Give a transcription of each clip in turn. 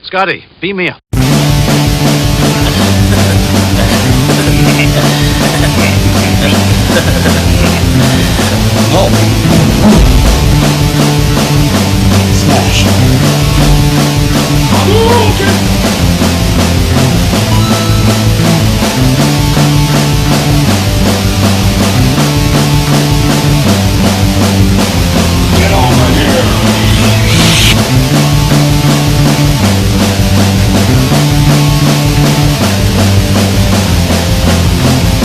Scotty, beam me up. Oh. Smash. Get over here!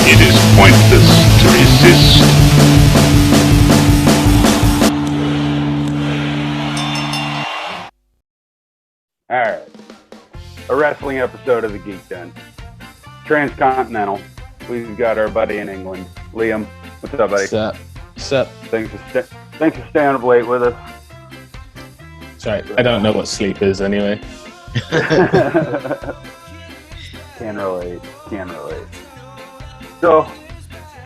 It is pointless to resist. Alright. A wrestling episode of the Geek Den. Transcontinental. We've got our buddy in England, Lliam. What's up, buddy? Sup? Thanks for staying up late with us. Sorry, I don't know what sleep is anyway. Can relate. So,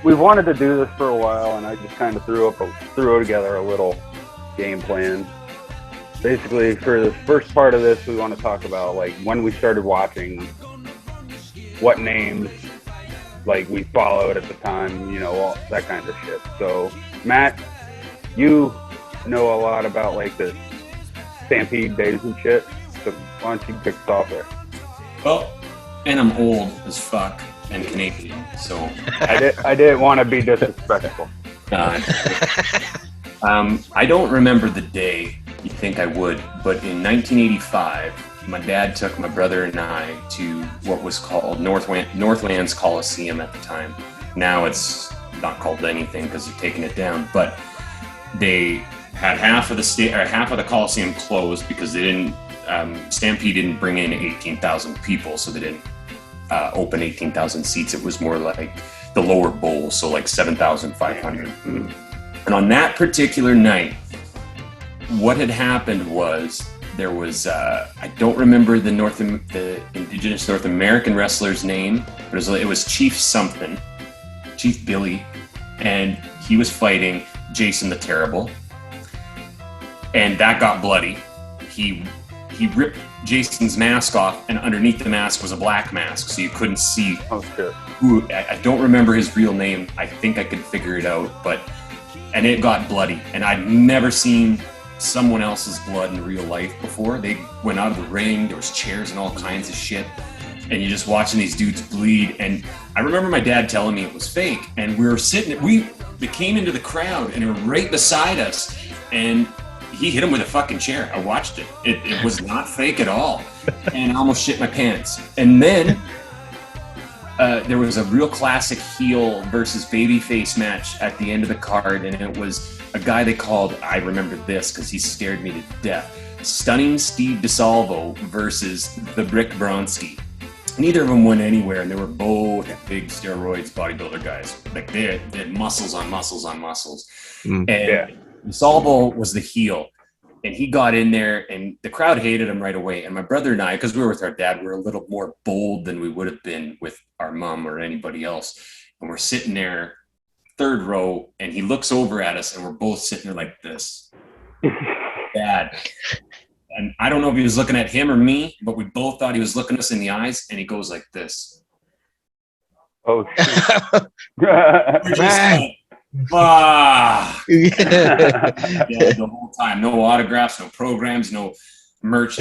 we've wanted to do this for a while, and I just kind of threw together a little game plan. Basically, for the first part of this, we want to talk about like when we started watching, what names like we followed at the time, you know, all that kind of shit. So, Matt, you know a lot about like the Stampede days and shit. So why don't you kick us off there? Well, and I'm old as fuck and Canadian, so I didn't want to be disrespectful. I don't remember the day. You think I would, but in 1985, my dad took my brother and I to what was called Northlands Coliseum at the time. Now it's not called anything because they're taking it down, but they had half of the Coliseum closed because they didn't. Stampede didn't bring in 18,000 people, so they didn't open 18,000 seats. It was more like the lower bowl, so like 7,500. And on that particular night, what had happened was there was I don't remember the indigenous North American wrestler's name, but it was Chief Billy, and he was fighting Jason the Terrible, and that got bloody. He ripped Jason's mask off, and underneath the mask was a black mask, so you couldn't see. Oh shit! I don't remember his real name. I think I could figure it out, and it got bloody, and I'd never seen someone else's blood in real life before. They went out of the ring, there was chairs and all kinds of shit, and you're just watching these dudes bleed. And I remember my dad telling me it was fake, and they came into the crowd and they were right beside us, and he hit him with a fucking chair. I watched it. It was not fake at all, and I almost shit my pants. And then there was a real classic heel versus babyface match at the end of the card, and it was a guy they called, I remember this because he scared me to death, Stunning Steve DeSalvo versus the Brick Bronski. Neither of them went anywhere, and they were both big steroids bodybuilder guys. Like they had muscles on muscles on muscles. And DeSalvo was the heel, and he got in there, and the crowd hated him right away. And my brother and I, because we were with our dad, we were a little more bold than we would have been with our mom or anybody else. And we're sitting there, third row, and he looks over at us, and we're both sitting there like this. Dad. And I don't know if he was looking at him or me, but we both thought he was looking us in the eyes, and he goes like this. Oh shit! We're just like, fuck. Yeah, the whole time. No autographs, no programs, no merch.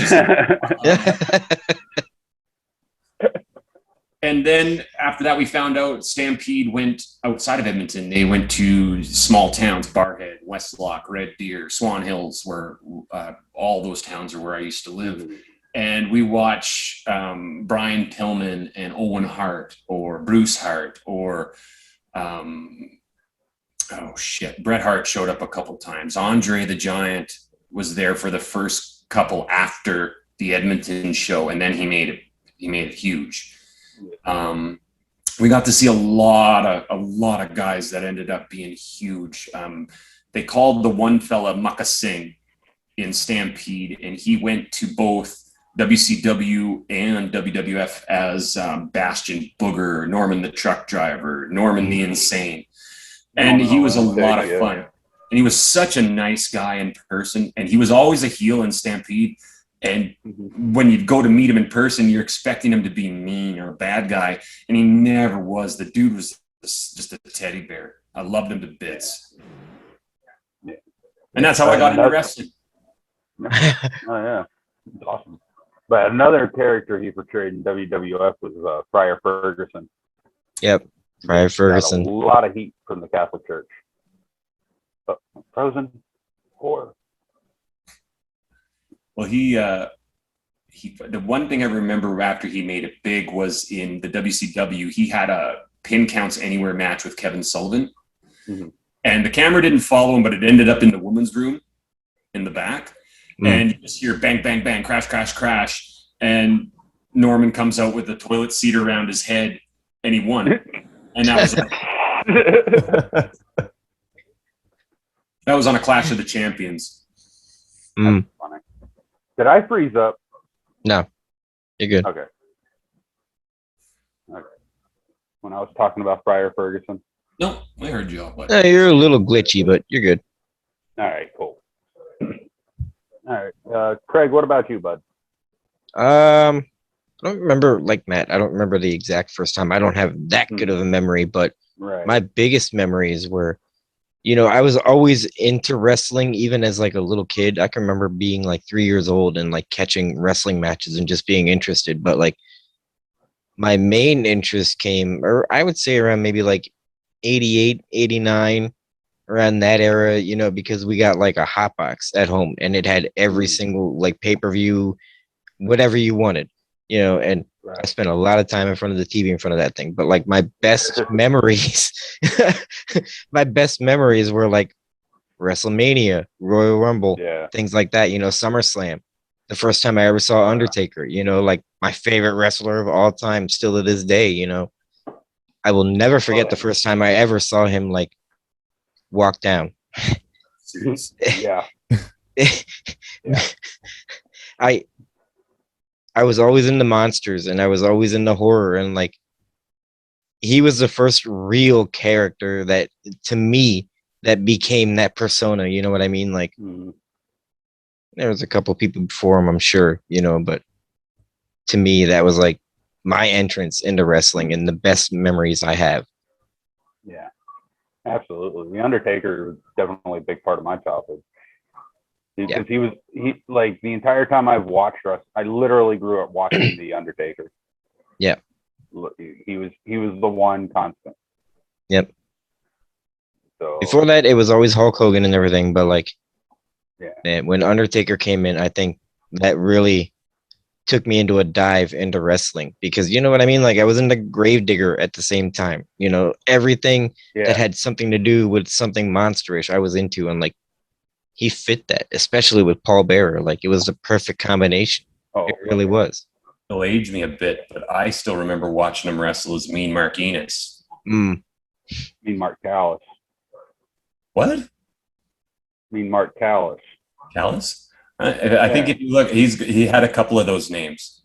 And then after that, we found out Stampede went outside of Edmonton. They went to small towns, Barhead, Westlock, Red Deer, Swan Hills, where all those towns are where I used to live. And we watch Brian Pillman and Owen Hart or Bruce Hart or, Bret Hart showed up a couple times. Andre the Giant was there for the first couple after the Edmonton show, and then he made it huge. We got to see a lot of guys that ended up being huge. They called the one fella Mucka Singh in Stampede, and he went to both WCW and WWF as Bastion Booger, Norman the Truck Driver, Norman the Insane. And he was a lot of fun. And he was such a nice guy in person. And he was always a heel in Stampede. And when you go to meet him in person, you're expecting him to be mean or a bad guy, and he never was. The dude was just a teddy bear. I loved him to bits. Yeah. And that's how I got into wrestling. Oh, yeah. That's awesome. But another character he portrayed in WWF was Friar Ferguson. Yep, Friar Ferguson. Got a lot of heat from the Catholic Church. But Frozen 4. Well, he the one thing I remember after he made it big was in the WCW. He had a pin counts anywhere match with Kevin Sullivan, and the camera didn't follow him, but it ended up in the women's room in the back, and you just hear bang, bang, bang, crash, crash, crash, and Norman comes out with a toilet seat around his head, and he won, and that was that was on a Clash of the Champions. That's funny. Did I freeze up? No, you're good. Okay. When I was talking about Friar Ferguson. No, I heard you all. But... You're a little glitchy, but you're good. All right, cool. All right, Craig, what about you, bud? I don't remember, like Matt, I don't remember the exact first time. I don't have that good of a memory, but my biggest memories were, you know, I was always into wrestling, even as like a little kid. I can remember being like 3 years old and like catching wrestling matches and just being interested. But like my main interest came, or I would say around maybe like 88, 89, around that era, you know, because we got like a hot box at home and it had every single like pay-per-view, whatever you wanted, you know, and I spent a lot of time in front of the TV in front of that thing. But like my best memories, were like WrestleMania, Royal Rumble, things like that, you know, SummerSlam. The first time I ever saw Undertaker, you know, like my favorite wrestler of all time, still to this day, you know. I will never forget the first time I ever saw him like walk down. Yeah. I was always into monsters and I was always into horror, and like he was the first real character that to me that became that persona, you know what I mean? Like there was a couple people before him, I'm sure, you know, but to me that was like my entrance into wrestling and the best memories I have. Yeah. Absolutely. The Undertaker was definitely a big part of my childhood. Because he like the entire time I've watched wrestling, I literally grew up watching The Undertaker. Yeah. He was the one constant. Yep. So before that, it was always Hulk Hogan and everything, but like, man, when Undertaker came in, I think that really took me into a dive into wrestling, because you know what I mean? Like I was into Gravedigger at the same time, you know, everything that had something to do with something monsterish I was into, and like he fit that, especially with Paul Bearer. Like it was the perfect combination. It really was. It'll age me a bit, but I still remember watching him wrestle as Mean Mark Enos. Mean Mark Callis. What? Mean Mark Callis. Callis? I think if you look, he had a couple of those names.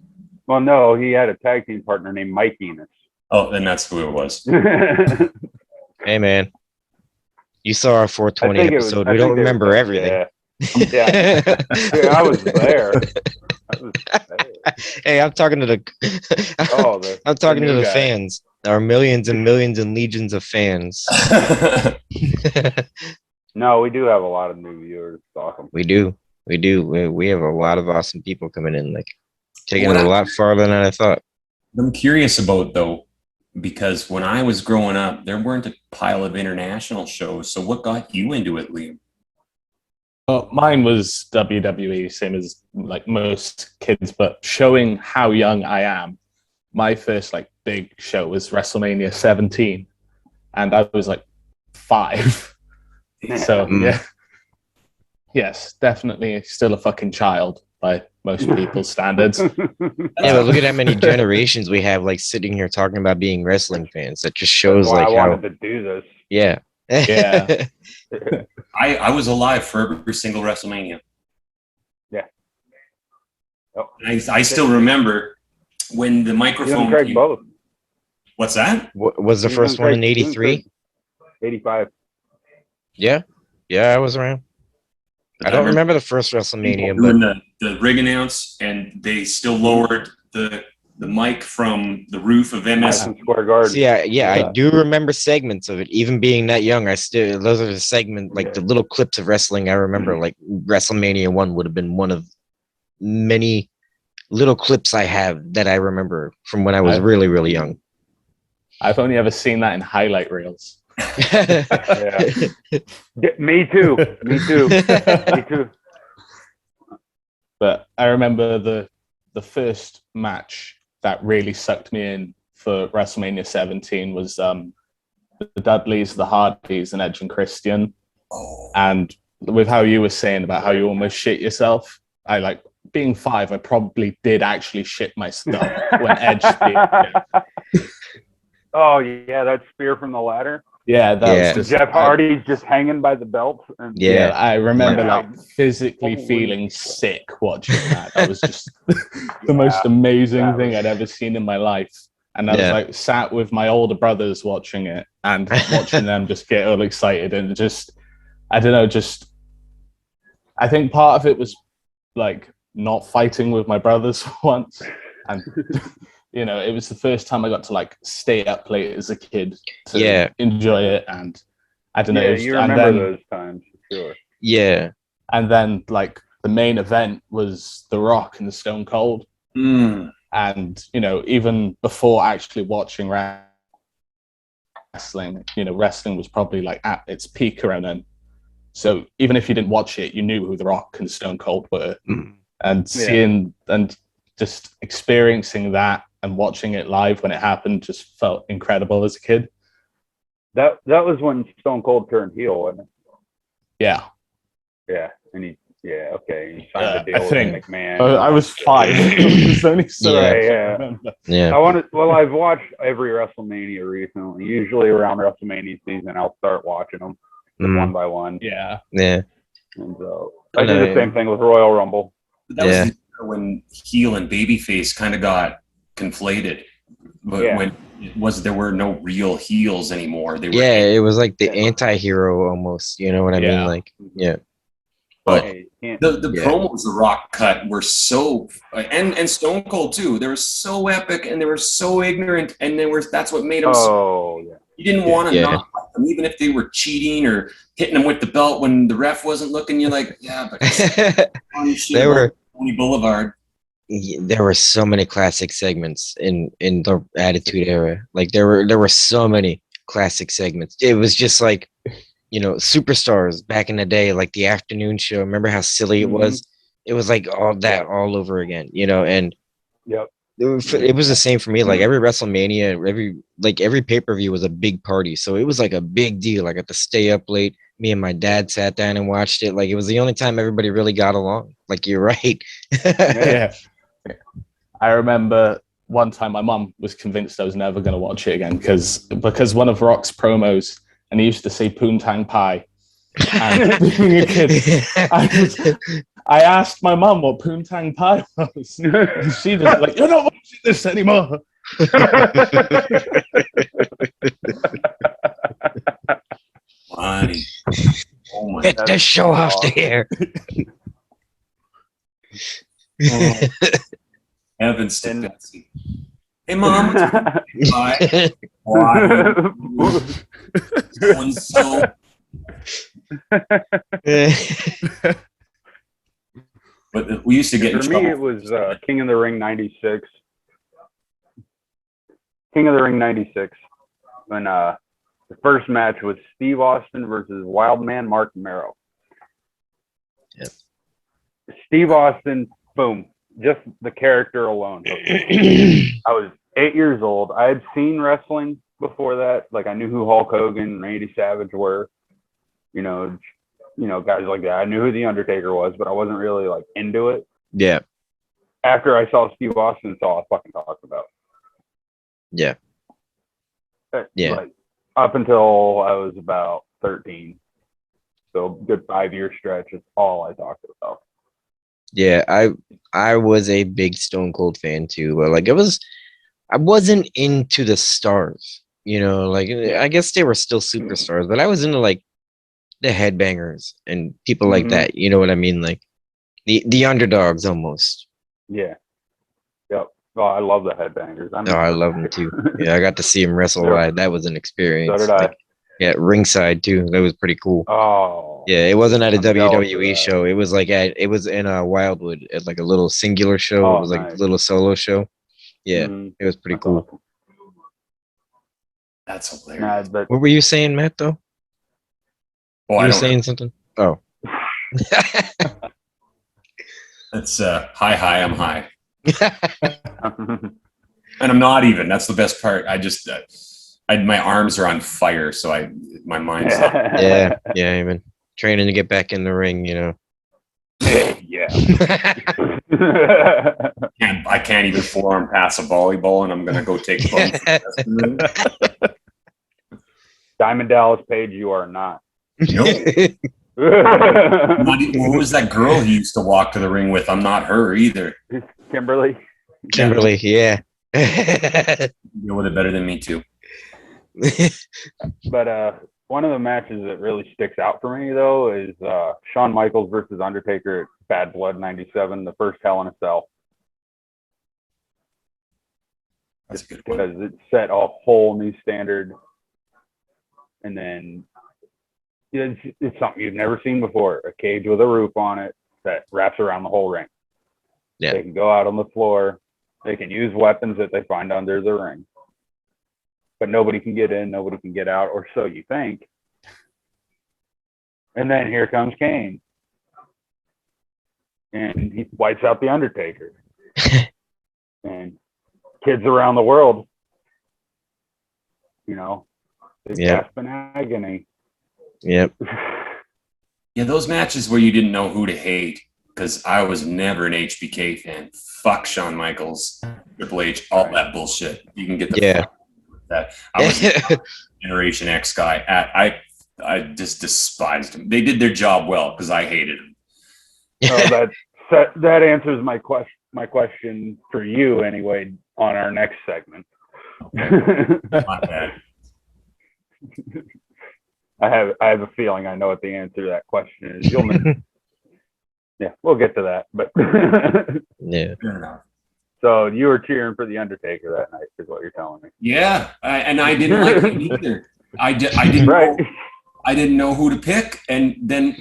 Well, no, he had a tag team partner named Mike Enos. Oh, then that's who it was. Hey, man. You saw our 420 episode. We don't remember everything. Yeah. I was there. Hey, I'm talking to the I'm talking to the fans. Our millions and millions and legions of fans. No, we do have a lot of new viewers. It's awesome. We do. We have a lot of awesome people coming in, like taking it a lot farther than I thought. I'm curious about though, because when I was growing up, there weren't a pile of international shows. So what got you into it, Lliam? Well, mine was WWE, same as like most kids, but showing how young I am, my first like big show was WrestleMania 17, and I was like 5. So yes, definitely still a fucking child by most people's standards. Yeah, but look at how many generations we have like sitting here talking about being wrestling fans. That just shows like I how wanted to do this. Yeah. Yeah. I was alive for every single WrestleMania. Yeah. Oh. I still remember when the microphone came. Both. What's that? Was the first one in 83? 85. Yeah, I was around. I don't remember the first WrestleMania, but doing the ring announce, and they still lowered the mic from the roof of MS Madison Square Garden. so yeah, I do remember segments of it. Even being that young, those are the segments, like the little clips of wrestling I remember. Like WrestleMania 1 would have been one of many little clips I have that I remember from when I was really, really young. I've only ever seen that in highlight reels. Me too. Me too. But I remember the first match that really sucked me in for WrestleMania 17 was the Dudleys, the Hardys, and Edge and Christian. And with how you were saying about how you almost shit yourself, being 5, I probably did actually shit myself when Edge did. Oh yeah, that spear from the ladder. Yeah, that was just, Jeff Hardy's just hanging by the belt. And I remember physically feeling sick watching that. That was just the most amazing thing I'd ever seen in my life. And I was sat with my older brothers watching it and watching them just get all excited and just, I don't know, I think part of it was not fighting with my brothers once. And it was the first time I got to stay up late as a kid to enjoy it, and I don't know. Yeah, you remember those times, for sure. Yeah, and then the main event was The Rock and the Stone Cold, and even before actually watching wrestling, wrestling was probably at its peak around then. So even if you didn't watch it, you knew who The Rock and Stone Cold were, and seeing and just experiencing that and watching it live when it happened just felt incredible as a kid. That was when Stone Cold turned heel, wasn't it? Yeah. Yeah, and he signed the deal with McMahon. I was 5. It was only so I've watched every WrestleMania recently. Usually around WrestleMania season, I'll start watching them one by one. Yeah. And so I did the same thing with Royal Rumble. That was when heel and babyface kind of got conflated, but when there were no real heels anymore. They were it was like the anti-hero almost. You know what I mean? But the promos The Rock cut were so, and Stone Cold too. They were so epic and they were so ignorant, and that's what made them. You didn't want to not fight them, even if they were cheating or hitting them with the belt when the ref wasn't looking. You're like, but they were Tony Boulevard. There were so many classic segments in the Attitude Era. There were so many classic segments. It was just superstars back in the day, the afternoon show. Remember how silly it was? It was all that all over again, and it was the same for me. Every WrestleMania, every pay-per-view was a big party. So it was a big deal. I got to stay up late. Me and my dad sat down and watched it. It was the only time everybody really got along. You're right. I remember one time my mum was convinced I was never going to watch it again because one of Rock's promos, and he used to say Poontang Pie. And being a kid, I asked my mum what Poontang Pie was. And she just you're not watching this anymore. Funny. Get this show off the air. Heavens to Betsy. Hey, Mom. Why? Going so. But we used to get in trouble. For me, it was King of the Ring 96. King of the Ring 96. When the first match was Steve Austin versus Wildman Mark Merrow. Yep. Steve Austin, boom. Just the character alone. I was 8 years old. I had seen wrestling before that. I knew who Hulk Hogan and Randy Savage were. Guys like that. I knew who The Undertaker was, but I wasn't really into it. Yeah. After I saw Steve Austin, that's all I fucking talked about. Yeah. Yeah. Up until I was about 13. So good 5-year stretch. It's all I talked about. Yeah, I was a big Stone Cold fan too, but I wasn't into the stars, I guess they were still superstars, but I was into the headbangers and people like that. You know what I mean? Like the underdogs almost. Yeah. Yep. Oh, I love the headbangers. I love them too. Yeah, I got to see him wrestle live. That was an experience. So did I. Like, yeah, ringside too. That was pretty cool. Oh. Yeah, it wasn't at a I'm jealous of WWE that. show. It was it was in Wildwood at like a little singular show. Oh, it was like nice. a little solo show. Yeah, it was pretty That's cool. awesome. That's hilarious. Nah, but What were you saying, Matt? Though Oh, you I were don't saying something. Oh, That's hi, I'm high. And I'm not even. That's the best part. I just, my arms are on fire, so my mind's not. yeah, even training to get back in the ring. You know. Yeah. I can't even forearm pass a volleyball, and I'm gonna go take bumps. Diamond Dallas Page, you are not. Nope. What was that girl he used to walk to the ring with? I'm not her either. Kimberly. Kimberly, yeah. Deal with it better than me too. But one of the matches that really sticks out for me though is Shawn Michaels versus Undertaker at Bad Blood '97, the first Hell in a Cell. That's a good one. Because it set a whole new standard, and then it's something you've never seen before. A cage with a roof on it that wraps around the whole ring. Yeah. They can go out on the floor. They can use weapons that they find under the ring. But nobody can get in, nobody can get out, or so you think. And then here comes Kane. And he wipes out the Undertaker. And kids around the world, they gasp in agony. Yep. Yeah, those matches where you didn't know who to hate, because I was never an HBK fan. Fuck Shawn Michaels, Triple H, all that bullshit. You can get the fuck with that. I was a Generation X guy. I just despised him. They did their job well because I hated him. Oh, that answers my question for you anyway on our next segment. My bad. I have a feeling I know what the answer to that question is. Yeah, we'll get to that. But yeah. Fair enough. So you were cheering for the Undertaker that night, is what you're telling me. Yeah, and I didn't like him either. I didn't. Right. I didn't know who to pick, and then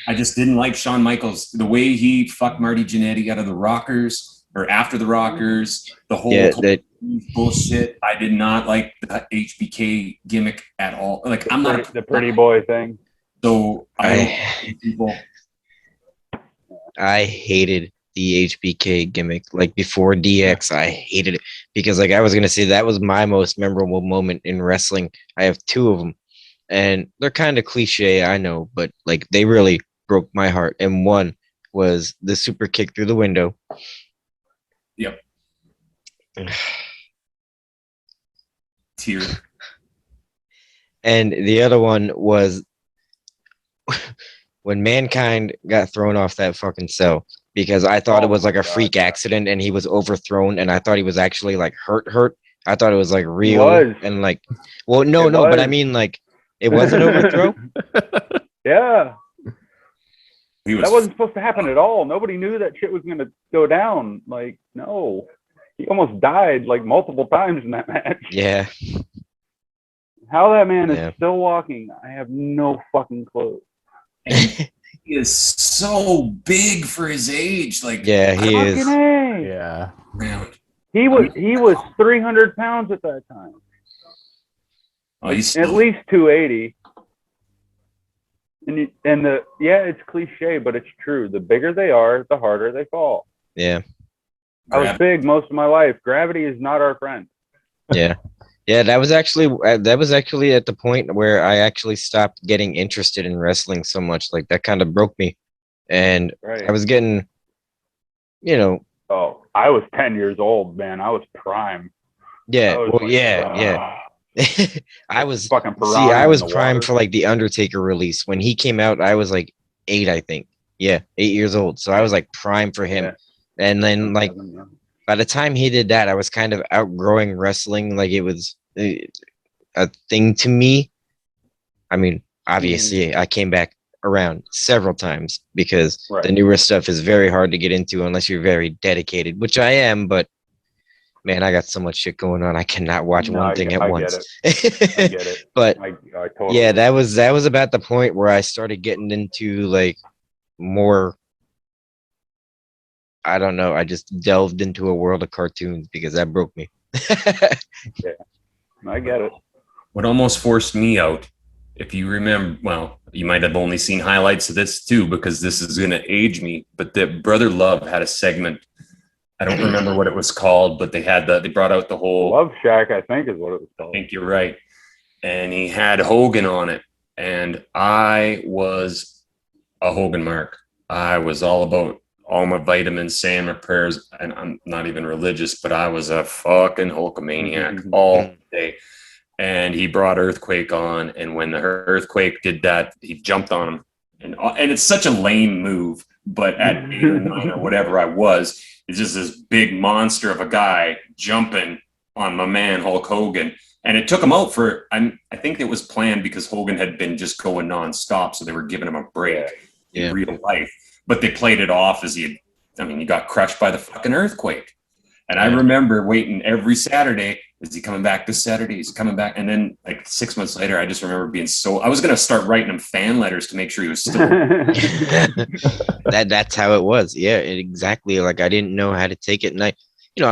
I just didn't like Shawn Michaels. The way he fucked Marty Jannetty out of the Rockers, or after the Rockers, the whole bullshit. I did not like the HBK gimmick at all. Like, I'm not the pretty boy thing. So I hated the HBK gimmick. Like before DX, I hated it because, like, I was gonna say that was my most memorable moment in wrestling. I have two of them, and they're kind of cliche, I know, but like they really broke my heart. And one was the super kick through the window. Yep. Tear. And the other one was when Mankind got thrown off that fucking cell, because I thought it was like a freak accident and he was overthrown, and I thought he was actually like hurt. I thought it was like real and like, well, no, but I mean like it was an overthrow. Yeah. That wasn't supposed to happen at all. Nobody knew that shit was going to go down. Like, no. He almost died like multiple times in that match. Yeah. How that man is still walking, I have no fucking clue. He is so big for his age. Like, yeah, he is. Yeah. He was 300 pounds at that time. Oh, he's at least 280. And it's cliche, but it's true. The bigger they are, the harder they fall. Yeah. I was big most of my life. Gravity is not our friend. Yeah. Yeah, that was actually at the point where I actually stopped getting interested in wrestling so much. Like that kind of broke me. And I was getting, Oh, I was 10 years old, man. I was prime. Yeah. I was fucking I was prime for like the Undertaker release. When he came out, I was like 8, I think. Yeah, 8 years old. So I was like prime for him. Yeah. And then like by the time he did that, I was kind of outgrowing wrestling. Like it was a thing to me. I mean, obviously I came back around several times because the newer stuff is very hard to get into unless you're very dedicated, which I am, but man, I got so much shit going on. I cannot watch one thing at once. I get it. But I totally yeah, that was about the point where I started getting into like more, I don't know, I just delved into a world of cartoons because that broke me. Yeah, I get it. What almost forced me out, if you remember, well, you might have only seen highlights of this too, because this is going to age me, but the Brother Love had a segment. I don't remember what it was called, but they brought out the whole Love Shack, I think is what it was called. I think you're right. And he had Hogan on it. And I was a Hogan mark. I was all about all my vitamins, saying my prayers, and I'm not even religious, but I was a fucking Hulkamaniac all day. And he brought Earthquake on, and when the Earthquake did that, he jumped on him. And it's such a lame move, but at 8 or 9 or whatever I was, it's just this big monster of a guy jumping on my man Hulk Hogan. And it took him out for, I think it was planned because Hogan had been just going nonstop, so they were giving him a break in real life. But they played it off as he got crushed by the fucking Earthquake. And I remember waiting every Saturday, is he coming back this Saturday? He's coming back. And then like 6 months later, I just remember being I was going to start writing him fan letters to make sure he was still. That's how it was. Yeah, exactly. Like I didn't know how to take it. And I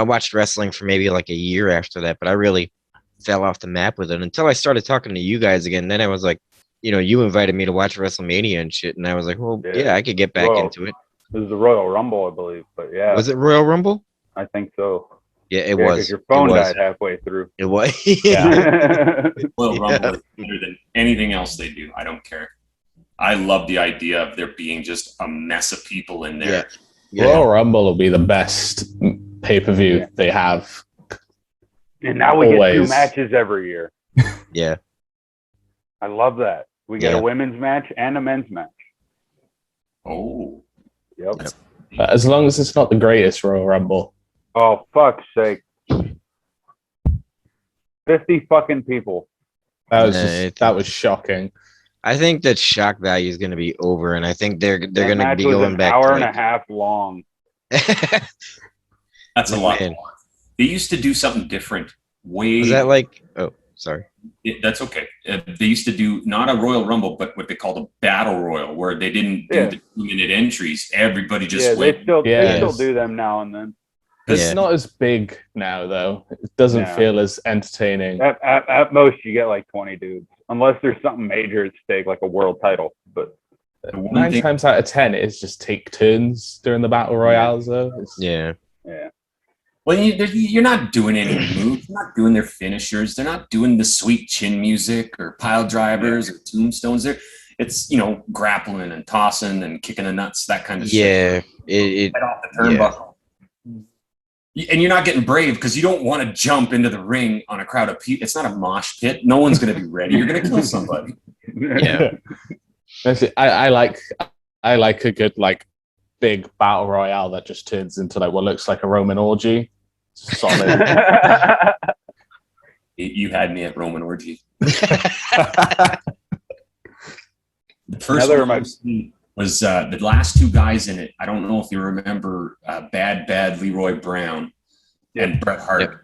watched wrestling for maybe like a year after that, but I really fell off the map with it until I started talking to you guys again. Then I was like, you invited me to watch WrestleMania and shit. And I was like, well, yeah I could get back into it. It was the Royal Rumble, I believe. But yeah. Was it Royal Rumble? I think so. Yeah, it was. Because your phone died halfway through. It was. Yeah. Royal Rumble is better than anything else they do. I don't care. I love the idea of there being just a mess of people in there. Yeah. Royal Rumble will be the best pay-per-view they have. And now we get 2 matches every year. Yeah. I love that. We get a women's match and a men's match. Oh. Yep. As long as it's not the greatest Royal Rumble. Oh, fuck's sake. 50 fucking people. That was shocking. I think that shock value is going to be over, and I think they're going to be going back. An hour and a half long. That's a lot. They used to do something different. Was that like? Oh, sorry. That's okay. They used to do not a Royal Rumble, but what they called a Battle Royal, where they didn't do the 2-minute entries. Everybody just went. They still do them now and then. It's not as big now, though. It doesn't feel as entertaining. At most, you get like 20 dudes, unless there's something major at stake, like a world title. But 9 times out of 10, it's just take turns during the battle royales, though. Yeah. Well, you're not doing any moves. You're not doing their finishers. They're not doing the sweet chin music or pile drivers or tombstones. It's grappling and tossing and kicking the nuts, that kind of shit. Right off the turnbuckle. And you're not getting brave because you don't want to jump into the ring on a crowd of people. It's not a mosh pit. No one's going to be ready. You're going to kill somebody. Yeah. I like a good big battle royale that just turns into what looks like a Roman orgy. Solid. You had me at Roman orgy. The first one was the last 2 guys in it. I don't know if you remember Bad Leroy Brown and Bret Hart. Yep.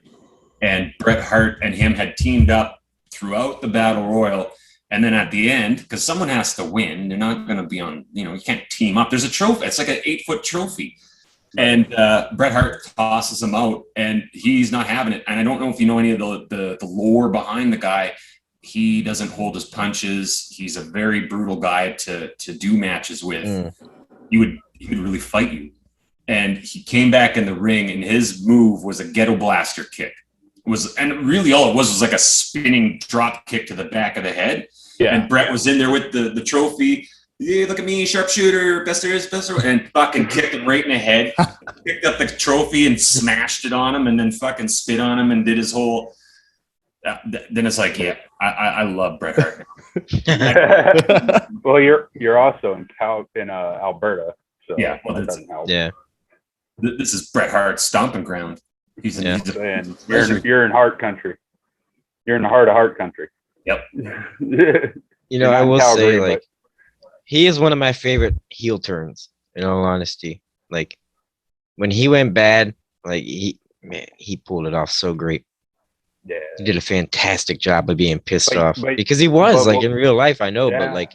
And Bret Hart and him had teamed up throughout the Battle Royal. And then at the end, because someone has to win, they're not going to be on, you can't team up. There's a trophy. It's like an 8-foot trophy. And Bret Hart tosses him out, and he's not having it. And I don't know if you know any of the lore behind the guy. He doesn't hold his punches. He's a very brutal guy to do matches with. He would really fight you. And he came back in the ring, and his move was a ghetto blaster kick. And really all it was like a spinning drop kick to the back of the head. Yeah. And Bret was in there with the trophy. Yeah, look at me, sharpshooter, best there is, and fucking kicked him right in the head. Picked up the trophy and smashed it on him, and then fucking spit on him and did his whole. Then it's like, I love Bret Hart. Well, you're also in Alberta, so this is Bret Hart's stomping ground. You're in Hart country. You're in the heart of Hart country. Yep. You know, I will say, like, he is one of my favorite heel turns, in all honesty. Like, when he went bad, like, he pulled it off so great. Yeah. He did a fantastic job of being pissed off. Because he was, like, in real life, I know, but, like,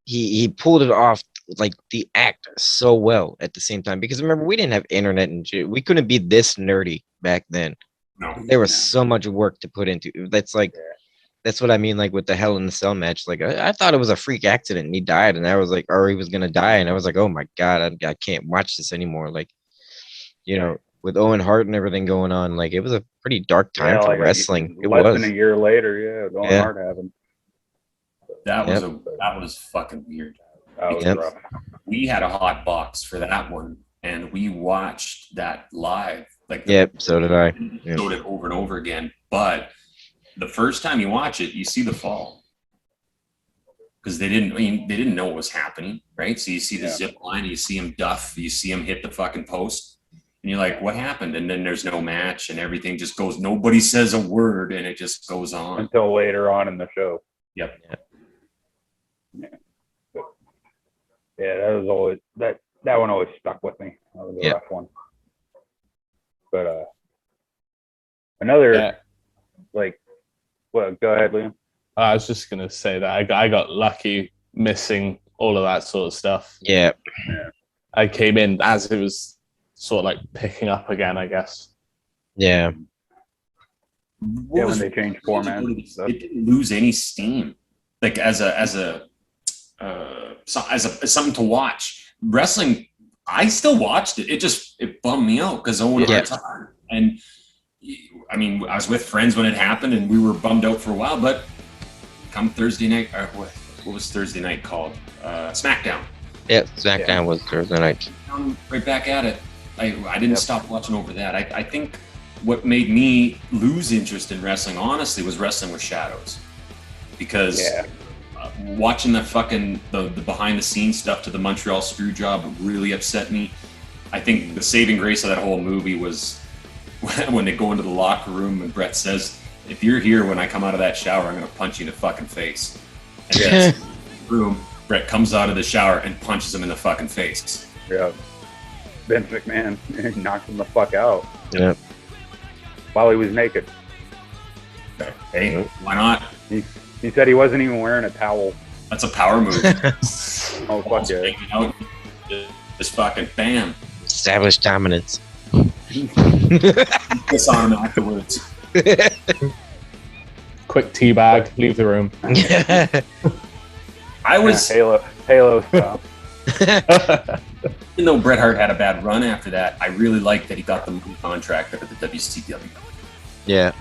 he pulled it off, like, the act so well at the same time. Because remember, we didn't have internet and shit. We couldn't be this nerdy back then. No. There was so much work to put into. That's like, that's what I mean, like, with the Hell in the Cell match. Like, I thought it was a freak accident and he died, and I was like, or he was gonna die, and I was like, oh my god, I can't watch this anymore. Like, you know, with Owen Hart and everything going on, like, it was a pretty dark time for wrestling. It was less than a year later. Owen Hart happened. That was fucking weird. That was rough. We had a hot box for that one, and we watched that live. Like, so did I. Showed it over and over again, but the first time you watch it, you see the fall because they didn't know what was happening, right? So you see the zip line, you see him duff, you see him hit the fucking post, and you're like, "What happened?" And then there's no match, and everything just goes. Nobody says a word, and it just goes on until later on in the show. Yep. Yeah, that was always that one always stuck with me. That was a rough one. But another like. Well, go ahead, Lliam. I was just gonna say that I got lucky missing all of that sort of stuff. Yeah. I came in as it was sort of like picking up again, I guess. Yeah. When they changed format, it didn't lose any steam. Like as something to watch. Wrestling, I still watched it. It bummed me out because Owen Hart's hard. And I mean, I was with friends when it happened, and we were bummed out for a while. But come Thursday night, what was Thursday night called? SmackDown. Yeah, SmackDown was Thursday night. I'm right back at it. I didn't stop watching over that. I think what made me lose interest in wrestling, honestly, was Wrestling with Shadows, because watching the behind the scenes stuff to the Montreal Screwjob really upset me. I think the saving grace of that whole movie was when they go into the locker room and Brett says, "If you're here when I come out of that shower, I'm going to punch you in the fucking face." And that's the room. Brett comes out of the shower and punches him in the fucking face. Yeah. Vince McMahon knocked him the fuck out. Yeah. While he was naked. Hey, why not? He said he wasn't even wearing a towel. That's a power move. Oh, fuck yeah. Just fucking bam. Established dominance. Piss on him afterwards. Quick teabag, leave the room. I was Halo stuff. Even though Bret Hart had a bad run after that, I really liked that he got the contract out of the WCW. Yeah.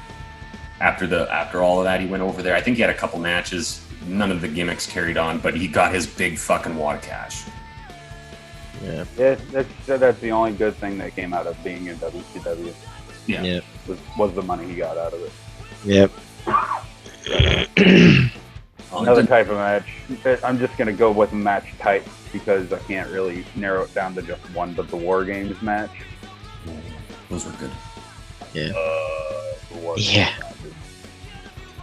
After all of that, he went over there. I think he had a couple matches. None of the gimmicks carried on, but he got his big fucking wad of cash. Yeah. That's the only good thing that came out of being in WCW. Yeah. Was the money he got out of it. Yep. Another type of match. I'm just going to go with match type because I can't really narrow it down to just one, but the War Games match. Those were good. Yeah. Yeah.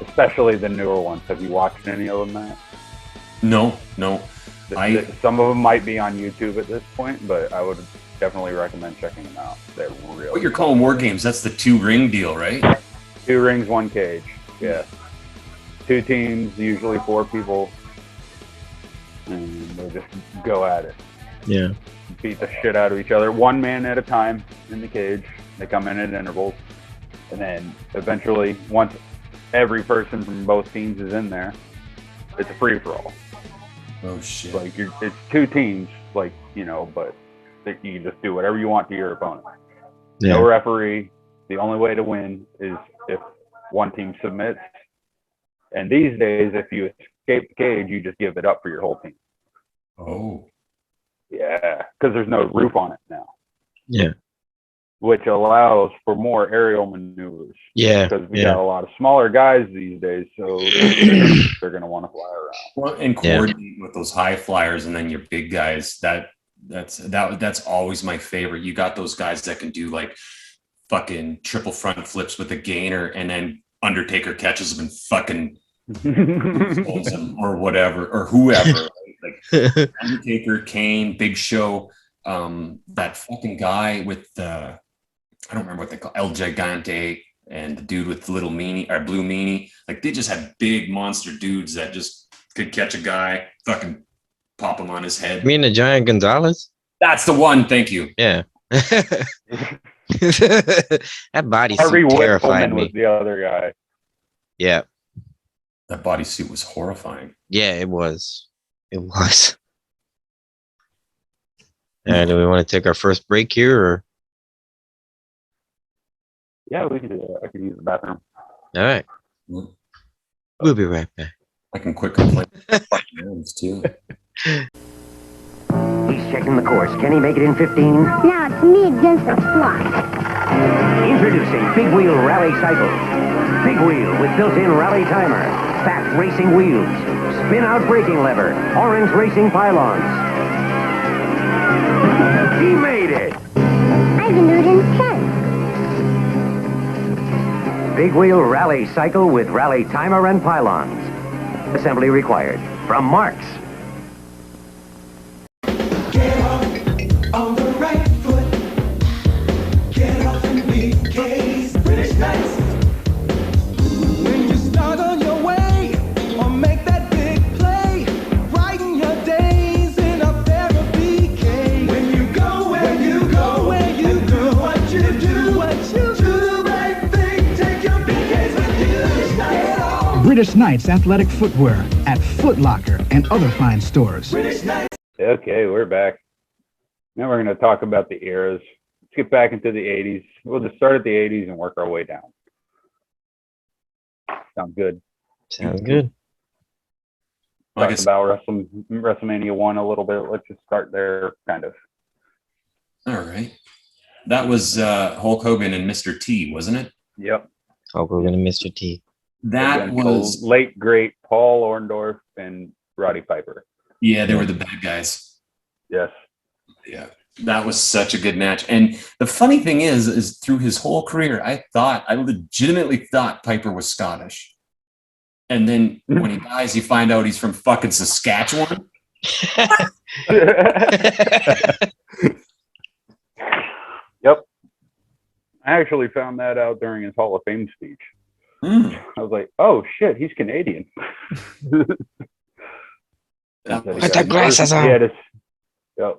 Especially the newer ones. Have you watched any of them, Matt? No. Some of them might be on YouTube at this point, but I would definitely recommend checking them out. They're real. What you're calling War Games, that's the 2-ring deal, right? 2 rings, 1 cage. Yeah. 2 teams, usually 4 people, and they just go at it. Yeah. Beat the shit out of each other, 1 man at a time in the cage. They come in at intervals, and then eventually, once every person from both teams is in there, it's a free-for-all. Oh shit! Like it's 2 teams, like but you can just do whatever you want to your opponent. Yeah. No referee. The only way to win is if one team submits. And these days, if you escape the cage, you just give it up for your whole team. Oh. Yeah, because there's no roof on it now. Yeah. Which allows for more aerial maneuvers. Yeah. Because we got a lot of smaller guys these days, so they're going to want to fly around. Well, and coordinate with those high flyers and then your big guys. That's always my favorite. You got those guys that can do like fucking triple front flips with a gainer, and then Undertaker catches them and fucking holds him or whatever or whoever. Like Undertaker, Kane, Big Show, that fucking guy with the I don't remember what they call El Gigante and the dude with the little meanie or blue meanie. Like they just had big monster dudes that just could catch a guy, fucking pop him on his head. You mean the Giant Gonzalez? That's the one. Thank you. Yeah. That bodysuit Harvey terrified Whippleman me. was the other guy. Yeah. That bodysuit was horrifying. Yeah, it was. It was. Do we want to take our first break here? Or? Yeah, we can do that. I can use the bathroom. All right. We'll be right back. I can quickly play fucking hands too. He's checking the course. Can he make it in 15? Now it's me against the clock. Introducing Big Wheel Rally Cycle. Big wheel with built-in rally timer. Fat racing wheels. Spin-out braking lever. Orange racing pylons. He made it! I can do it in 10. Big Wheel Rally Cycle with rally timer and pylons. Assembly required. From Marks. Get off on the right foot. Get off and be K's British nights. When you start on your way or make that big play, brighten your days in a pair of BK. When you go where you go, where you do what you do, the right thing. Take your BKs with you. Get off. British Knights athletic footwear at Foot Locker and other fine stores. British nights. Okay, we're back. Now we're going to talk about the eras. Let's get back into the 80s. We'll just start at the 80s and work our way down. Sounds good. Sounds good. Well, I Talk guess about WrestleMania 1 a little bit. Let's just start there, kind of. all right. That was Hulk Hogan and Mr. T, wasn't it? Yep. Hulk Hogan and Mr. T. That Again, was late, great Paul Orndorff and Roddy Piper. yeah, they were the bad guys. Yes. Yeah. That was such a good match. And the funny thing is through his whole career, I legitimately thought Piper was Scottish. And then when he dies, you find out he's from fucking Saskatchewan. Yep. I actually found that out during his Hall of Fame speech. I was like, oh shit, he's Canadian. Put the glasses on. Yep.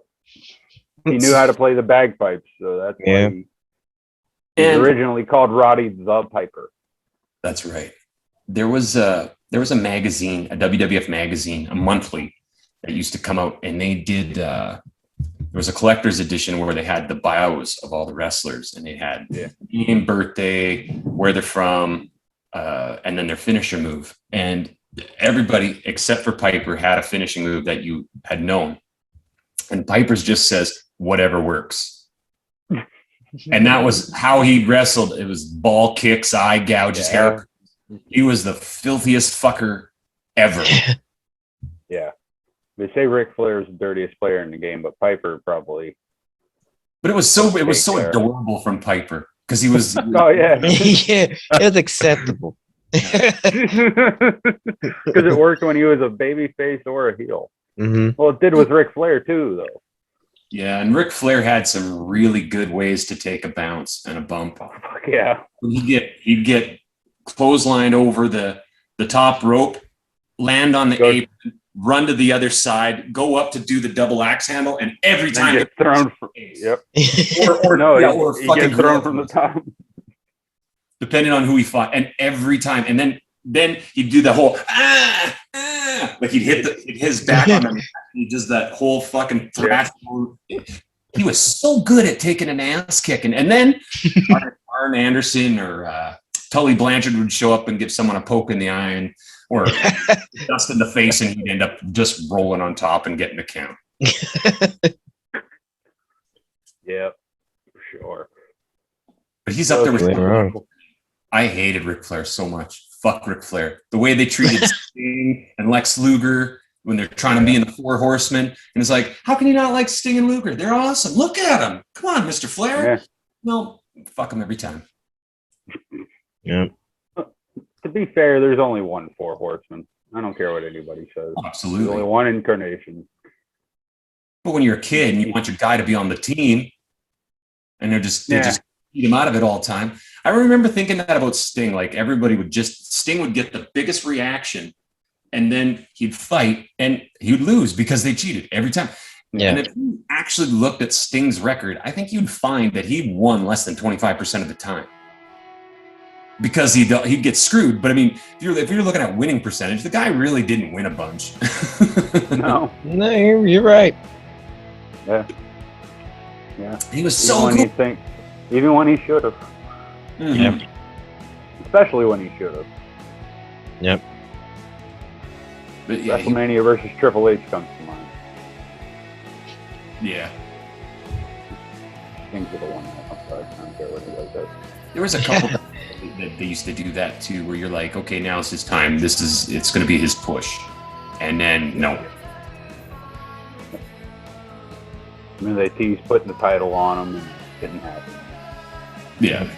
He knew how to play the bagpipes, so that's why he was originally called Roddy the Piper. That's right. There was a magazine, a WWF magazine, a monthly that used to come out, and they did. There was a collector's edition where they had the bios of all the wrestlers, and they had name, birthday, where they're from, and then their finisher move. And everybody except for Piper had a finishing move that you had known. And Piper's just says, whatever works. And that was how he wrestled. It was ball kicks, eye gouges, hair. He was the filthiest fucker ever. Yeah. They say Ric Flair is the dirtiest player in the game, but Piper probably. But it was so adorable from Piper because he was. Oh yeah. Yeah, it was acceptable. Because it worked when he was a baby face or a heel. Mm-hmm. Well, it did with Ric Flair too, though. Yeah, and Ric Flair had some really good ways to take a bounce and a bump. Oh, fuck yeah. He'd get clotheslined over the top rope, land on the apron, run to the other side, go up to do the double axe handle, and every time get thrown. Yep. or he fucking gets thrown from the top. Depending on who he fought, and every time, and then he'd do the whole like he'd hit his back on him. He does that whole fucking thrash move. He was so good at taking an ass kicking, and then Arn Anderson or Tully Blanchard would show up and give someone a poke in the eye or dust in the face, and he'd end up just rolling on top and getting the count. Yeah, for sure. But he's up there with. Wrong. I hated Ric Flair so much. Fuck Ric Flair. The way they treated Sting and Lex Luger when they're trying to be in the Four Horsemen. And it's like, how can you not like Sting and Luger? They're awesome. Look at them. Come on, Mr. Flair. Yeah. No, fuck them every time. Yeah. To to be fair, there's only one Four Horsemen. I don't care what anybody says. Absolutely. There's only one incarnation. But when you're a kid and you want your guy to be on the team, and they just eat him out of it all the time. I remember thinking that about Sting. Like Sting would get the biggest reaction, and then he'd fight and he'd lose because they cheated every time. Yeah. And if you actually looked at Sting's record, I think you'd find that he won less than 25% of the time. Because he'd get screwed. But I mean, if you're looking at winning percentage, the guy really didn't win a bunch. No, you're right. Yeah. He was so good. Even when he should have. Mm-hmm. Yep. Especially when he should have. Yep. But WrestleMania versus Triple H comes to mind. Yeah. Things would have won that. I'm sorry. I don't care what he does. There was a couple that they used to do that too, where you're like, okay, now it's his time. It's going to be his push. And then, no. I mean, they teased putting the title on him and it didn't happen. Yeah.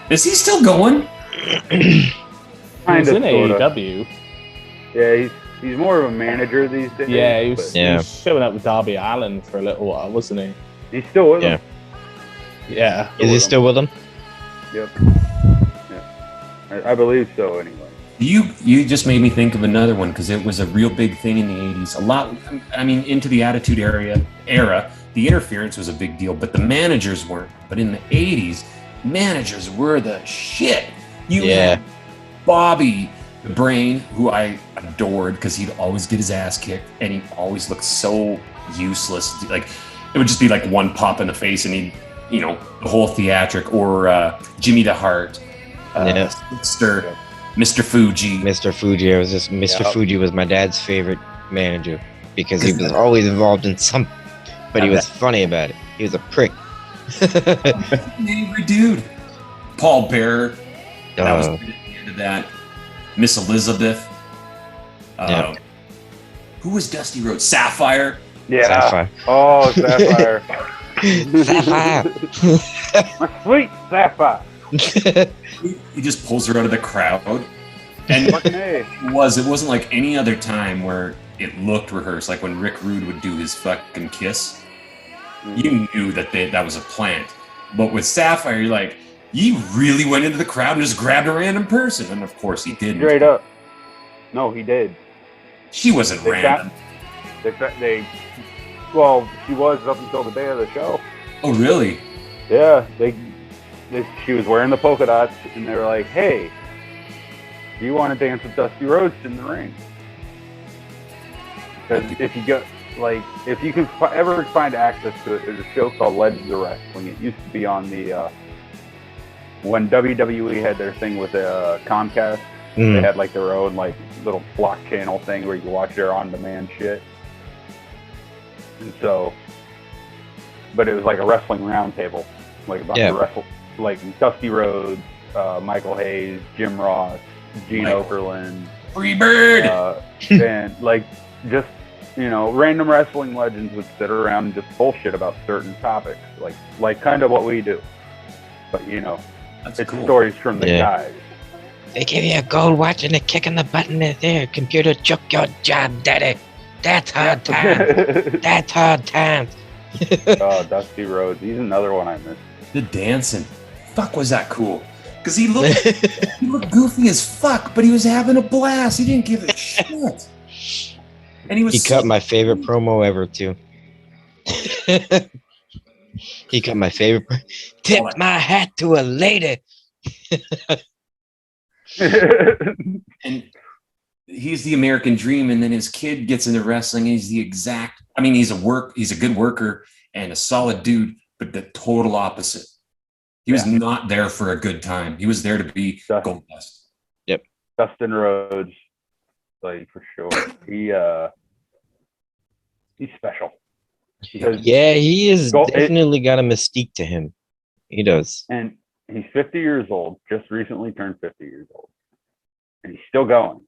Is he still going? He's in AEW. Yeah, he's more of a manager these days. Yeah, he was showing up with Darby Allin for a little while, wasn't he? He's still with him. Yeah. Is he still with him? Yep. Yeah. I believe so, anyway. You just made me think of another one because it was a real big thing in the 80s. Into the Attitude Era, the interference was a big deal, but the managers weren't. But in the 80s, managers were the shit. You had Bobby the Brain, who I adored because he'd always get his ass kicked and he always looked so useless. Like it would just be like one pop in the face and he'd, the whole theatric. Or Jimmy the Heart, Mr. Fuji. Mr. Fuji. Fuji was my dad's favorite manager because he was always involved in something, but he was funny about it. He was a prick. Angry dude. Paul Bearer. That was the end of that. Miss Elizabeth. Who was Dusty Rhodes? Sapphire. Yeah. Sapphire. Oh, Sapphire. Sapphire. My sweet Sapphire. He just pulls her out of the crowd. And it wasn't like any other time where it looked rehearsed. Like when Rick Rude would do his fucking kiss, you knew that was a plant. But with Sapphire, you're like, he really went into the crowd and just grabbed a random person. And of course he didn't. Straight up. No, he did. She wasn't random. She was up until the day of the show. Oh, really? Yeah, she was wearing the polka dots, and they were like, "Hey, do you want to dance with Dusty Rhodes in the ring?" Because if you can ever find access to it, there's a show called Legends of Wrestling. It used to be on the when WWE had their thing with the Comcast. They had like their own like little block channel thing where you could watch their on-demand shit. And so, but it was like a wrestling roundtable, like about the like Dusty Rhodes, Michael Hayes, Jim Ross, Gene Okerlund, Freebird, and like just random wrestling legends would sit around and just bullshit about certain topics, like kind of what we do. But That's it's cool. Stories from the guys. They give you a gold watch and a kick on the button there. Computer, chuck your job, daddy. That's hard times. That's hard times. Oh, Dusty Rhodes. He's another one I missed. The dancing. Fuck, was that cool? Because he looked goofy as fuck, but he was having a blast. He didn't give a shit. And he cut my favorite promo ever too. He cut my favorite. Tip my hat to a lady. And he's the American dream, and then his kid gets into wrestling. He's he's a good worker and a solid dude, but the total opposite. He was not there for a good time. He was there to be gold dust. Yep. Dustin Rhodes, like for sure. He's special. He is definitely got a mystique to him. He does. And he's 50 years old, just recently turned 50 years old. And he's still going.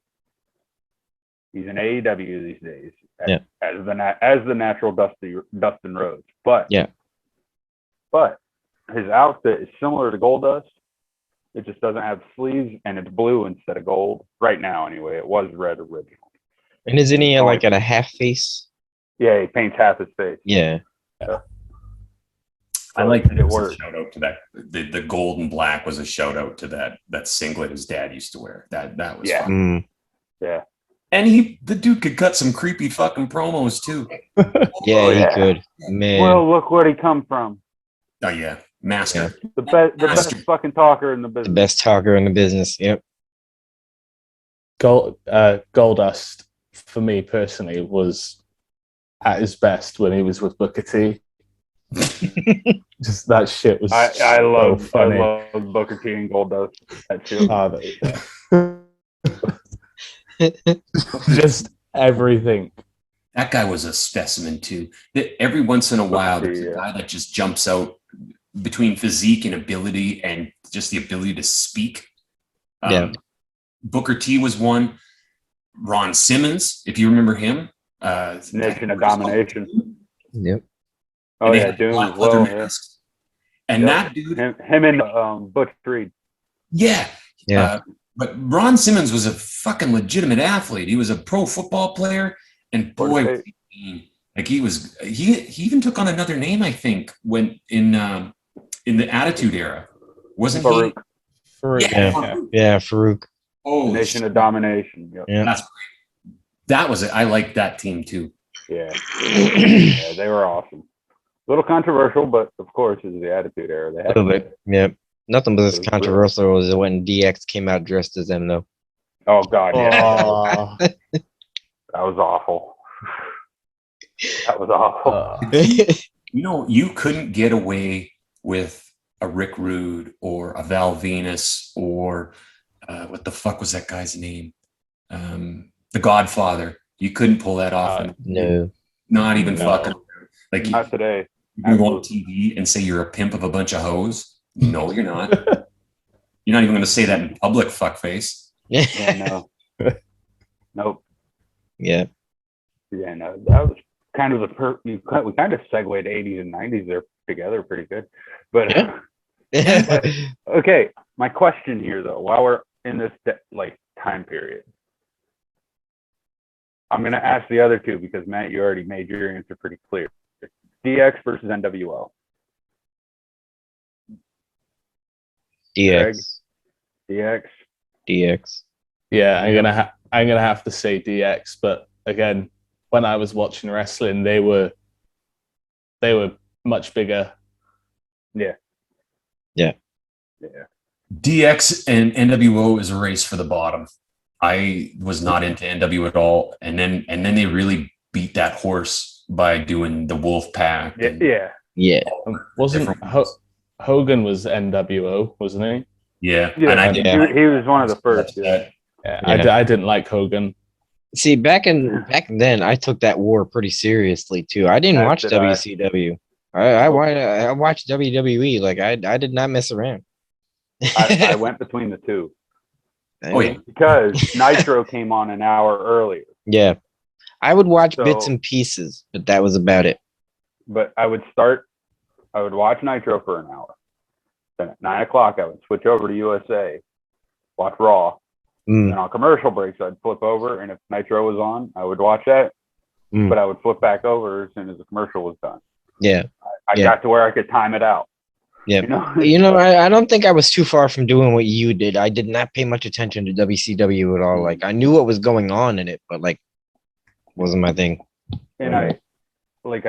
He's in AEW these days as the natural Dustin Rhodes. But his outfit is similar to Goldust, It just doesn't have sleeves, and it's blue instead of gold. Right now, anyway. It was red originally. And isn't he like at a half face? Yeah, he paints half his face. Yeah. I like that it it was worked. a shout out to that. The gold and black was a shout out to that singlet his dad used to wear. That was Yeah. fun. Yeah. And the dude could cut some creepy fucking promos too. Yeah, yeah. he could. Man. Well, look where he come from. Oh yeah, master. The best fucking talker in the business. The best talker in the business. Yep. Goldust, for me personally, was at his best when he was with Booker T. Just that shit was I love funny. I love Booker T and Goldust. That shit. Just everything. That guy was a specimen too. Every once in a while, there's a guy that just jumps out between physique and ability, and just the ability to speak. Booker T was one. Ron Simmons, if you remember him, Nation of Domination. Yep. Oh yeah, Doom as well. Yeah. And that dude, him and Butch Reed. Yeah. Yeah. But Ron Simmons was a fucking legitimate athlete. He was a pro football player, and boy, like he even took on another name, I think, when in the Attitude Era, wasn't Farouk. he? Farouk. Yeah, Farouk. Oh, Nation of Domination. Yep. Yeah. That's great. That was it. I liked that team too. Yeah. Yeah, they were awesome. A little controversial, but of course, it's the Attitude Era. They had A little bit. Yep. Nothing but as controversial as when DX came out dressed as them, though. Oh God, yeah. Oh. That was awful. That was awful. You know, you couldn't get away with a Rick Rude or a Val Venus or what the fuck was that guy's name? The Godfather. You couldn't pull that off. No. Not even fucking. Like Not today. You go on TV and say you're a pimp of a bunch of hoes. No, you're not. You're not even going to say that in public, fuckface. Yeah, no. Nope. Yeah. Yeah, no. That was kind of we kind of segued 80s and 90s there together pretty good. But okay, my question here though, while we're in this time period, I'm going to ask the other two because Matt, you already made your answer pretty clear. DX versus NWO. DX. DX. DX. Yeah, I'm gonna have to say DX, but again, when I was watching wrestling, they were much bigger. Yeah. Yeah. Yeah. DX and NWO is a race for the bottom. I was not into NWO at all, and then they really beat that horse by doing the Wolf Pack. Yeah. Wasn't Hogan was NWO, wasn't he? Yeah. Yeah, And he was one of the first. Yeah. I didn't like Hogan. See, back then, I took that war pretty seriously too. I didn't watch WCW. I watched WWE. Like I did not mess around. I went between the two. Oh yeah, because Nitro came on an hour earlier. Yeah, I would watch bits and pieces, but that was about it. But I would watch Nitro for an hour. Then at 9 o'clock, I would switch over to USA, watch Raw. And on commercial breaks, I'd flip over, and if Nitro was on, I would watch that. But I would flip back over as soon as the commercial was done. Yeah, I got to where I could time it out. Yeah, I don't think I was too far from doing what you did. I did not pay much attention to WCW at all. Like I knew what was going on in it, but like wasn't my thing. And I would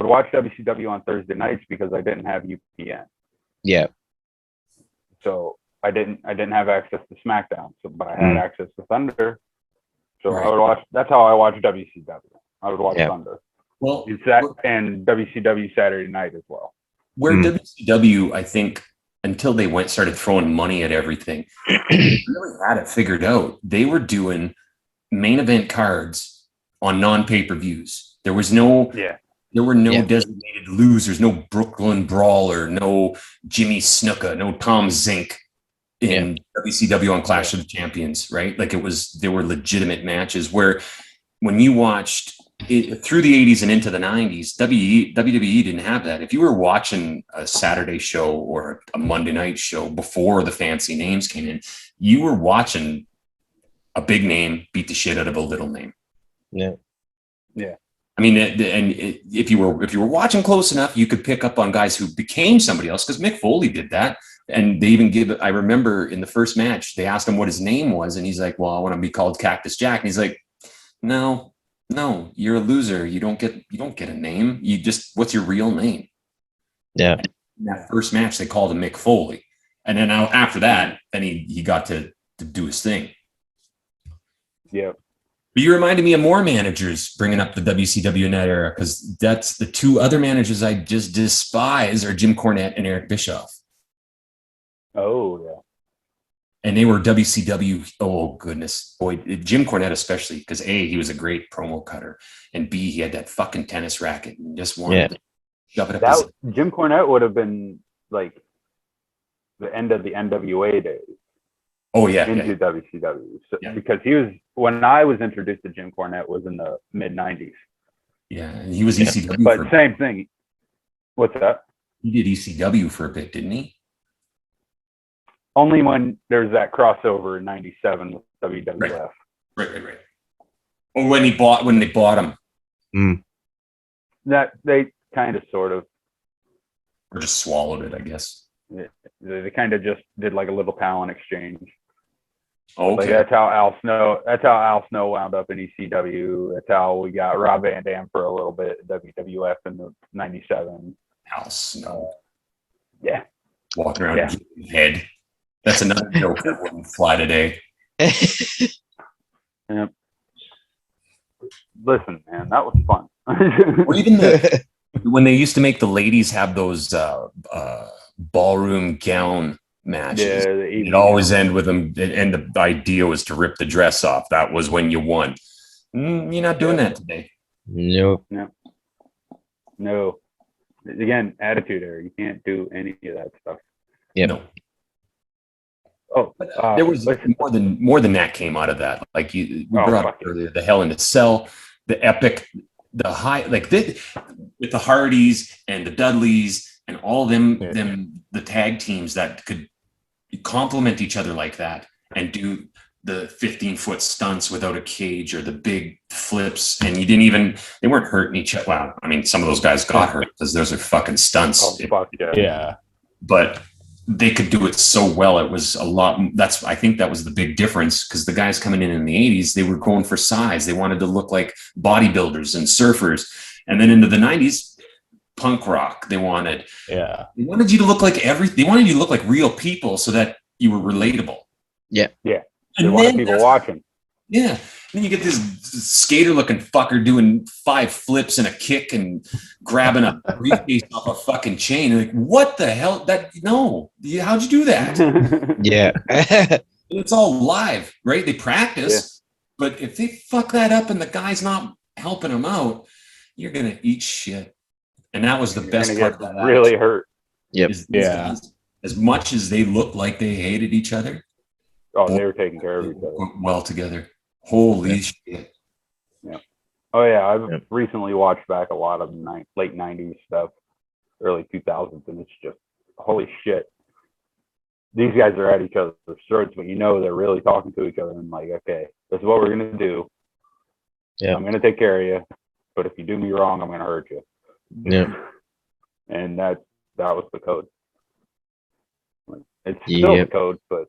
watch WCW on Thursday nights because I didn't have UPN. Yeah. So I didn't have access to SmackDown, but I had access to Thunder. So I would watch. That's how I watched WCW. I would watch Thunder. Well, and WCW Saturday night as well. Where WCW, I think, until they started throwing money at everything, they really had it figured out. They were doing main event cards on non-pay-per-views. There were no designated losers, no Brooklyn Brawler, no Jimmy Snuka, no Tom Zink in WCW on Clash of the Champions, right? Like they were legitimate matches where when you watched through the 80s and into the 90s, WWE didn't have that. If you were watching a Saturday show or a Monday night show before the fancy names came in, you were watching a big name beat the shit out of a little name. Yeah. Yeah. I mean, if you were watching close enough, you could pick up on guys who became somebody else, because Mick Foley did that. And they even I remember in the first match, they asked him what his name was. And he's like, well, I want to be called Cactus Jack. And he's like, no, you're a loser. You don't get a name. What's your real name? Yeah. And in that first match, they called him Mick Foley. And then after that, then he got to do his thing. Yeah. But you reminded me of more managers bringing up the WCW in that era, because that's the two other managers I just despise are Jim Cornette and Eric Bischoff. Oh, yeah. And they were WCW. Oh, goodness. Boy, Jim Cornette especially, because A, he was a great promo cutter, and B, he had that fucking tennis racket and just wanted to shove it up Jim Cornette would have been like the end of the NWA days. Oh, yeah. Into WCW. So, because he was, when I was introduced to Jim Cornette was in the mid-90s. Yeah, and he was ECW. But same thing. What's that? He did ECW for a bit, didn't he? Only when there's that crossover in '97 with WWF. Right. Or when they bought him. Mm. That they kind of sort of. Or just swallowed it, I guess. They kind of just did like a little talent exchange. Okay. Like that's how Al Snow wound up in ECW. That's how we got Rob Van Dam for a little bit at WWF in the '97. Al Snow. Yeah. Walking around with his head. That's another joke that wouldn't fly today. Yeah. Listen, man, that was fun. Or even when they used to make the ladies have those ballroom gown matches, it always end with them, and the idea was to rip the dress off. That was when you won. You're not doing that today. Nope. No. Again, attitude error. You can't do any of that stuff. Yeah. No. Oh, there was more than that came out of that. Like we brought up earlier, the Hell in a Cell, the Epic, the high, like with the Hardys and the Dudleys and all them the tag teams that could complement each other like that and do the 15-foot stunts without a cage or the big flips, and they weren't hurting each other. Well, I mean, some of those guys got hurt because those are fucking stunts. Oh, fuck yeah. Yeah. But they could do it so well. It was a lot. I think that was the big difference, because the guys coming in the 80s, they were going for size. They wanted to look like bodybuilders and surfers. And then into the 90s, punk rock. They wanted you to look like they wanted you to look like real people so that you were relatable. Yeah. Yeah. They wanted people watching. Yeah. And then you get this skater looking fucker doing 5 flips and a kick and grabbing a briefcase off a fucking chain. Like, what the hell? How'd you do that? Yeah. It's all live, right? They practice, but if they fuck that up and the guy's not helping them out, you're going to eat shit. And that was the best part of that. Really hurt. Yep. Guys, as much as they looked like they hated each other, they were taking care of each other. Well together. Holy shit. Yeah. Oh, yeah. I've recently watched back a lot of late 90s stuff, early 2000s, and it's just, holy shit. These guys are at each other's throats, but they're really talking to each other and like, okay, this is what we're going to do. Yeah. I'm going to take care of you, but if you do me wrong, I'm going to hurt you. Yeah. And that was the code. It's still the code, but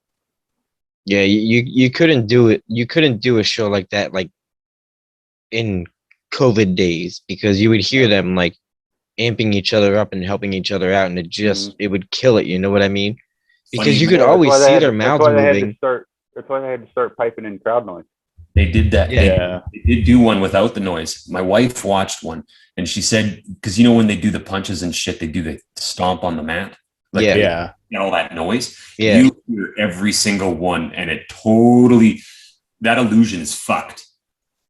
yeah, you couldn't do it. You couldn't do a show like that, like in COVID days, because you would hear them like amping each other up and helping each other out, and it would kill it. You know what I mean? Because you could always see their mouths moving. That's why they had to start piping in crowd noise. They did that. Yeah. They did do one without the noise. My wife watched one, and she said, because when they do the punches and shit, they do the stomp on the mat. Like all that noise. Yeah. You hear every single one, and it totally, that illusion is fucked.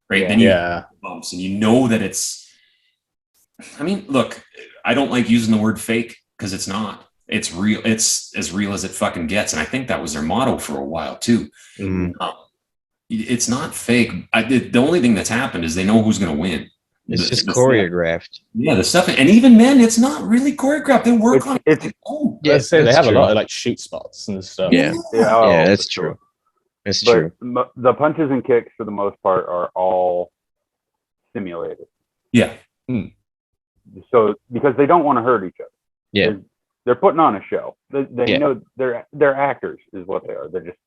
Right. Then you bumps, and that it's, I mean, look, I don't like using the word fake because it's not. It's real. It's as real as it fucking gets. And I think that was their motto for a while too. Mm-hmm. It's not fake. The only thing that's happened is they know who's going to win. It's just choreographed. Yeah, the stuff, and even men, it's not really choreographed. They work on it. Yeah, they have a lot of like shoot spots and stuff. Yeah, yeah, that's true. It's true. The punches and kicks, for the most part, are all simulated. Yeah. So because they don't want to hurt each other. Yeah. They're putting on a show. They know they're actors, is what they are. They're just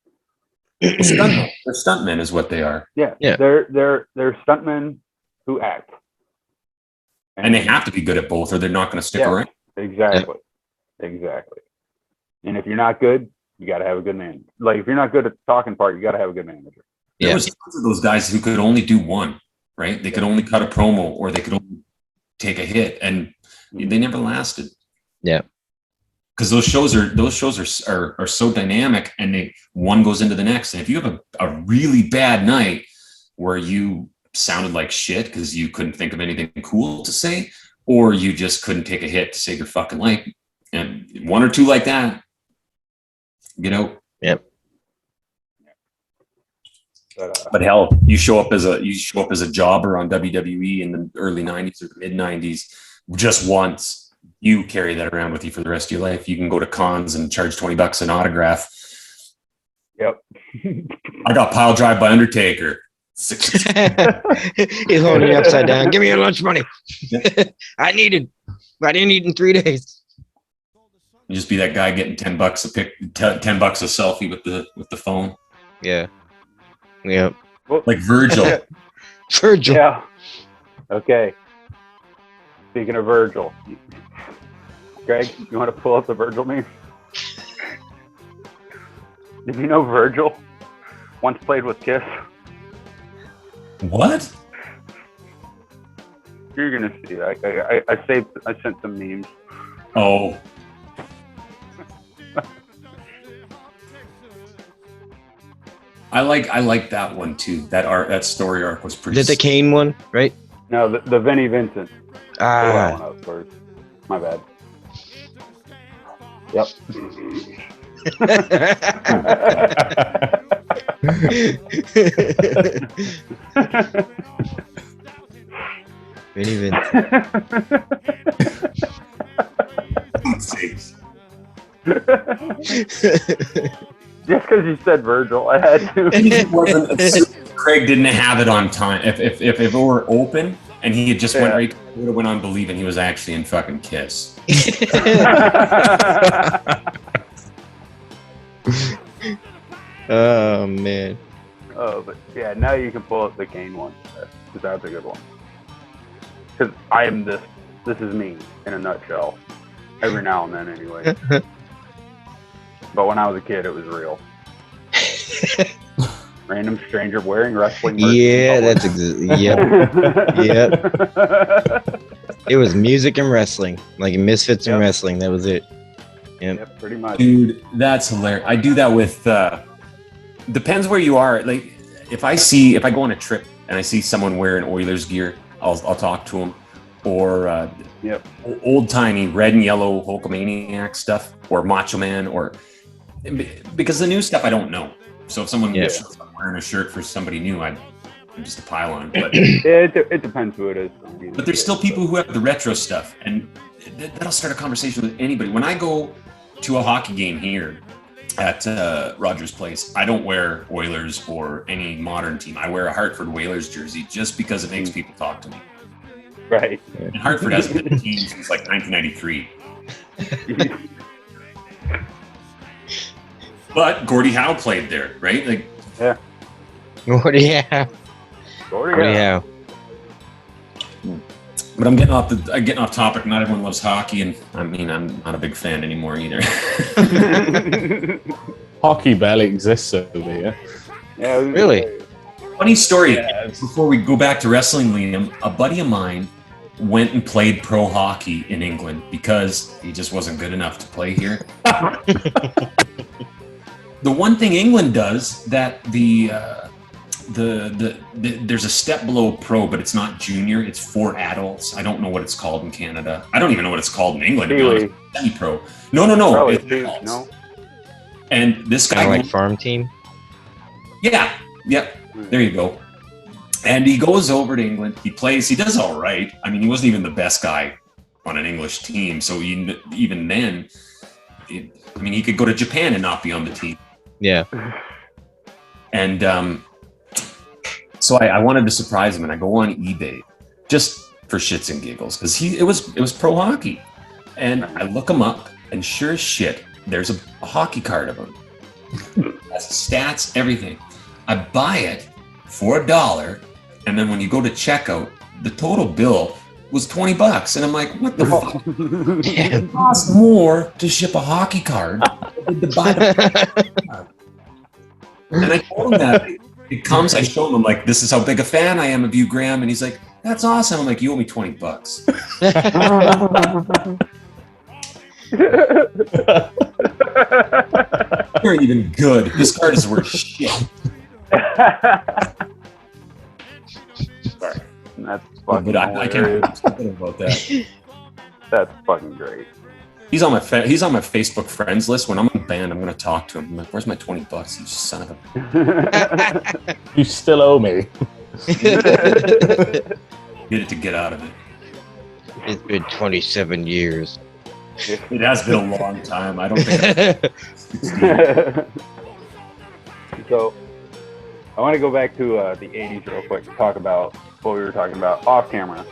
stuntmen. They're stuntmen, is what they are. Yeah. They're stuntmen who act. And they have to be good at both, or they're not going to stick around. Exactly. Exactly. And if you're not good, you got to have a good manager. Like, if you're not good at the talking part, you got to have a good manager. There was tons of those guys who could only do one, right? They could only cut a promo, or they could only take a hit, and they never lasted. Yeah. Because those shows are so dynamic, and one goes into the next. And if you have a really bad night where you sounded like shit because you couldn't think of anything cool to say, or you just couldn't take a hit to save your fucking life, and one or two like that, you know. Yep. But hell, you show up as a jobber on WWE in the early 90s or the mid 90s just once. You carry that around with you for the rest of your life. You can go to cons and charge $20 an autograph. Yep. I got pile drive by Undertaker. He's holding you upside down. Give me your lunch money. I didn't eat in 3 days. You just be that guy getting $10 $10 a selfie with the phone. Yeah. Yep. Like Virgil. Virgil. Yeah. Okay. Speaking of Virgil, Greg, you want to pull up the Virgil meme? Did you know Virgil once played with Kiss? What? You're gonna see. I sent some memes. Oh. I like that one too. That story arc was pretty. Did the Kane one, right? No, the Vinnie Vincent. That one up first. My bad. Yep. Vinnie Vincent. Just because you said Virgil, I had to. Craig didn't have it on time. If it were open and he had just went right, would have went on believing he was actually in fucking Kiss. Oh man. Oh, but yeah, now you can pull up the Kane one. That's a good one. Because I am this. This is me in a nutshell. Every now and then, anyway. But when I was a kid, it was real. Random stranger wearing wrestling merch. Yeah, that's yep. It was music and wrestling, like Misfits and wrestling. That was it. Yep, pretty much. Dude, that's hilarious. I do that with. Depends where you are. Like, if I go on a trip and I see someone wearing Oilers gear, I'll talk to them. Or old timey red and yellow Hulkamaniac stuff, or Macho Man, or because the new stuff I don't know. So if someone shows up wearing a shirt for somebody new, I'm just a pile-on. But it depends who it is. But there's still people who have the retro stuff, and that'll start a conversation with anybody. When I go to a hockey game here at Rogers Place, I don't wear Oilers or any modern team. I wear a Hartford Whalers jersey just because it makes people talk to me. Right. And Hartford hasn't been a team since like 1993. But Gordie Howe played there, right? Like, yeah. Gordie Howe. But I'm getting off topic. Not everyone loves hockey, and I mean, I'm not a big fan anymore either. Hockey barely exists over here. Yeah, really. Funny story. Before we go back to wrestling, Liam, a buddy of mine went and played pro hockey in England because he just wasn't good enough to play here. The one thing England does that there's a step below pro, but it's not junior. It's for adults. I don't know what it's called in Canada. I don't even know what it's called in England. Semi-pro. No. No. And this guy, like farm team. Yeah. There you go. And he goes over to England. He plays. He does all right. I mean, he wasn't even the best guy on an English team. So even then, he could go to Japan and not be on the team. Yeah. And so I wanted to surprise him, and I go on eBay just for shits and giggles because it was pro hockey, and I look him up, and sure as shit, there's a hockey card of him. Has stats, everything. I buy it for $1. And then when you go to checkout, the total bill was $20. And I'm like, what the fuck? It costs more to ship a hockey card than to buy the card. And I told him that. It comes, I show him, I'm like, this is how big a fan I am of you, Graham. And he's like, that's awesome. I'm like, you owe me $20. You're even good. This card is worth shit. Sorry. That's fucking I can't do something about that. That's fucking great. He's on my Facebook friends list. When I'm on band, I'm gonna talk to him. I'm like, "Where's my $20? You son of a." You still owe me. Get it to get out of it. It's been 27 years. It has been a long time. I don't think. So, I want to go back to the 80s real quick to talk about what we were talking about off camera.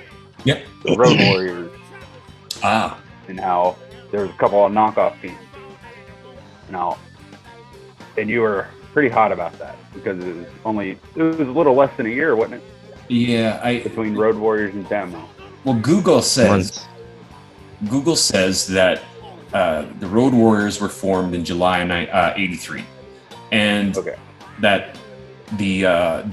Yep. The Road Warriors. Ah. And how there was a couple of knockoff teams. Now, and you were pretty hot about that because it was a little less than a year, wasn't it? Yeah, between Road Warriors and Demo. Well, Google says that the Road Warriors were formed in July '83, and that the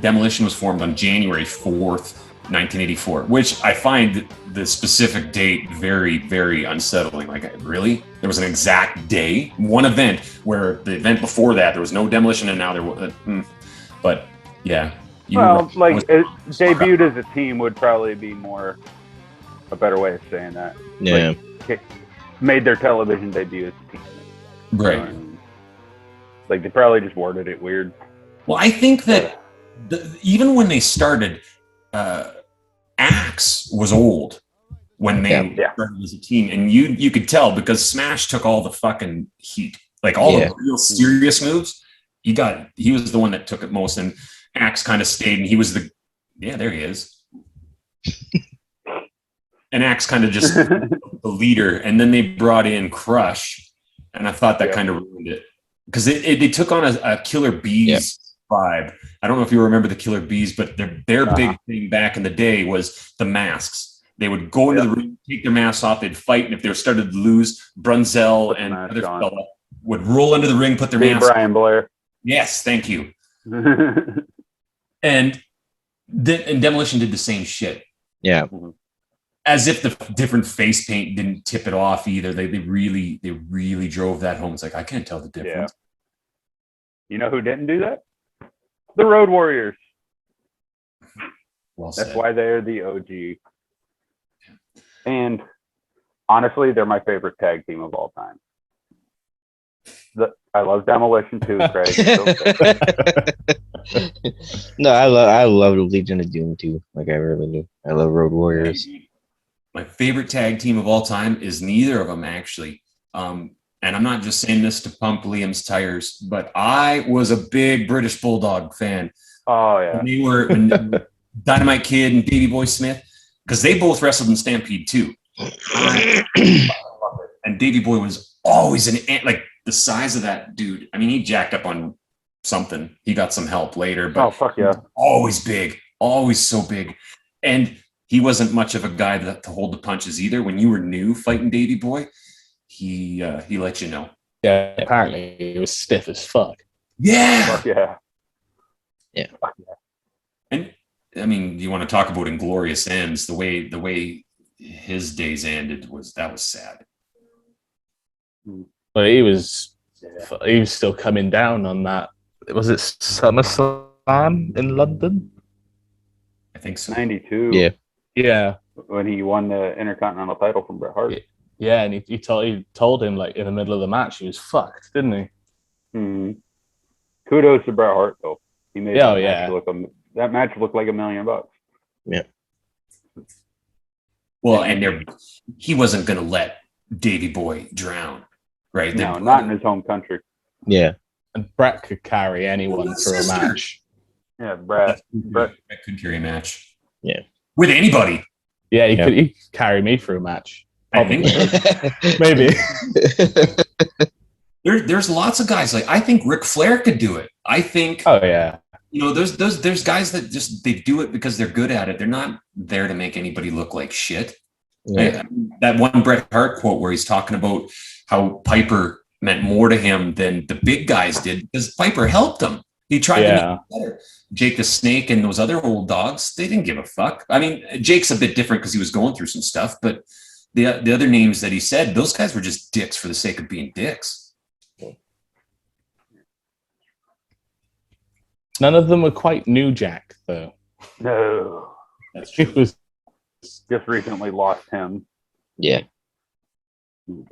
Demolition was formed on January 4th, 1984, which I find the specific date very, very unsettling. Like, really? There was an exact day, one event, where the event before that, there was no Demolition, and now there was. But, yeah. Debuted as a team would probably be a better way of saying that. Yeah. Made their television debut as a team. Right. They probably just worded it weird. Well, I think that even when they started, Axe was old when they started as a team, and you could tell because Smash took all the fucking heat, like all the real serious moves. He was the one that took it most, and Axe kind of stayed, and he was there he is. And Axe kind of just the leader, and then they brought in Crush, and I thought that kind of ruined it because they took on a Killer Bees vibe. I don't know if you remember the Killer Bees, but their big thing back in the day was the masks. They would go into the ring, take their masks off, they'd fight, and if they started to lose, Brunzell and other fella would roll into the ring, put their masks on. Brian Blair. Yes, thank you. and Demolition did the same shit. Yeah. As if the different face paint didn't tip it off either. They really drove that home. It's like, I can't tell the difference. Yeah. You know who didn't do that? The Road Warriors. Well said. That's why they're the OG. And honestly, they're my favorite tag team of all time. I love Demolition too, Craig. No, I love the Legion of Doom too. Like I really do. I love Road Warriors. My favorite tag team of all time is neither of them actually. And I'm not just saying this to pump Liam's tires, but I was a big British Bulldog fan. Oh yeah. When they were Dynamite Kid and Davey Boy Smith, because they both wrestled in Stampede too. And Davey Boy was always like the size of that dude. I mean, he jacked up on something. He got some help later, but always big, always so big. And he wasn't much of a guy to hold the punches either. When you were new fighting Davey Boy, he let you know. Yeah, apparently he was stiff as fuck. Yeah. Fuck yeah. Yeah. Fuck yeah. And I mean, you want to talk about inglorious ends? The way his days ended was sad. But he was still coming down on that. Was it SummerSlam in London? I think so. 92. Yeah. Yeah. When he won the Intercontinental title from Bret Hart. Yeah, and he told him like in the middle of the match he was fucked, didn't he? Mm-hmm. Kudos to Bret Hart though. He made that match look that match looked like $1 million. Yeah. Well, and he wasn't going to let Davey Boy drown, right? No, not in his home country. Yeah. And Brett could carry anyone through a match. Yeah, Brett could carry a match. Yeah. With anybody. Yeah, he could carry me through a match. Probably. I think maybe. There's lots of guys I think Ric Flair could do it. I think. Oh yeah. There's guys that just they do it because they're good at it. They're not there to make anybody look like shit. Yeah. That one Bret Hart quote where he's talking about how Piper meant more to him than the big guys did because Piper helped him. He tried to make it better. Jake the Snake and those other old dogs, they didn't give a fuck. I mean, Jake's a bit different because he was going through some stuff, but the other names that he said, those guys were just dicks for the sake of being dicks. None of them were quite New Jack, though. No. That's true. He was just recently lost him. Yeah.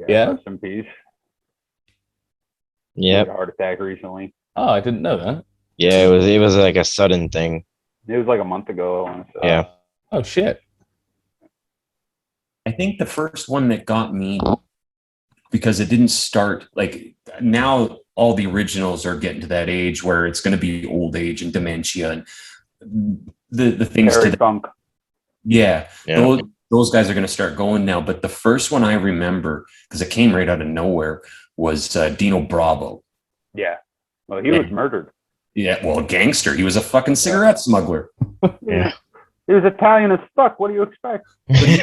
Yeah. Rest in peace. Yeah. Had a heart attack recently. Oh, I didn't know that. Yeah, it was like a sudden thing. It was like a month ago, I want to say. Yeah. Oh shit. I think the first one that got me, because it didn't start like now all the originals are getting to that age where it's going to be old age and dementia and the things Terry to Funk. yeah. Those guys are going to start going now. But the first one I remember, because it came right out of nowhere, was Dino Bravo. Yeah. Well, he was murdered. Yeah, well, a gangster. He was a fucking cigarette smuggler. Yeah. He was Italian as fuck. What do you expect? The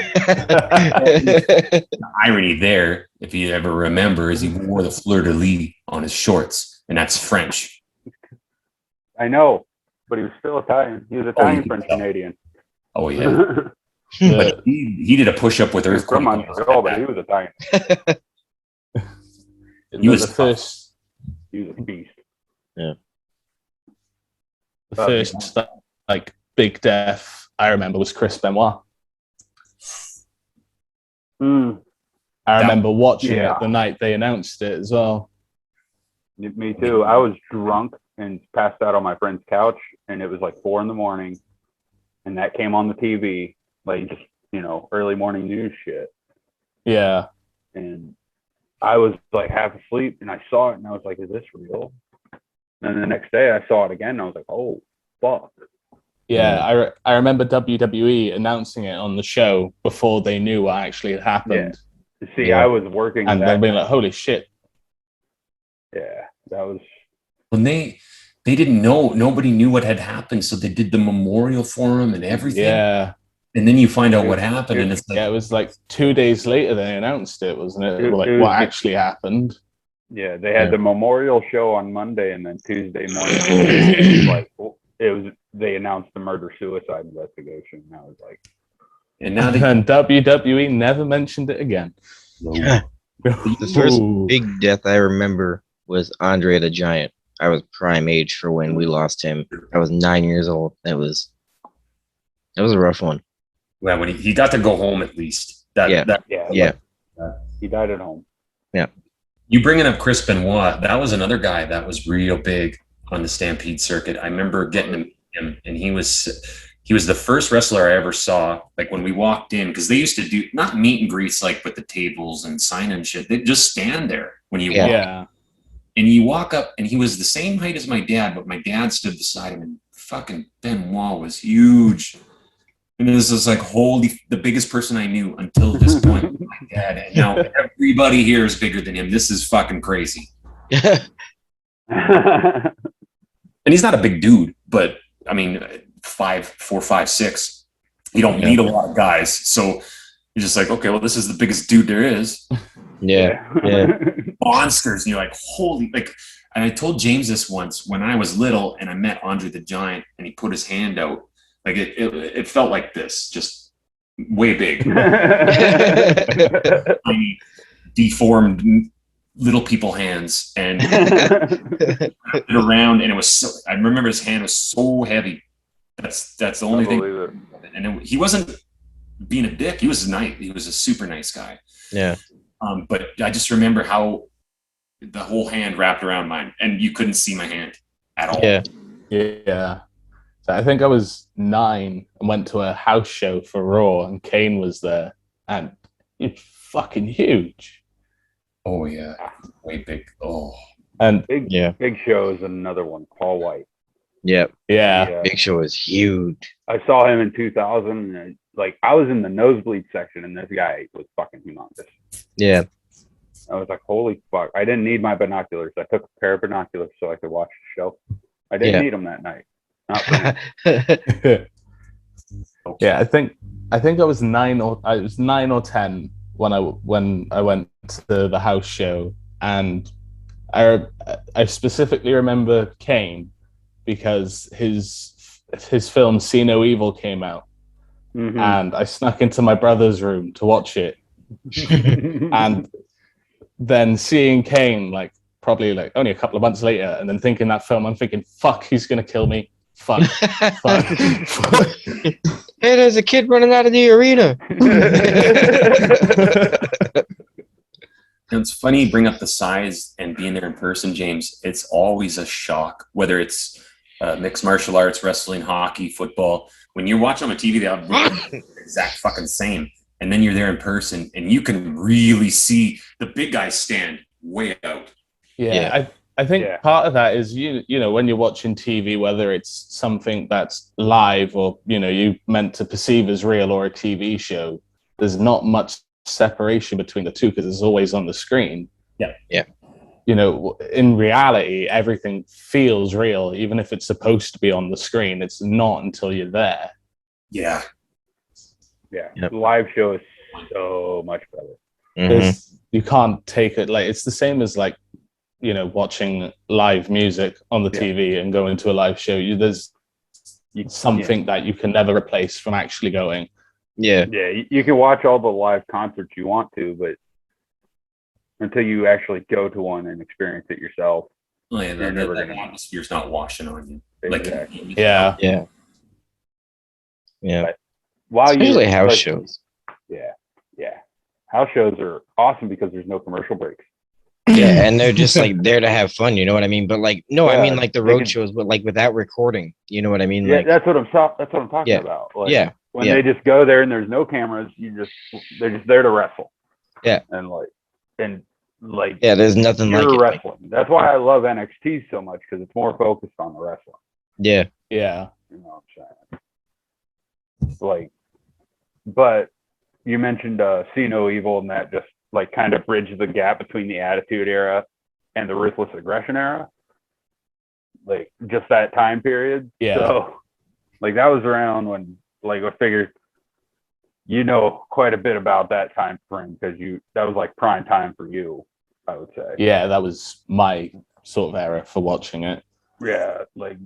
irony there, if you ever remember, is he wore the fleur-de-lis on his shorts, and that's French. I know, but he was still Italian. He was Italian, French, Canadian. Oh, yeah. But he did a push-up with Earthquake. From Montreal, but he was Italian. He was the first. He was a beast. Yeah. The first like big death I remember was Chris Benoit. I remember watching it the night they announced it as well. Me too. I was drunk and passed out on my friend's couch, and it was like 4 a.m, and that came on the TV, like just early morning news shit. Yeah. And I was like half asleep, and I saw it, and I was like, "Is this real?" And the next day, I saw it again, and I was like, "Oh, fuck." Yeah, I remember WWE announcing it on the show before they knew what actually had happened. Yeah. See, I was working, and they'll be like, "Holy shit!" Yeah, that was when they didn't know. Nobody knew what had happened, so they did the memorial for him and everything. Yeah, and then you find out what happened, and it's like, it was like 2 days later they announced it, wasn't it? Like what actually happened. Yeah, they had the memorial show on Monday, and then Tuesday morning, they announced the murder-suicide investigation. And I was like, and WWE never mentioned it again. The first big death I remember was Andre the Giant. I was prime age for when we lost him. I was 9 years old. That was a rough one. Well, when he got to go home at least. He died at home. Yeah. You bringing up Chris Benoit, that was another guy that was real big on the Stampede circuit. I remember getting him, and he was the first wrestler I ever saw. Like when we walked in, because they used to do not meet and greets like with the tables and sign and shit. They'd just stand there when you walk. Yeah. And you walk up, and he was the same height as my dad, but my dad stood beside him, and fucking Benoit was huge. And it was just like, the biggest person I knew until this point, my dad. And now everybody here is bigger than him. This is fucking crazy. And he's not a big dude, but I mean, 5'4", 5'6". You don't need a lot of guys. So you're just like, okay, well, this is the biggest dude there is. Yeah. Monsters. And you're like, holy, and I told James this once when I was little and I met Andre the Giant and he put his hand out. Like it felt like this, just way big. Tiny, deformed little people hands, and it around, and it was so. I remember his hand was so heavy. That's the only thing. And he wasn't being a dick. He was nice. He was a super nice guy. Yeah. But I just remember how the whole hand wrapped around mine, and you couldn't see my hand at all. Yeah. Yeah. So I think I was 9 and went to a house show for Raw, and Kane was there, and he's fucking huge. Oh yeah, way big. Oh, and Big Show is another one. Paul White. Yeah. Yeah. Big Show is huge. I saw him in 2000. And, like, I was in the nosebleed section, and this guy was fucking humongous. Yeah. I was like, holy fuck. I didn't need my binoculars. I took a pair of binoculars so I could watch the show. I didn't need them that night. Not for me. Yeah, I think I was 9 or 10 when I went to the house show, and I specifically remember Kane because his film See No Evil came out, and I snuck into my brother's room to watch it, and then seeing Kane probably only a couple of months later, and then thinking that film, I'm thinking, fuck, he's gonna kill me. Fuck. Hey, there's a kid running out of the arena. It's funny you bring up the size and being there in person, James. It's always a shock, whether it's mixed martial arts, wrestling, hockey, football. When you're watching on the TV, they all look the exact fucking same. And then you're there in person, and you can really see the big guys stand way out. Yeah. I think part of that is you know when you're watching TV, whether it's something that's live or you meant to perceive as real, or a TV show, there's not much separation between the two because it's always on the screen. Yeah. In reality, everything feels real, even if it's supposed to be on the screen. It's not until you're there. Yeah. The live show is so much better. You can't take it it's the same as watching live music on the TV and going to a live show. There's something that you can never replace from actually going. Yeah, you can watch all the live concerts you want to, but until you actually go to one and experience it yourself, you're never going to. Atmosphere's not washing on you. Exactly. Yeah. But while usually house shows. Yeah. House shows are awesome because there's no commercial breaks. Yeah, and they're just there to have fun, you know what I mean? But I mean the road shows, but without recording, you know what I mean? Yeah, that's what I'm talking about. When they just go there and there's no cameras, they're just there to wrestle. Yeah. And there's nothing like it. Wrestling. That's why I love NXT so much, because it's more focused on the wrestling. Yeah. Yeah. You know what I'm saying? But you mentioned See No Evil, and that just kind of bridged the gap between the Attitude Era and the Ruthless Aggression Era. Just that time period. Yeah. So, that was around when, I figured, quite a bit about that time frame, because that was prime time for you, I would say. Yeah, that was my sort of era for watching it. Yeah,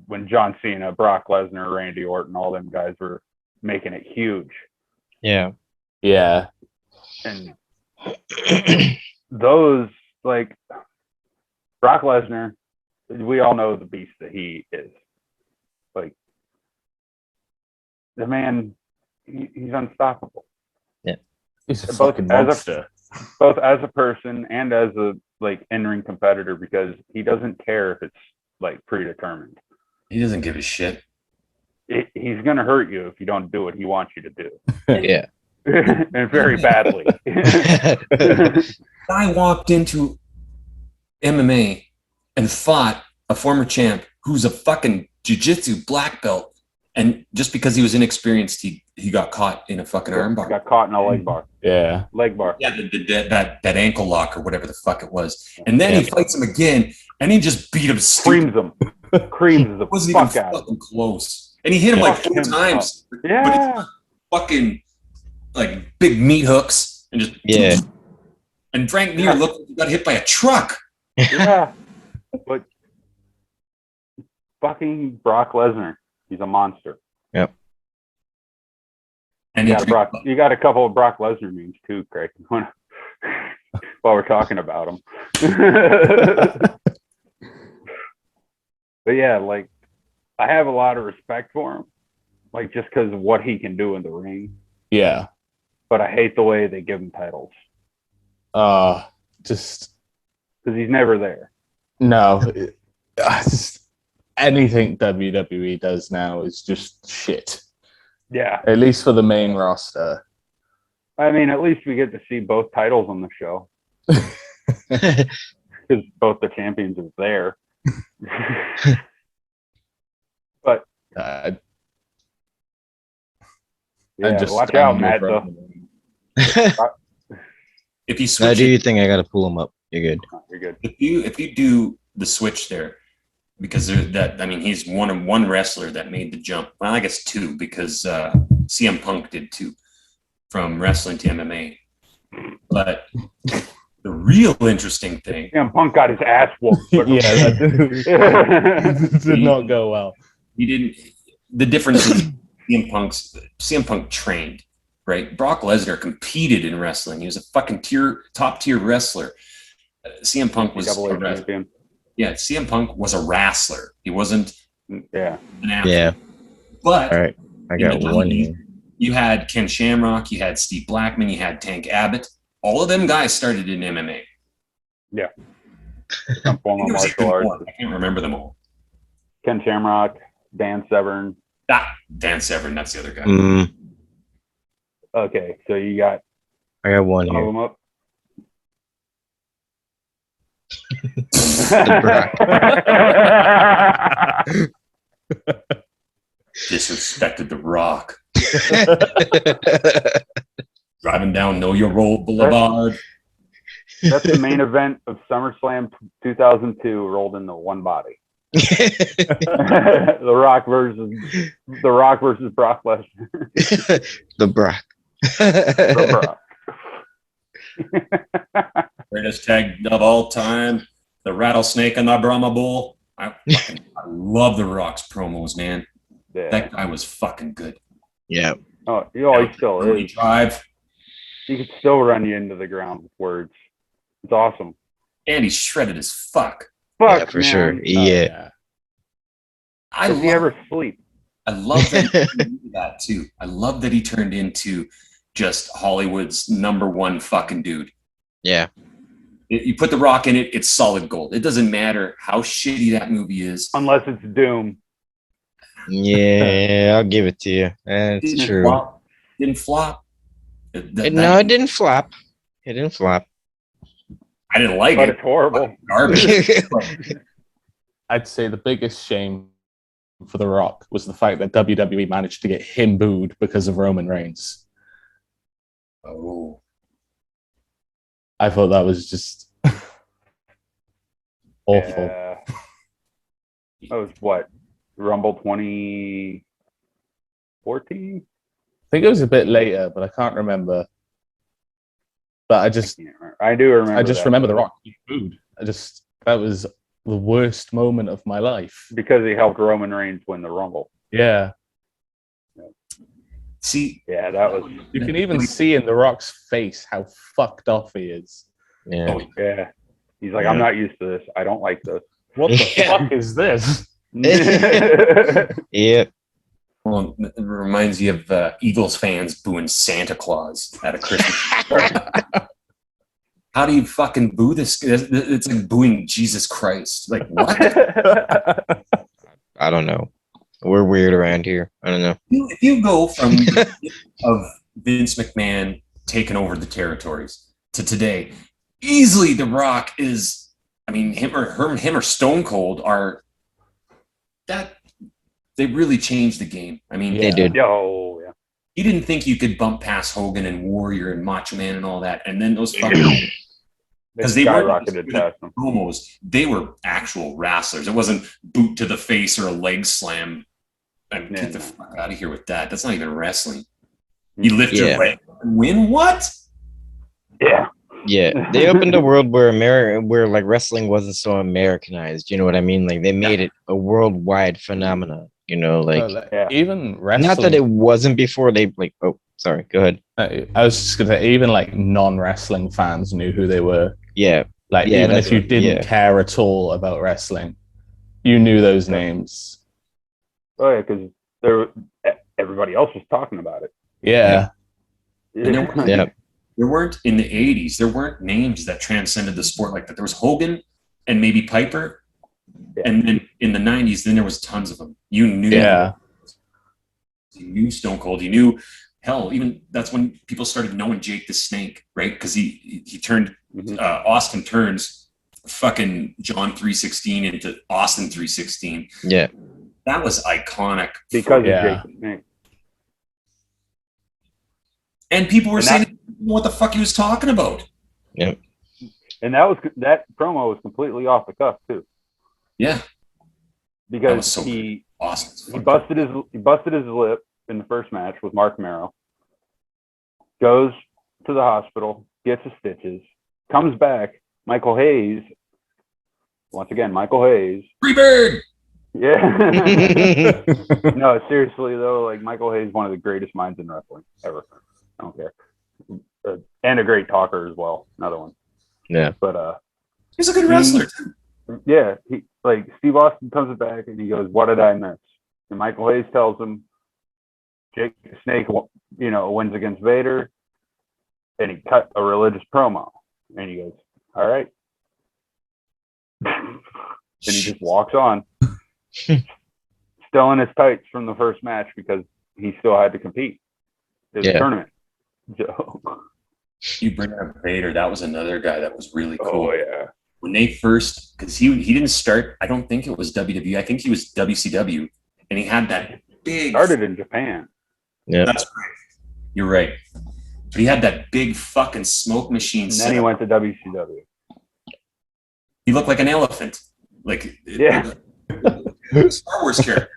when John Cena, Brock Lesnar, Randy Orton, all them guys were making it huge. Yeah. Yeah. And those, Brock Lesnar, we all know the beast that he is. The man, he's unstoppable. Yeah. He's a fucking monster. Both as a person and as a in-ring competitor, because he doesn't care if it's predetermined. He doesn't give a shit. He's gonna hurt you if you don't do what he wants you to do. Yeah. And very badly. I walked into MMA and fought a former champ who's a fucking jiu-jitsu black belt, and just because he was inexperienced, he got caught in a fucking armbar. Got caught in a leg bar. Yeah. Leg bar. Yeah, that ankle lock or whatever the fuck it was. And then he fights him again, and he just beat him. Creams him. Creams the wasn't fuck even out. Fucking close. And he hit him 4 times. Yeah. But fucking big meat hooks and just and Frank Mir looked like he got hit by a truck. Yeah. But fucking Brock Lesnar, he's a monster. Yep. And you got a couple of Brock Lesnar memes too, Craig. While we're talking about him. But yeah, I have a lot of respect for him, just because of what he can do in the ring. Yeah. But I hate the way they give him titles. Just because he's never there. No. anything WWE does now is just shit. Yeah. At least for the main roster. I mean, at least we get to see both titles on the show. Because both the champions are there. But yeah, just watch out, Matt. Though. If you Now, switch, do you think I got to pull them up? You're good. You're good. if you do the switch there, because he's one wrestler that made the jump. Well, I guess two, because CM Punk did too, from wrestling to MMA. But the real interesting thing, CM Punk got his ass whooped. yeah, that did not go well. he didn't. The difference is CM Punk trained, right? Brock Lesnar competed in wrestling. He was a fucking top tier wrestler. CM Punk was Double A champion. Yeah, CM Punk was a wrestler. He wasn't an athlete. Yeah. But All right. I got one here. You had Ken Shamrock, you had Steve Blackman, you had Tank Abbott. All of them guys started in MMA. Yeah. Some form of martial arts. I can't remember them all. Ken Shamrock, Dan Severn. Dan Severn, that's the other guy. Okay, so you got I got one some of here. them up. Disrespected The Rock. Driving down Know Your Road Boulevard. That's the main event of SummerSlam 2002, rolled into one body. The Rock versus Brock Lesnar. The Brock. The Brock. Greatest tag of all time. The Rattlesnake and the Brahma Bull. I love The Rock's promos, man. Yeah. That guy was fucking good. Yeah. Oh, he still is. Drive. He could still run you into the ground with words. It's awesome. And he's shredded as fuck. Fuck, Yeah, for man. sure. Yeah. Does he ever sleep? I love that he turned into that too. I love that he turned into just Hollywood's number one fucking dude. Yeah. You put The Rock in it, it's solid gold. It doesn't matter how shitty that movie is. Unless it's Doom. Yeah, I'll give it to you. That's true. Didn't flop. No, it didn't flop. It didn't flop. I didn't like But it. it's horrible. Garbage. I'd say the biggest shame for The Rock was the fact that WWE managed to get him booed because of Roman Reigns. Oh. I thought that was just awful. Yeah. That was what? Rumble 2014? I think it was a bit later, but I can't remember. But I just remember The Rock being booed. That was the worst moment of my life. Because he helped Roman Reigns win the Rumble. Yeah. See, yeah, that was. You can even see in The Rock's face how fucked off he is. Yeah. Oh, yeah. He's like, I'm not used to this. I don't like this. What the fuck is this? Yeah. Well, it reminds you of Eagles fans booing Santa Claus at a Christmas. How do you fucking boo this? It's like booing Jesus Christ. Like, what? I don't know. We're weird around here. I don't know. If you go from of Vince McMahon taking over the territories to today, easily The Rock is. I mean, him or Stone Cold are that. They really changed the game. I mean, They did. Oh, yeah. You didn't think you could bump past Hogan and Warrior and Macho Man and all that, and then those fucking because they skyrocketed past them. Promos, they were actual wrestlers. It wasn't boot to the face or a leg slam. And get the fuck out of here with that. That's not even wrestling. You lift your leg and win what? Yeah. Yeah, they opened a world where like wrestling wasn't so Americanized. You know what I mean? Like they made it a worldwide phenomenon. You know, like even wrestling. Not that it wasn't before. They like. Oh, sorry. Go ahead. I was just gonna say, even like non-wrestling fans knew who they were. Yeah. Like even if you didn't care at all about wrestling, you knew those names. Oh yeah, because everybody else was talking about it. Yeah. There weren't in the 80s. There weren't names that transcended the sport like that. There was Hogan and maybe Piper, And then in the 90s, then there was tons of them. You knew. Yeah. You knew Stone Cold. You knew, hell, even that's when people started knowing Jake the Snake, right? Because he turned Austin turns fucking John 316 into Austin 316. Yeah. That was iconic. Because of Jake the Snake. And people were saying what the fuck he was talking about. Yep. And that promo was completely off the cuff too. Yeah. Because he busted his lip in the first match with Mark Merrow. Goes to the hospital, gets his stitches, comes back. Michael Hayes, once again, Michael Hayes. Freebird. Yeah. No, seriously though, like Michael Hayes, one of the greatest minds in wrestling ever. I don't care. And a great talker as well. Another one. Yeah. But he's a good wrestler too. Yeah, he like Steve Austin comes back and he goes, "What did I miss?" And Michael Hayes tells him, "Jake the Snake, wins against Vader," and he cut a religious promo. And he goes, "All right," and he just walks on, still in his tights from the first match because he still had to compete. It was a tournament. So, you bring up Vader. That was another guy that was really cool. Oh yeah. When they first, because he didn't start, I don't think it was WWE. I think he was WCW, and he had that big. Started in Japan. Yeah, that's right. You're right. But he had that big fucking smoke machine. And then he went to WCW. He looked like an elephant, like Star Wars character.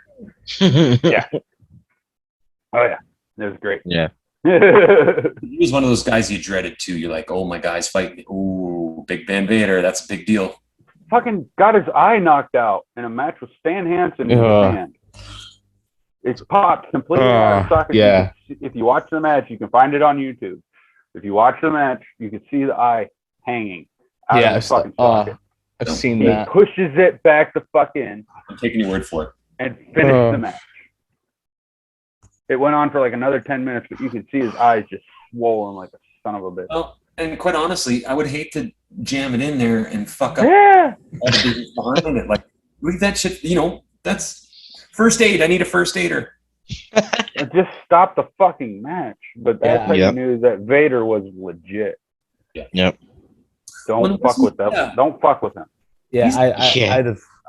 Yeah. Oh yeah, it was great. Yeah. He was one of those guys you dreaded too. You're like, oh my guy's fighting. Ooh, Big Van Vader. That's a big deal. Fucking got his eye knocked out in a match with Stan Hansen in Japan. It's popped completely out of socket. Yeah. If you watch the match, you can find it on YouTube. If you watch the match, you can see the eye hanging out of the fucking socket. I've seen he that. He pushes it back the fuck in. I'm taking your word for it. And finished the match. It went on for like another 10 minutes, but you could see his eyes just swollen like a son of a bitch. Well, and quite honestly, I would hate to jam it in there and fuck up all the business behind it. Like, look at that shit. That's first aid. I need a first aider. Just stop the fucking match. But that's how you knew that Vader was legit. Yeah. Yep. Don't fuck with them. Yeah. Don't fuck with him. Yeah,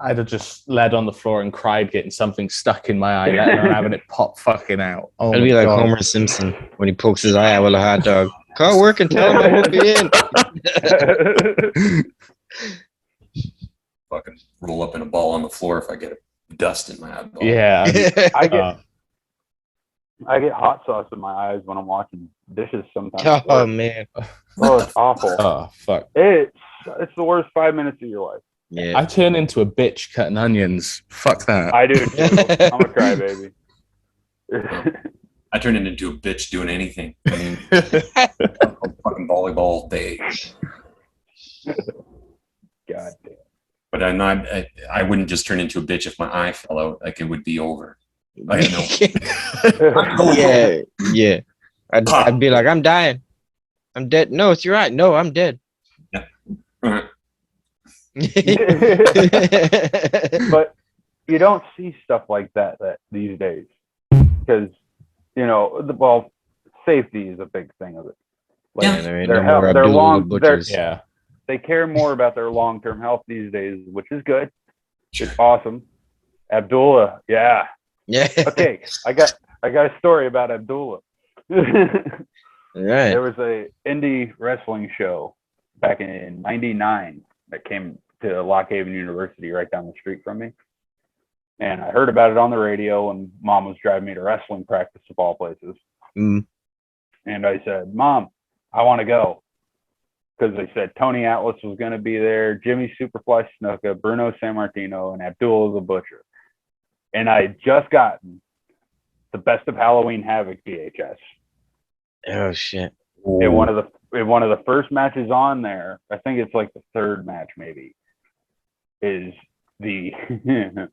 I'd have just laid on the floor and cried, getting something stuck in my eye, letting her having it pop fucking out. Oh, it'd be like Homer Simpson when he pokes his eye out with a hot dog. Call work and tell him I won't be in. Fucking roll up in a ball on the floor if I get dust in my eyeball. Yeah, I get hot sauce in my eyes when I'm washing dishes sometimes. Oh man. Oh, it's awful. Oh fuck. It's the worst 5 minutes of your life. Yeah. I turn into a bitch cutting onions. Fuck that. I do too. I'm a crybaby. I turn into a bitch doing anything. I mean, fucking volleyball day. God damn. But I'm not. I wouldn't just turn into a bitch if my eye fell out. Like it would be over. I know. Yeah. I'd be like, I'm dying. I'm dead. No, it's your eye. No, I'm dead. Yeah. Uh-huh. But you don't see stuff like that these days because safety is a big thing of it. Like, they care more about their long-term health these days, which is good. It's awesome. Abdullah, yeah. Okay, I got a story about Abdullah. Right. There was a indie wrestling show back in '99 that came to Lock Haven University right down the street from me. And I heard about it on the radio, and Mom was driving me to wrestling practice of all places. Mm. And I said, Mom, I want to go. Because they said Tony Atlas was going to be there, Jimmy Superfly Snuka, Bruno Sammartino, and Abdullah the Butcher. And I had just gotten the Best of Halloween Havoc VHS. Oh shit! In one of the first matches on there, I think it's like the third match maybe, is the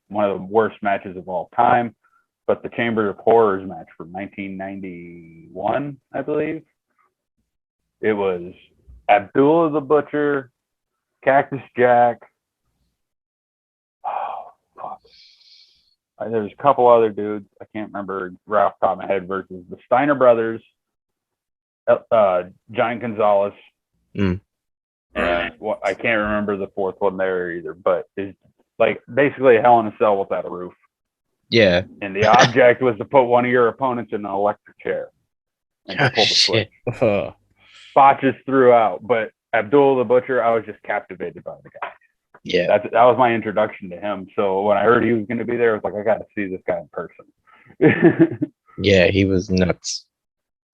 one of the worst matches of all time, but the Chamber of Horrors match from 1991, I believe. It was Abdullah the Butcher, Cactus Jack. There's a couple other dudes. I can't remember right off the top of my head versus the Steiner brothers, Giant Gonzalez. Mm. And I can't remember the fourth one there either, but it's like basically a Hell in a Cell without a roof. Yeah. And the object was to put one of your opponents in an electric chair and pull the switch. Botches throughout, but Abdul the Butcher, I was just captivated by the guy. Yeah. That was my introduction to him. So when I heard he was going to be there, I was like, I got to see this guy in person. Yeah, he was nuts.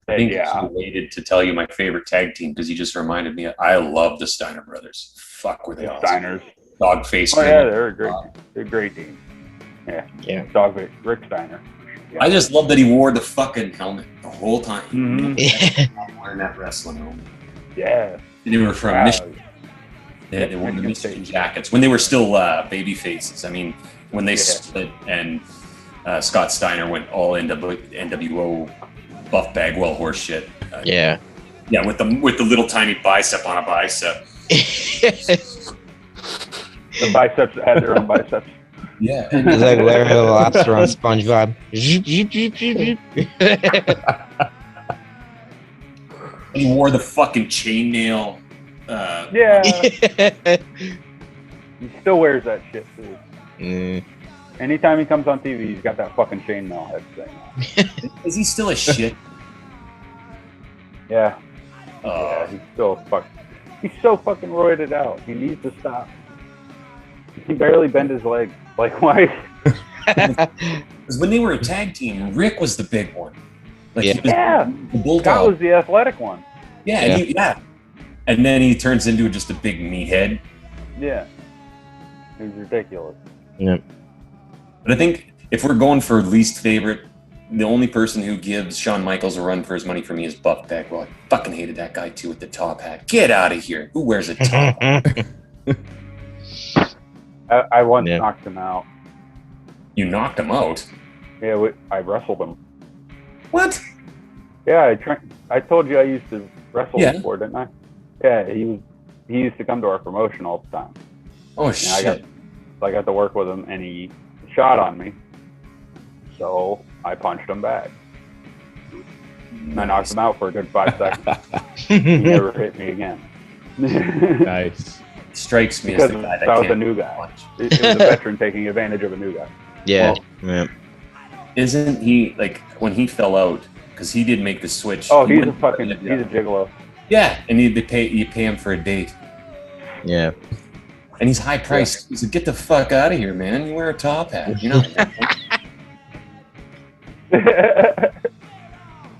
I think it's related to tell you my favorite tag team because you just reminded me. I love the Steiner brothers. Fuck, were they awesome. Steiners. Dog face. Oh yeah, they're a great. They're a great team. Yeah. Yeah. Dog face. Rick Steiner. Yeah. I just love that he wore the fucking helmet the whole time. Mm-hmm. Wearing that wrestling helmet. Yeah. They were from Michigan. Yeah, they wore the Michigan jackets when they were still baby faces. I mean, when they split and Scott Steiner went all NWO Buff Bagwell horse shit. Yeah, with the little tiny bicep on a bicep. The biceps had their own biceps. Yeah, it's like Larry the Lobster on SpongeBob. He wore the fucking chainmail. Yeah. He still wears that shit too. Anytime he comes on TV, he's got that fucking chainmail head thing. Is he still a shit? Yeah. Yeah, he's still he's so fucking roided out. He needs to stop. He can barely bend his leg. Like, why? Because when they were a tag team, Rick was the big one. Like, the bulldog. Scott was the athletic one. Yeah. And then he turns into just a big meathead. Yeah. It was ridiculous. Yep. But I think if we're going for least favorite, the only person who gives Shawn Michaels a run for his money for me is Buff Bagwell. I fucking hated that guy too with the top hat. Get out of here. Who wears a top hat? I once knocked him out. You knocked him out? Yeah, I wrestled him. What? Yeah, I told you I used to wrestle before, didn't I? Yeah, he used to come to our promotion all the time. Oh, shit. I got to work with him, and he shot on me. So I punched him back. Nice. I knocked him out for a good 5 seconds. He never hit me again. Nice. Strikes me because as the guy that was a new guy. It was a veteran taking advantage of a new guy. Yeah. Well, isn't he, like, when he fell out, because he did make the switch. Oh, he's a gigolo. Yeah, and you pay him for a date. Yeah. And he's high priced. Yeah. He's like, get the fuck out of here, man. You wear a top hat. You know.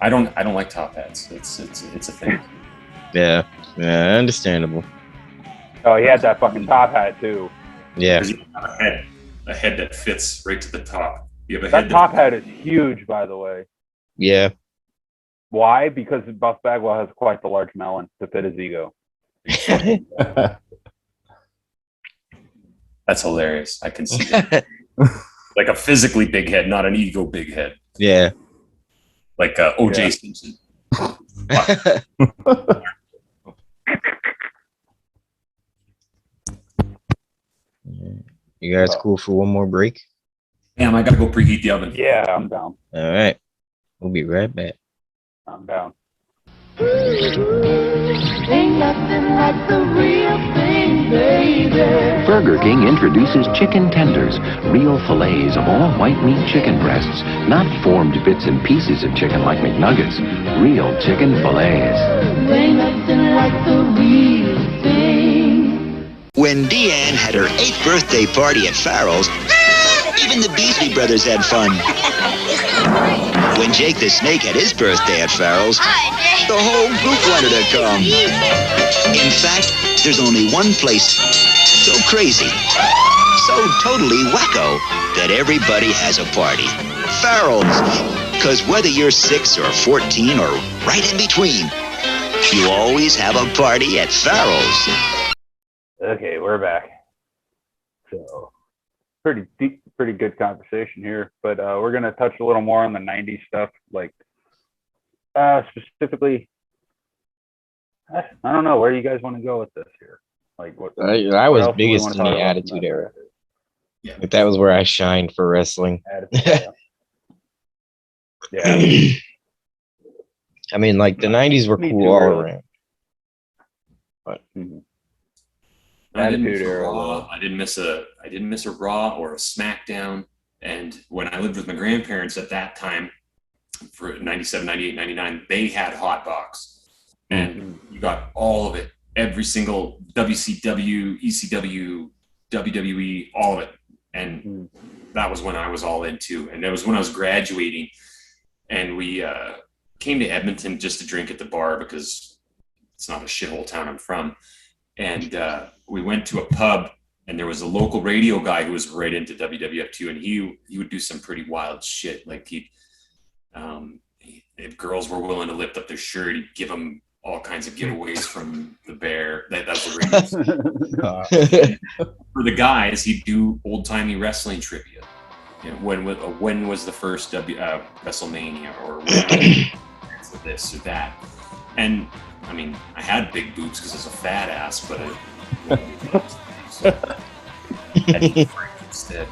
I don't like top hats. It's a thing. Yeah. Yeah, understandable. Oh, he had that fucking top hat too. Yeah. You have a head that fits right to the top. You have a that top hat is huge, by the way. Yeah. Why? Because Buff Bagwell has quite the large melon to fit his ego. That's hilarious. I can see that. Like a physically big head, not an ego big head. Yeah. Like O.J. Simpson. You guys cool for one more break? Damn, I gotta go preheat the oven. Yeah, I'm down. All right. We'll be right back. I'm down. Ain't nothing like the real thing, baby. Burger King introduces chicken tenders, real fillets of all white meat chicken breasts, not formed bits and pieces of chicken like McNuggets, real chicken fillets. Ain't nothing like the real thing. When Deanne had her 8th birthday party at Farrell's, even the Beasley brothers had fun. When Jake the Snake had his birthday at Farrell's, the whole group wanted to come. In fact, there's only one place so crazy, so totally wacko, that everybody has a party. Farrell's. Because whether you're 6 or 14 or right in between, you always have a party at Farrell's. Okay, we're back. So, pretty deep, pretty good conversation here, but we're going to touch a little more on the 90s stuff, like specifically, I don't know, where do you guys want to go with this here? Like, what? I was biggest in the Attitude Era. Yeah. Like, that was where I shined for wrestling. Yeah. I mean, like, the 90s were Me cool too, all really. around. But I didn't miss Attitude a Era, Raw. though. I didn't miss a Raw or a SmackDown. And when I lived with my grandparents at that time, for 97, 98, 99, they had Hotbox. And you got all of it. Every single WCW, ECW, WWE, all of it. And that was when I was all into. And that was when I was graduating. And we came to Edmonton just to drink at the bar because it's not a shithole town I'm from. And we went to a pub, and there was a local radio guy who was right into WWF too, and he would do some pretty wild shit. Like if girls were willing to lift up their shirt, he'd give them all kinds of giveaways from the bear. That's the radio. For the guys, he'd do old timey wrestling trivia. You know, when was the first WrestleMania, or when this or that, and I mean, I had big boobs because I was a fat ass, but instead.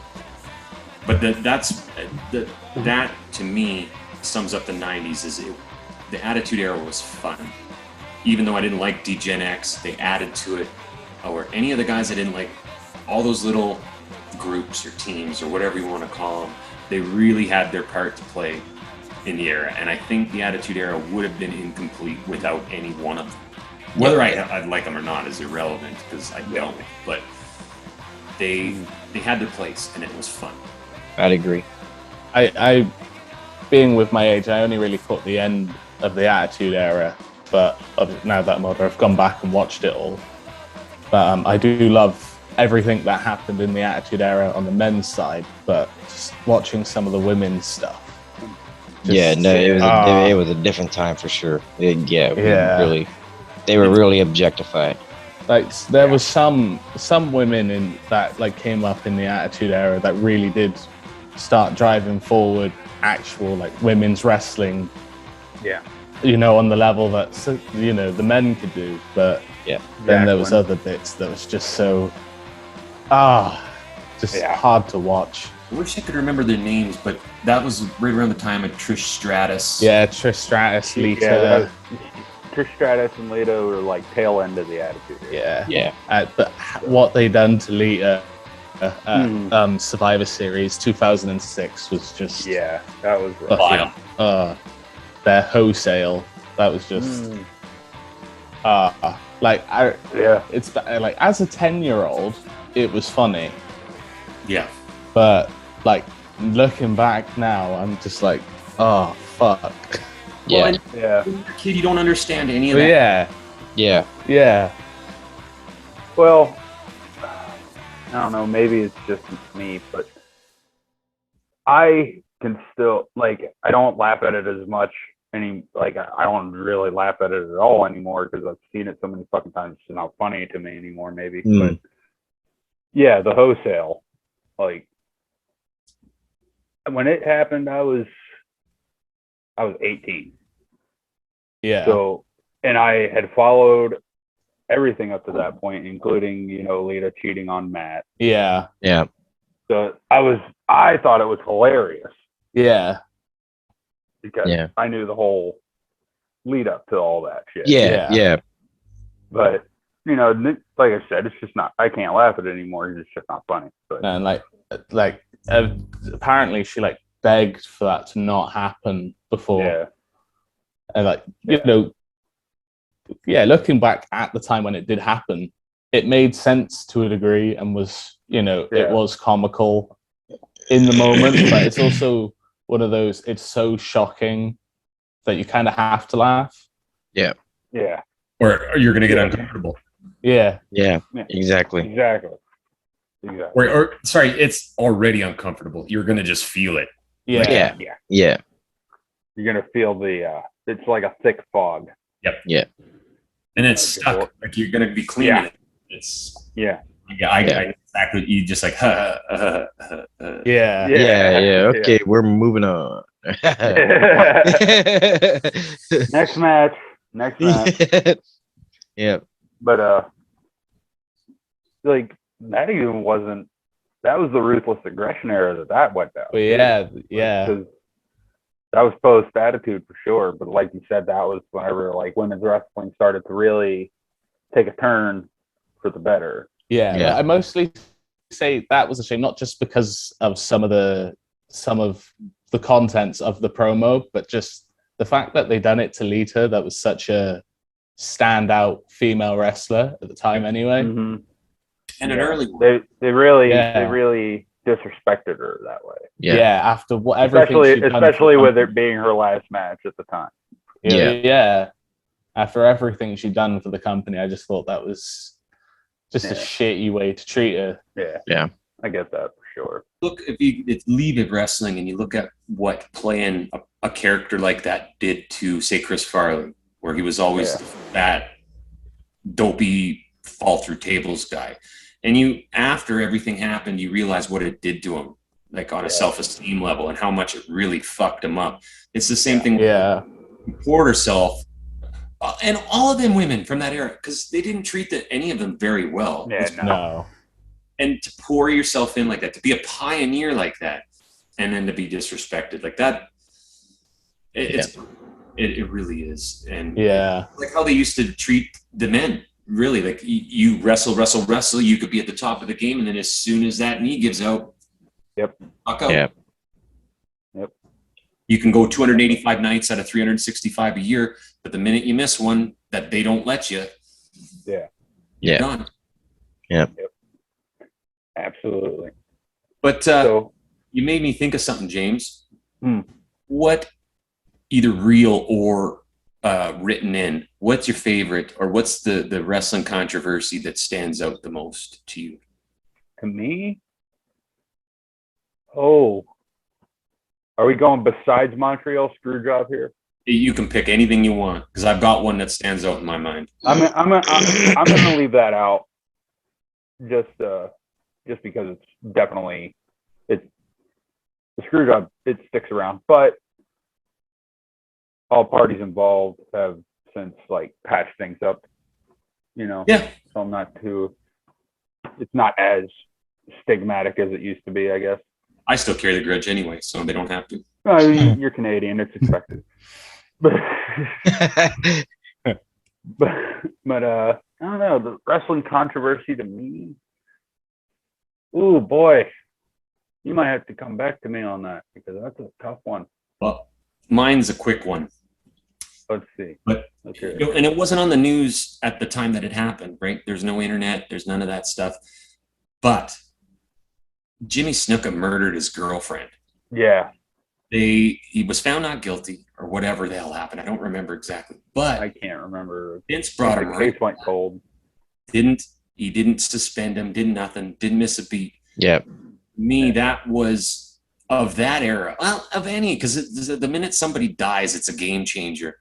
But that to me sums up the 90s. The Attitude Era was fun. Even though I didn't like D-Gen X, they added to it. Or any of the guys I didn't like, all those little groups or teams or whatever you want to call them, they really had their part to play in the era. And I think the Attitude Era would have been incomplete without any one of them. Whether I'd like them or not is irrelevant because I don't. But they had their place, and it was fun. I'd agree. I being with my age, I only really caught the end of the Attitude Era, but now that I'm older, I've gone back and watched it all. But I do love everything that happened in the Attitude Era on the men's side, but just watching some of the women's stuff. It was a different time for sure. Really, they were really objectified. Like there was some women in that like came up in the Attitude Era that really did start driving forward actual like women's wrestling. Yeah. You know, on the level that the men could do, but then there was other bits that was just so hard to watch. I wish I could remember their names, but that was right around the time of Trish Stratus. Yeah, Trish Stratus, Lita. Yeah, Trish Stratus and Lita were like tail end of the Attitude Era. Yeah. But what they done to Lita Survivor Series 2006 was just that was rough. Their wholesale, that was just it's like as a 10-year-old it was funny, but like looking back now I'm just like, oh fuck. When you're a kid, you don't understand any of that. Yeah. Well, I don't know, maybe it's just me, but I can still, like, I don't laugh at it as much I don't really laugh at it at all anymore because I've seen it so many fucking times. It's not funny to me anymore, maybe. But yeah, the wholesale, like, when it happened, I was 18. Yeah. So, and I had followed everything up to that point, including, Lita cheating on Matt. Yeah. So I thought it was hilarious. Yeah. Because I knew the whole lead up to all that shit. Yeah. But, like I said, it's just not, I can't laugh at it anymore. It's just not funny. But. And apparently she like begged for that to not happen before. Yeah. And looking back at the time when it did happen, it made sense to a degree and was, it was comical in the moment, but it's also one of those, it's so shocking that you kind of have to laugh. Yeah. Or you're going to get uncomfortable. Yeah. Exactly. Or it's already uncomfortable. You're going to just feel it. Yeah. You're going to feel it's like a thick fog. Yep. Yeah. And it's stuck. Like you're going to be cleaning it. It's I know exactly. You just like Okay, we're moving on. Next match. Yeah. But like that even wasn't that was the ruthless aggression era that went down. But yeah. Because that was post Attitude for sure. But like you said, that was whenever like women's wrestling started to really take a turn for the better. Yeah. I mostly say that was a shame, not just because of some of the contents of the promo, but just the fact that they done it to Lita. That was such a standout female wrestler at the time, anyway. Mm-hmm. And an early one. They really disrespected her that way. Yeah, after especially with it being her last match at the time. Yeah. After everything she'd done for the company, I just thought that was just a shitty way to treat her. Yeah. I get that for sure. Look, if you leave it wrestling and you look at what playing a character like that did to, say, Chris Farley, where he was always that dopey fall through tables guy. And you, after everything happened, you realize what it did to him, like on a self-esteem level, and how much it really fucked him up. It's the same thing. With poured herself, and all of them women from that era, because they didn't treat any of them very well. No. And to pour yourself in like that, to be a pioneer like that, and then to be disrespected like that, it really is. And like how they used to treat the men. Really, like you wrestle, you could be at the top of the game, and then as soon as that knee gives out, fuck out. Yep. You can go 285 nights out of 365 a year, but the minute you miss one that they don't let you, you're done. Yep. Absolutely. But you made me think of something, James. What, either real or written in, what's your favorite, or what's the wrestling controversy that stands out the most to you? To me? Are we going besides Montreal Screwjob here? You can pick anything you want, because I've got one that stands out in my mind. I'm gonna leave that out, just because it's definitely the Screwjob. It sticks around, but all parties involved have since like patched things up, So I'm not it's not as stigmatic as it used to be, I guess. I still carry the grudge anyway, so they don't have to. No, you're Canadian, it's expected. But I don't know, the wrestling controversy to me. Ooh boy, you might have to come back to me on that, because that's a tough one. Well, mine's a quick one. Let's see. But and it wasn't on the news at the time that it happened, right? There's no internet, there's none of that stuff. But Jimmy Snuka murdered his girlfriend. Yeah. He was found not guilty, or whatever the hell happened. I don't remember exactly. But I can't remember. Vince brought him right. The case went cold. He didn't suspend him, did nothing, didn't miss a beat. Yep. That was of that era. Well, of any, because the minute somebody dies, it's a game changer.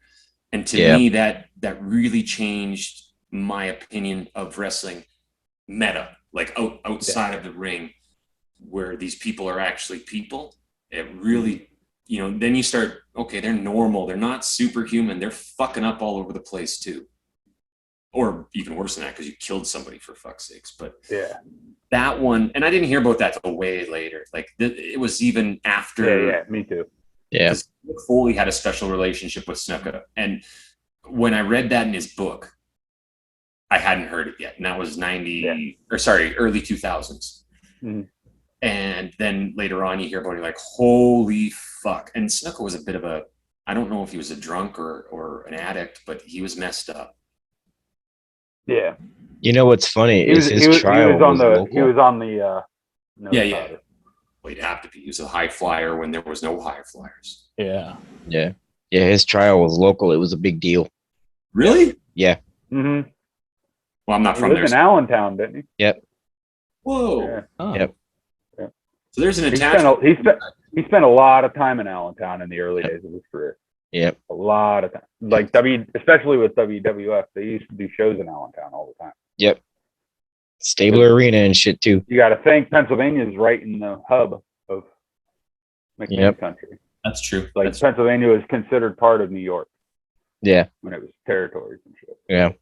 And to me, that really changed my opinion of wrestling meta, like outside of the ring, where these people are actually people. It really, then you start, okay, they're normal. They're not superhuman. They're fucking up all over the place too. Or even worse than that, because you killed somebody, for fuck's sakes. But that one, and I didn't hear about that till way later. Like it was even after. Yeah, me too. Yeah. Foley had a special relationship with Snuka. And when I read that in his book, I hadn't heard it yet. And that was early 2000s. Mm-hmm. And then later on you hear about it, like, holy fuck. And Snuka was a bit of I don't know if he was a drunk or an addict, but he was messed up. Yeah. You know what's funny is his trial was local. He was on the Well, he'd have to be. He was a high flyer when there was no high flyers. Yeah. Yeah. Yeah, his trial was local. It was a big deal. Really? Yeah. Mm-hmm. Well, I'm not from there. He lived in Allentown, didn't he? Yep. Whoa. Yeah. Oh. Yep. So there's an attachment. He spent a lot of time in Allentown in the early days of his career. Yep. A lot of time. Like especially with WWF, they used to do shows in Allentown all the time. Yep. Stabler Arena and shit too. You got to think Pennsylvania's right in the hub of McMahon country. That's true. Like Pennsylvania was considered part of New York. Yeah. When it was territories and shit. Yeah.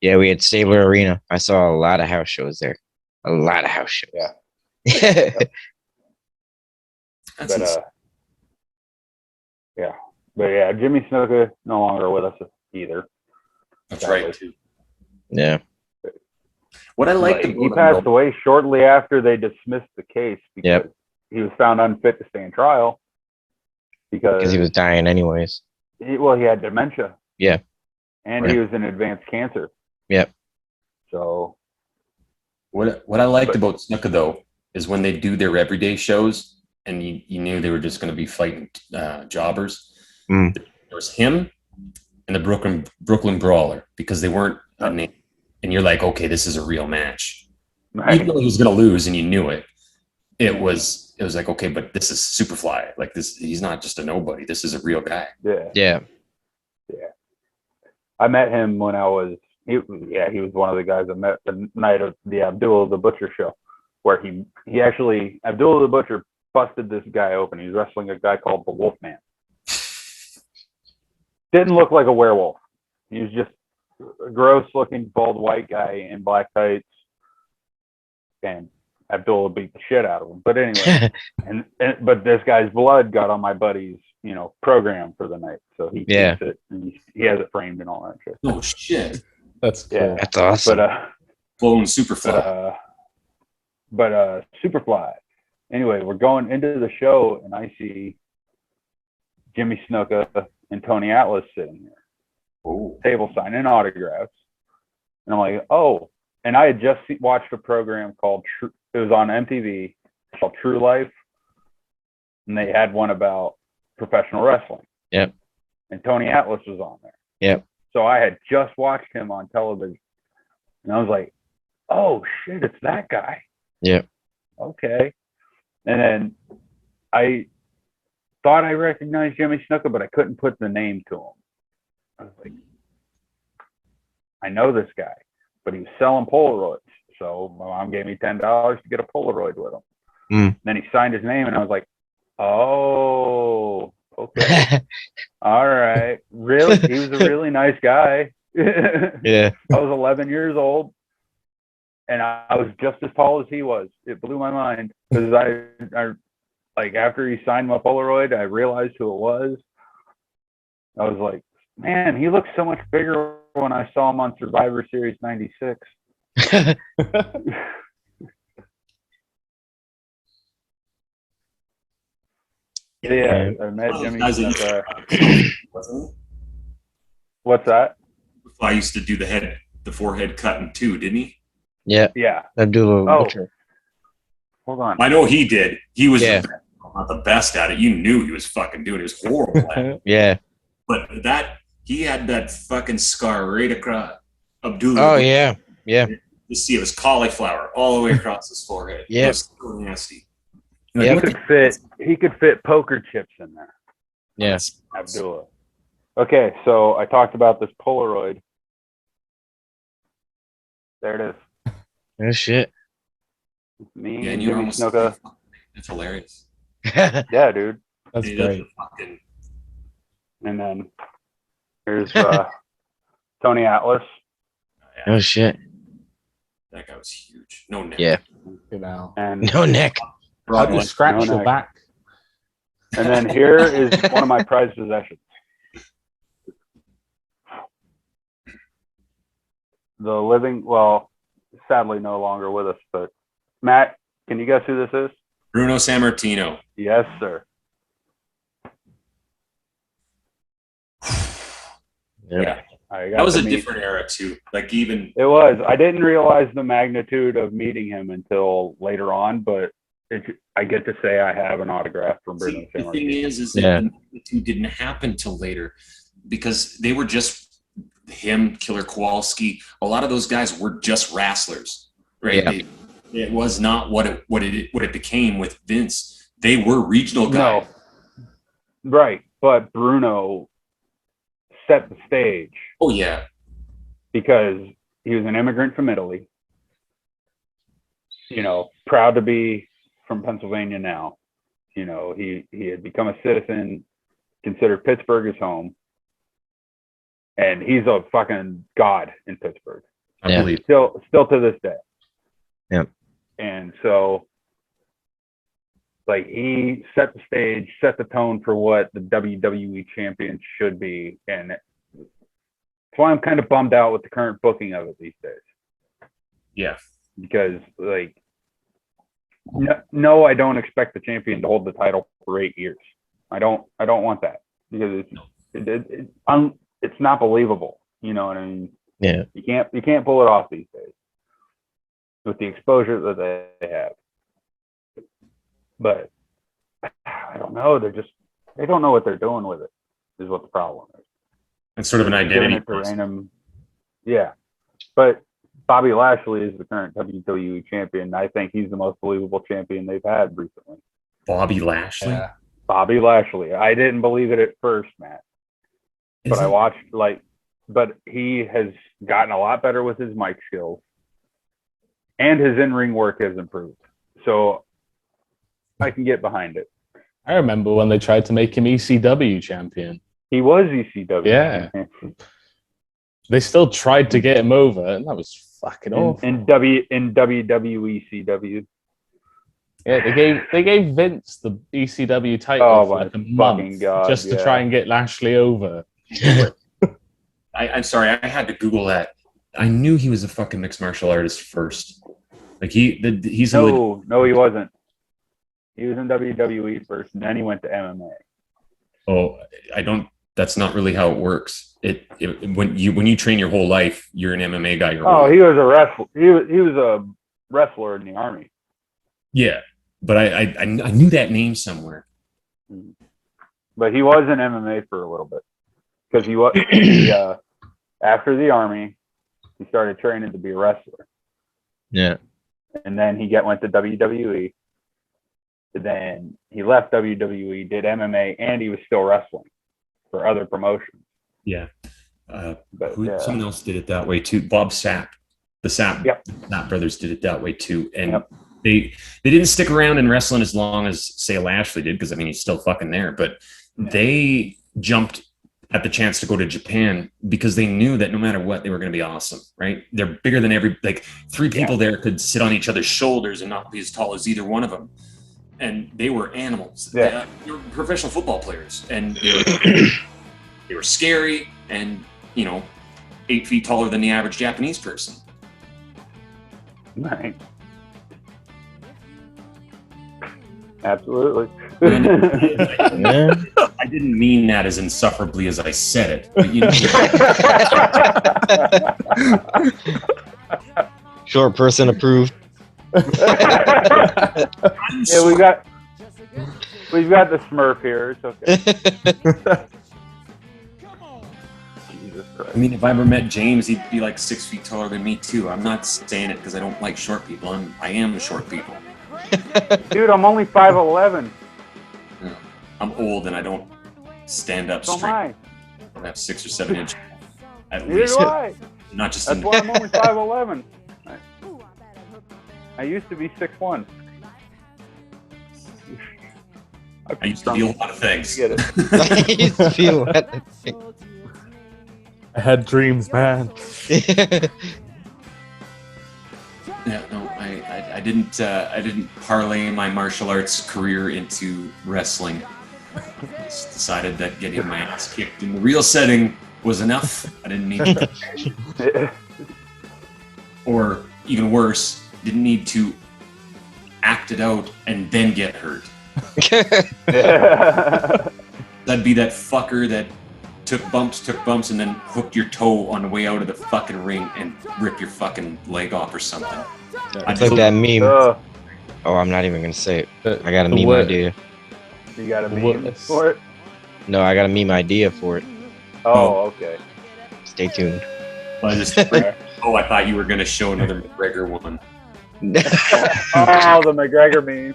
Yeah, we had Stabler Arena. I saw a lot of house shows there. A lot of house shows. Yeah. But yeah, Jimmy Snuka no longer with us either. That's right. Too. Yeah. What I liked he passed away shortly after they dismissed the case because he was found unfit to stand trial because he was dying anyways. He had dementia. Yeah. And he was in advanced cancer. Yep. So what I liked about Snuka though is when they do their everyday shows and you knew they were just going to be fighting jobbers. There was him and the Brooklyn Brawler because they weren't a name. And you're like, okay, this is a real match. Right. Even though he was going to lose and you knew it, it was like, okay, but this is Superfly. Like this, he's not just a nobody. This is a real guy. Yeah. I met him when he was one of the guys I met the night of the Abdullah the Butcher show, where he actually, Abdullah the Butcher busted this guy open. He was wrestling a guy called the Wolfman. Didn't look like a werewolf. He was just a gross looking bald white guy in black tights, and Abdullah beat the shit out of him. But anyway, but this guy's blood got on my buddy's program for the night, so he keeps it and he has it framed and all that shit. Oh shit, that's cool. That's awesome. Blowing Superfly, but Superfly. Anyway, we're going into the show and I see Jimmy Snuka and Tony Atlas sitting there. Table signing autographs, and I'm like, oh, and I had just watched a program called it was on MTV called True Life, and they had one about professional wrestling. Yep. And Tony Atlas was on there. Yep. So I had just watched him on television, and I was like, oh shit, it's that guy. Yep. Okay. And then I thought I recognized Jimmy Snuka, but I couldn't put the name to him. I was like, I know this guy, but he was selling Polaroids. So my mom gave me $10 to get a Polaroid with him. Then he signed his name, and I was like, oh, okay. All right. Really? He was a really nice guy. Yeah. I was 11 years old, and I was just as tall as he was. It blew my mind because I like after he signed my Polaroid, I realized who it was. I was like, man, he looks so much bigger when I saw him on Survivor Series 96. Yeah, I met Jimmy. What's that? I used to do the forehead cutting too, didn't he? Yeah. Abdullah Butcher. Hold on. I know he did. He was not the best at it. You knew he was fucking doing it. It was horrible at it. Yeah. But he had that fucking scar right across Abdullah. Oh, yeah. Yeah. You see, it was cauliflower all the way across his forehead. Yeah. It was so nasty. Yeah. He could fit poker chips in there. Yeah. Abdullah. Okay, so I talked about this Polaroid. There it is. Oh shit. Me and Jimmy Snuka. That's hilarious. Yeah, dude. That's great. And then here's Tony Atlas. Oh shit. That guy was huge. No neck. Yeah. And no neck. How do you scratch your back? And then here is one of my prized possessions. The living, sadly no longer with us, but Matt, can you guess who this is? Bruno Sammartino. Yes, sir. Yeah. That was a different era too. Like even it was. I didn't realize the magnitude of meeting him until later on, but I get to say I have an autograph from Bruno Sammartino. The thing is that the magnitude didn't happen till later because they were just him, Killer Kowalski. A lot of those guys were just wrestlers, right? Yeah. It was not what it became with Vince. They were regional guys. No. Right, but Bruno set the stage. Oh yeah, because he was an immigrant from Italy. Proud to be from Pennsylvania now. He had become a citizen, considered Pittsburgh his home, and he's a fucking god in Pittsburgh. I believe still to this day. Yeah. And so, like, he set the stage, set the tone for what the WWE champion should be. And that's why I'm kind of bummed out with the current booking of it these days. Yeah. Because, like, no, I don't expect the champion to hold the title for 8 years. I don't want that, because it's not believable. You know what I mean? Yeah. You can't pull it off these days with the exposure that they have. But I don't know. They don't know what they're doing with it, is what the problem is. It's sort of an identity. Yeah. But Bobby Lashley is the current WWE champion. I think he's the most believable champion they've had recently. Bobby Lashley? Yeah. Bobby Lashley. I didn't believe it at first, Matt. But I watched, but he has gotten a lot better with his mic skills, and his in-ring work has improved. So I can get behind it. I remember when they tried to make him ECW champion. He was ECW. Yeah. They still tried to get him over, and that was fucking awful. In WWE CW. Yeah, they gave Vince the ECW title for like a month just to try and get Lashley over. I'm sorry, I had to Google that. I knew he was a fucking mixed martial artist first. Like he's no, he wasn't. He was in WWE first, and then he went to MMA. Oh, I don't. That's not really how it works. When you train your whole life, you're an MMA guy. He was a wrestler. He was a wrestler in the army. Yeah, but I knew that name somewhere. But he was in MMA for a little bit, because he was after the army, he started training to be a wrestler. Yeah, and then he went to WWE. Then he left WWE, did MMA, and he was still wrestling for other promotions. Yeah. Someone else did it that way too. Bob Sapp. The Sapp brothers did it that way too. And they didn't stick around in wrestling as long as, say, Lashley did, because, I mean, he's still fucking there. But they jumped at the chance to go to Japan because they knew that no matter what, they were going to be awesome, right? They're bigger than three people there could sit on each other's shoulders and not be as tall as either one of them. And they were animals. They were professional football players, and they were scary, and 8 feet taller than the average Japanese person. Right. Absolutely. I didn't mean that as insufferably as I said it. But, short person approved. Yeah, we've got the Smurf here. It's okay. Jesus Christ. I mean, if I ever met James, he'd be like 6 feet taller than me too. I'm not saying it because I don't like short people. I am short people. Dude, I'm only 5'11". Yeah. I'm old and I don't stand up So am straight. I. I have 6 or 7 inches at Neither least. do I. Not just That's why I'm only 5'11". I used to be 6'1". I used to be a lot of things. Get it? I used to be a lot of things. I had dreams, man. Yeah, no, I didn't parlay my martial arts career into wrestling. I just decided that getting my ass kicked in the real setting was enough. I didn't need to, or even worse, didn't need to act it out and then get hurt. That'd be that fucker that took bumps, and then hooked your toe on the way out of the fucking ring and rip your fucking leg off or something. It's like that meme. Oh, I'm not even gonna say it. I got a meme idea. You got a meme for it? No, I got a meme idea for it. Oh, okay. Stay tuned. I thought you were gonna show another McGregor one. Oh, the McGregor meme.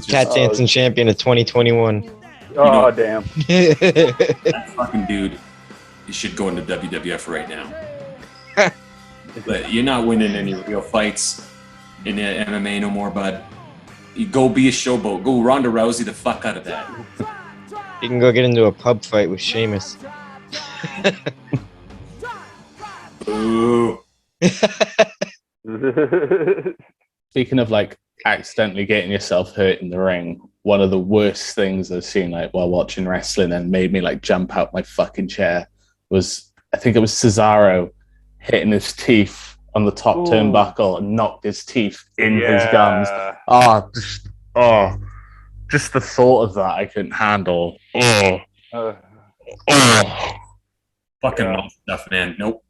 Cat dancing champion of 2021. Oh, damn. That fucking dude, you should go into WWF right now. But you're not winning any real fights in the MMA no more, bud. You go be a showboat. Go Ronda Rousey the fuck out of that. You can go get into a pub fight with Sheamus. Ooh. Speaking of like accidentally getting yourself hurt in the ring, one of the worst things I've seen like while watching wrestling and made me like jump out my fucking chair was, I think it was Cesaro hitting his teeth on the top turnbuckle and knocked his teeth in his gums. Just the thought of that I couldn't handle. Fucking stuff, man. Nope.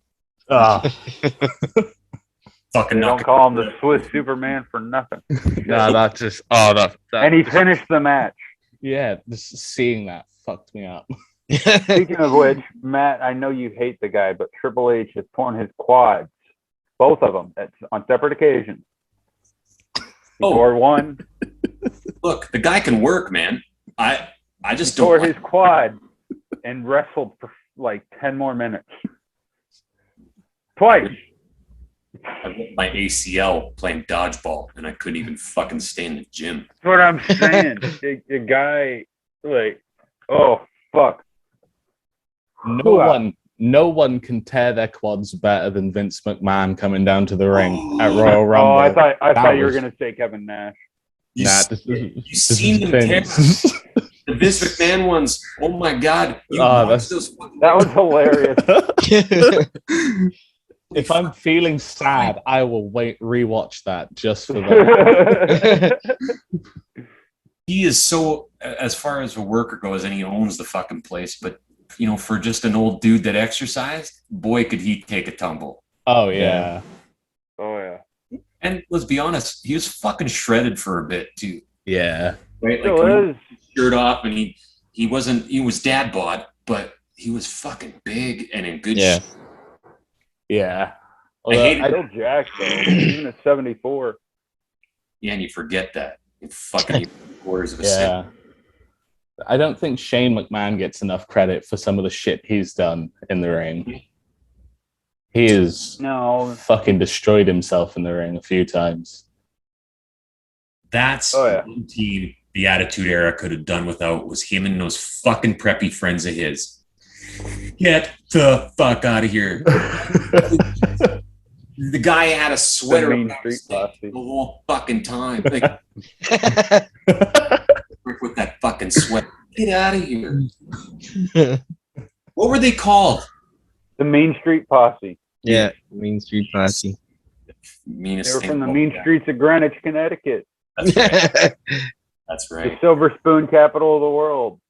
Fucking don't call him the Swiss Superman for nothing. That just and he finished the match. Yeah, just seeing that fucked me up. Speaking of which, Matt, I know you hate the guy, but Triple H has torn his quads, both of them, on separate occasions. He tore one. Look, the guy can work, man. I just tore his quad and wrestled for like 10 more minutes. Twice. I ripped my ACL playing dodgeball, and I couldn't even fucking stay in the gym. That's what I'm saying. The guy, like, oh fuck. No one can tear their quads better than Vince McMahon coming down to the ring at Royal Rumble. Oh, I thought you were gonna say Kevin Nash. You seen them tear the Vince McMahon ones? Oh my god! That was hilarious. If I'm feeling sad, I will rewatch that just for that. He is so, as far as a worker goes, and he owns the fucking place. But you know, for just an old dude that exercised, boy, could he take a tumble. Oh yeah. Oh yeah. And let's be honest, he was fucking shredded for a bit too. Yeah. Right, like shirt off, and he was dad bod, but he was fucking big and in good shape. Yeah. I still jacked though, even at 74. Yeah, and you forget that. Fucking quarters of a cent. I don't think Shane McMahon gets enough credit for some of the shit he's done in the ring. He has fucking destroyed himself in the ring a few times. That's one team the Attitude Era could have done without, was him and those fucking preppy friends of his. Get the fuck out of here. The guy had a sweater the whole fucking time. Like, with that fucking sweater. Get out of here. What were they called? The Main Street Posse. Yeah, Main Street Posse. They were from the mean streets of Greenwich, Connecticut. That's right. That's right. The Silver Spoon capital of the world.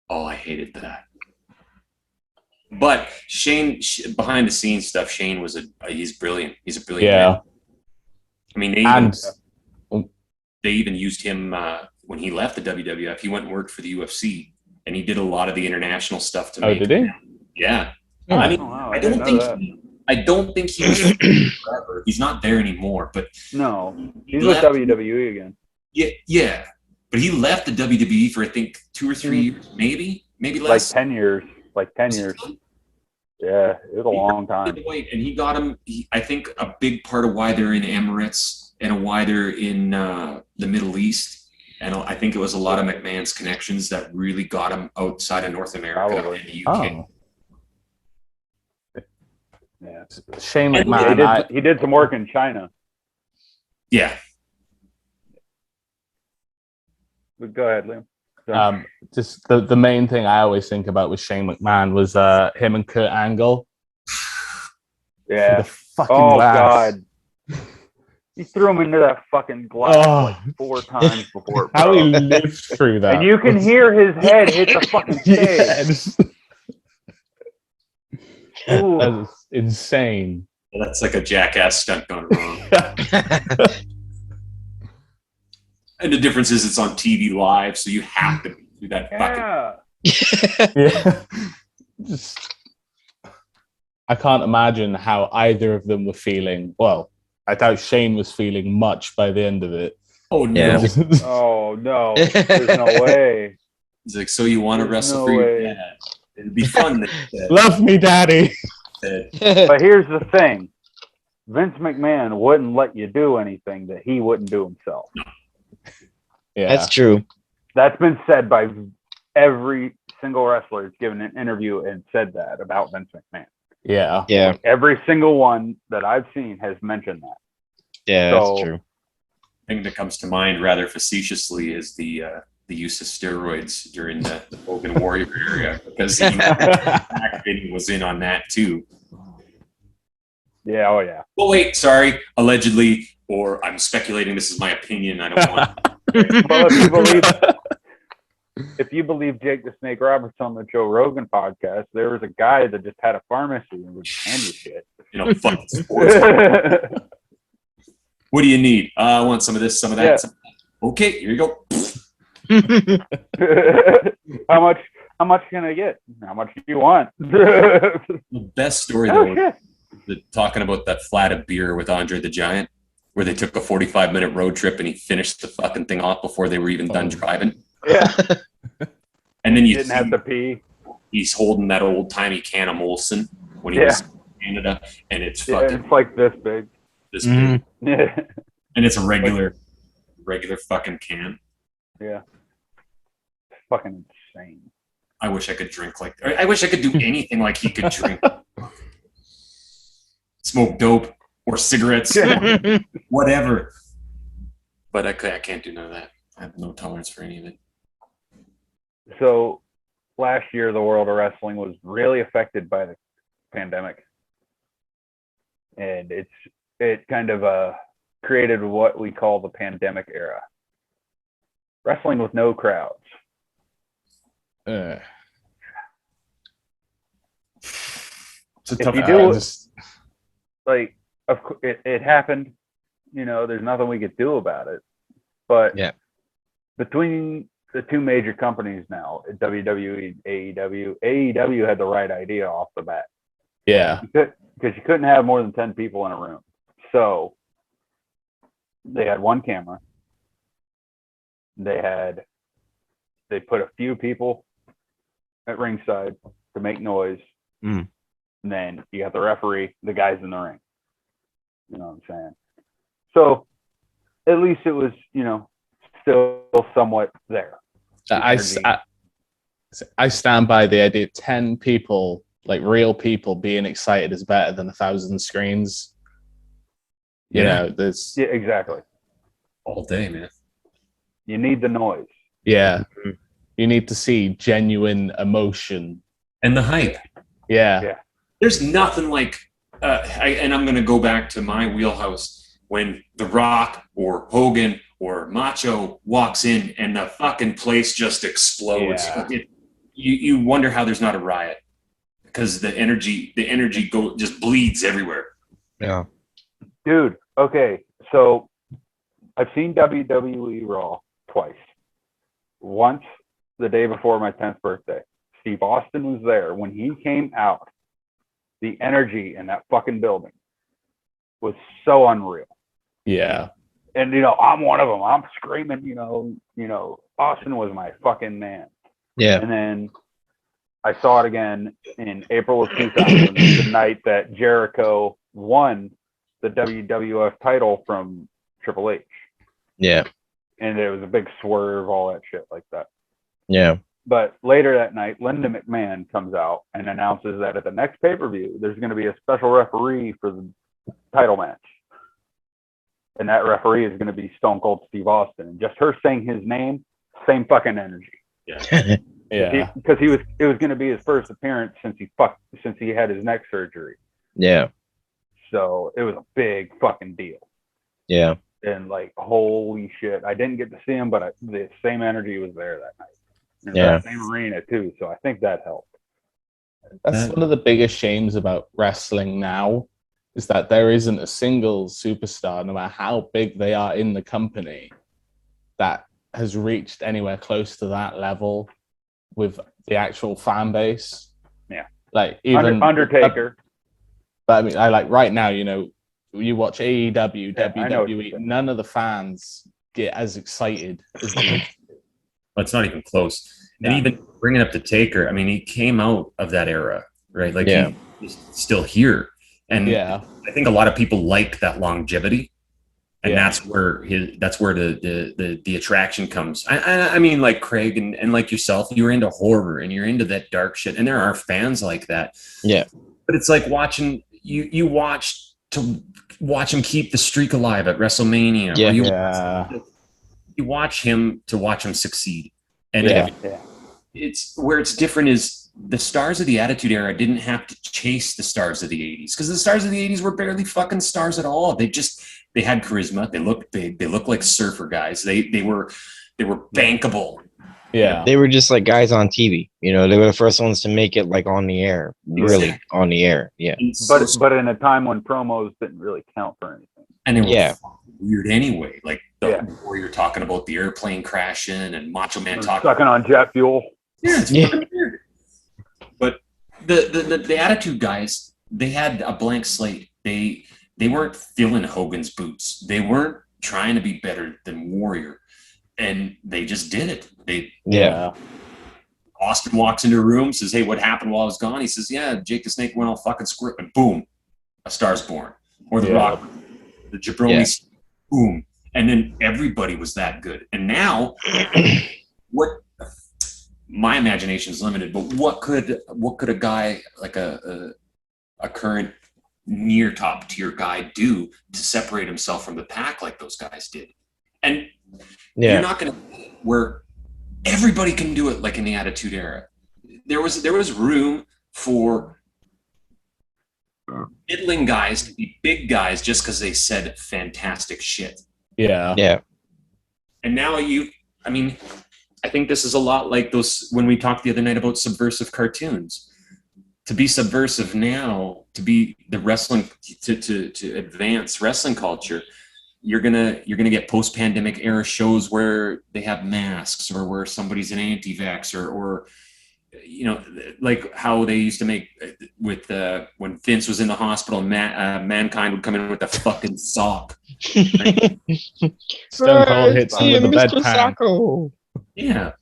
Oh, I hated that. But Shane, behind the scenes stuff, Shane he's brilliant. He's a brilliant man. I mean, they even used him when he left the WWF. He went and worked for the UFC, and he did a lot of the international stuff to make. Oh, did he? Yeah. Oh. I mean, I don't think he was forever. He's not there anymore. But no, he's with WWE again. Yeah. But he left the WWE for I think 2 or 3 years, maybe less. Like 10 years. Yeah, it was a long time. And he got him. I think a big part of why they're in Emirates and why they're in the Middle East, and I think it was a lot of McMahon's connections that really got him outside of North America and the UK. Oh. Yeah, Shane McMahon. Yeah, he did some work in China. Yeah. But go ahead, Liam. Just the main thing I always think about with Shane McMahon was him and Kurt Angle. Yeah. The fucking glass. God. He threw him into that fucking glass like 4 times before it broke. How he lived through that. And you can hear his head hit the fucking stage. That was insane. That's like a jackass stunt gone wrong. And the difference is it's on TV live, so you have to do that fucking. Yeah. I can't imagine how either of them were feeling. Well, I doubt Shane was feeling much by the end of it. Oh no! Oh no! There's no way. He's like, so you want to wrestle for your dad? It'd be fun. Love me, Daddy. But here's the thing: Vince McMahon wouldn't let you do anything that he wouldn't do himself. Yeah, that's true. That's been said by every single wrestler who's given an interview and said that about Vince McMahon. Yeah. Yeah. Every single one that I've seen has mentioned that. Yeah, So- that's true. Thing that comes to mind rather facetiously is the use of steroids during the Hogan Warrior area, because Vinny was in on that too. Yeah, oh yeah. Well, wait, sorry, allegedly, or I'm speculating. This is my opinion. I don't want. Well, if you believe Jake the Snake Roberts on the Joe Rogan podcast, there was a guy that just had a pharmacy and would hand you shit. Fucking sports. What do you need? I want some of this, some of that. Yeah. Some of that. Okay, here you go. How much can I get? How much do you want? The best story though, shit. talking about that flat of beer with Andre the Giant, where they took a 45-minute road trip and he finished the fucking thing off before they were even done driving. Yeah. And then you didn't have to pee. He's holding that old timey can of Molson when he was in Canada, and it's fucking it's like this big. this big, Yeah. and it's a regular fucking can. Yeah. It's fucking insane. I wish I could drink like. I wish I could do anything like he could drink. Smoke dope or cigarettes, whatever. But I can't do none of that. I have no tolerance for any of it. So last year, the world of wrestling was really affected by the pandemic. And it kind of created what we call the pandemic era. Wrestling with no crowds. It's a If tough you do like, it happened, there's nothing we could do about it. But between the two major companies now, WWE and AEW had the right idea off the bat. Yeah. Because you couldn't have more than 10 people in a room. So they had one camera. They put a few people at ringside to make noise. Mm. And then you got the referee, the guys in the ring. You know what I'm saying? So at least it was, still somewhat there. I stand by the idea 10 people, like real people being excited is better than 1,000 screens. You know, there's... Yeah, exactly. All day, man. You need the noise. Yeah. You need to see genuine emotion. And the hype. Yeah. There's nothing like, and I'm going to go back to my wheelhouse, when The Rock or Hogan or Macho walks in and the fucking place just explodes. Yeah. You wonder how there's not a riot, because the energy just bleeds everywhere. Yeah. Dude, okay, so I've seen WWE Raw twice. Once the day before my 10th birthday. Steve Austin was there. When he came out, the energy in that fucking building was so unreal. Yeah. And, I'm one of them. I'm screaming, Austin was my fucking man. Yeah. And then I saw it again in April of 2000, the night that Jericho won the WWF title from Triple H. Yeah. And it was a big swerve, all that shit like that. Yeah. But later that night, Linda McMahon comes out and announces that at the next pay-per-view, there's going to be a special referee for the title match. And that referee is going to be Stone Cold Steve Austin. And just her saying his name, same fucking energy. Yeah. Yeah. Because it was going to be his first appearance since he had his neck surgery. Yeah. So it was a big fucking deal. Yeah. And like, holy shit. I didn't get to see him, but the same energy was there that night. In Yeah. that same arena too. So I think that helped. That's one of the biggest shames about wrestling now, is that there isn't a single superstar, no matter how big they are in the company, that has reached anywhere close to that level with the actual fan base. Yeah. Like even Undertaker. But I mean, right now, you watch AEW, WWE, Yeah, none of the fans get as excited as they used to. Well, it's not even close. No. And even bringing up the Taker, I mean, he came out of that era, right? Like, he's still here. And I think a lot of people like that longevity. And that's where the attraction comes. I mean, like Craig and like yourself, you're into horror and you're into that dark shit. And there are fans like that. Yeah. But it's like watching you watch him keep the streak alive at WrestleMania. Yeah. You watch him to watch him succeed. And it's where it's different is the stars of the Attitude Era didn't have to chase the stars of the 80s, because the stars of the 80s were barely fucking stars at all. They had charisma. They looked like surfer guys. They were bankable. Yeah. They were just like guys on TV. You know, they were the first ones to make it like on the air, really on the air. Yeah. But in a time when promos didn't really count for anything. And they were weird anyway. Like where you're talking about the airplane crashing and Macho Man sucking on jet fuel. Yeah, it's fucking weird. But the Attitude guys, they had a blank slate. They weren't filling Hogan's boots. They weren't trying to be better than Warrior. And they just did it. Austin walks into a room, says, "Hey, what happened while I was gone?" He says, "Yeah, Jake the Snake went all fucking script," and boom, a star's born. Or the Rock, the Jabroni, boom, and then everybody was that good. And now, my imagination is limited, but what could a guy like a current near top tier guy do to separate himself from the pack like those guys did? And you're not going to where everybody can do it like in the Attitude Era. There was room for middling guys to be big guys just because they said fantastic shit. Yeah. Yeah. And now I think this is a lot like those when we talked the other night about subversive cartoons. To be subversive now, to be the wrestling to advance wrestling culture, you're gonna get post-pandemic era shows where they have masks or where somebody's an anti-vax or you know, like how they used to make with when Vince was in the hospital, Mankind would come in with a fucking sock. Right? Stone Cold hits him with a bedpan. Yeah.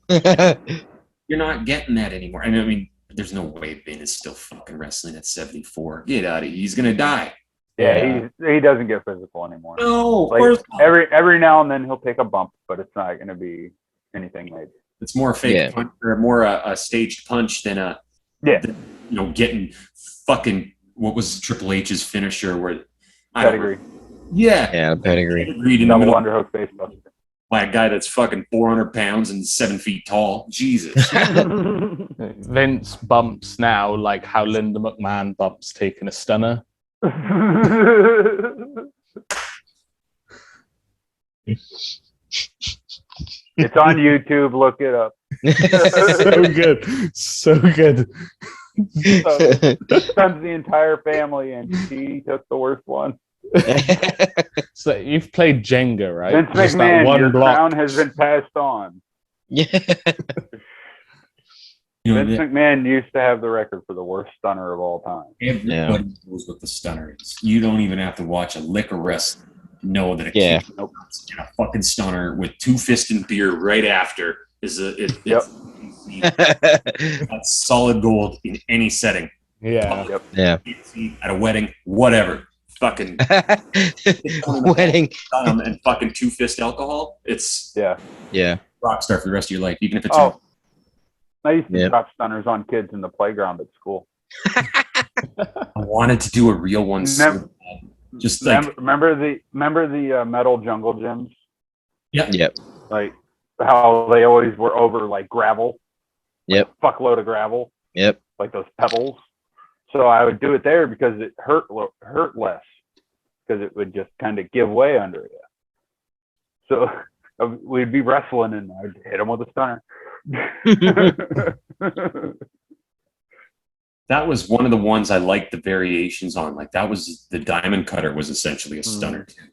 You're not getting that anymore. And I mean, there's no way Ben is still fucking wrestling at 74. Get out of here. He's gonna die. Yeah, he doesn't get physical anymore. No, of like, course not. Every now and then he'll take a bump, but it's not going to be anything major. It's more a fake punch or more a staged punch than getting fucking what was Triple H's finisher where pedigree. Pedigree. Double underhook face buster. By a guy that's fucking 400 pounds and 7 feet tall. Jesus. Vince bumps now like how Linda McMahon bumps taking a stunner. It's on YouTube. Look it up. So good. Stuns the entire family, and she took the worst one. So you've played Jenga, right? Vince McMahon, your crown has been passed on. Yeah. Vince McMahon used to have the record for the worst stunner of all time. Everybody knows what the stunner is. You don't even have to watch a lick of wrestling to know that a kid in a fucking stunner with 2 fists in beer right after is that's solid gold in any setting. Yeah. At a wedding, whatever. Fucking wedding and fucking 2 fist alcohol. It's rock star for the rest of your life, even if it's I used to drop stunners on kids in the playground at school. I wanted to do a real one. Just like remember the metal jungle gyms? Yep. Like how they always were over like gravel. Yep. Like fuckload of gravel. Yep. Like those pebbles. So I would do it there because it hurt less, because it would just kind of give way under it. So we'd be wrestling and I'd hit them with a stunner. That was one of the ones I liked the variations on. Like that was the diamond cutter was essentially a stunner too.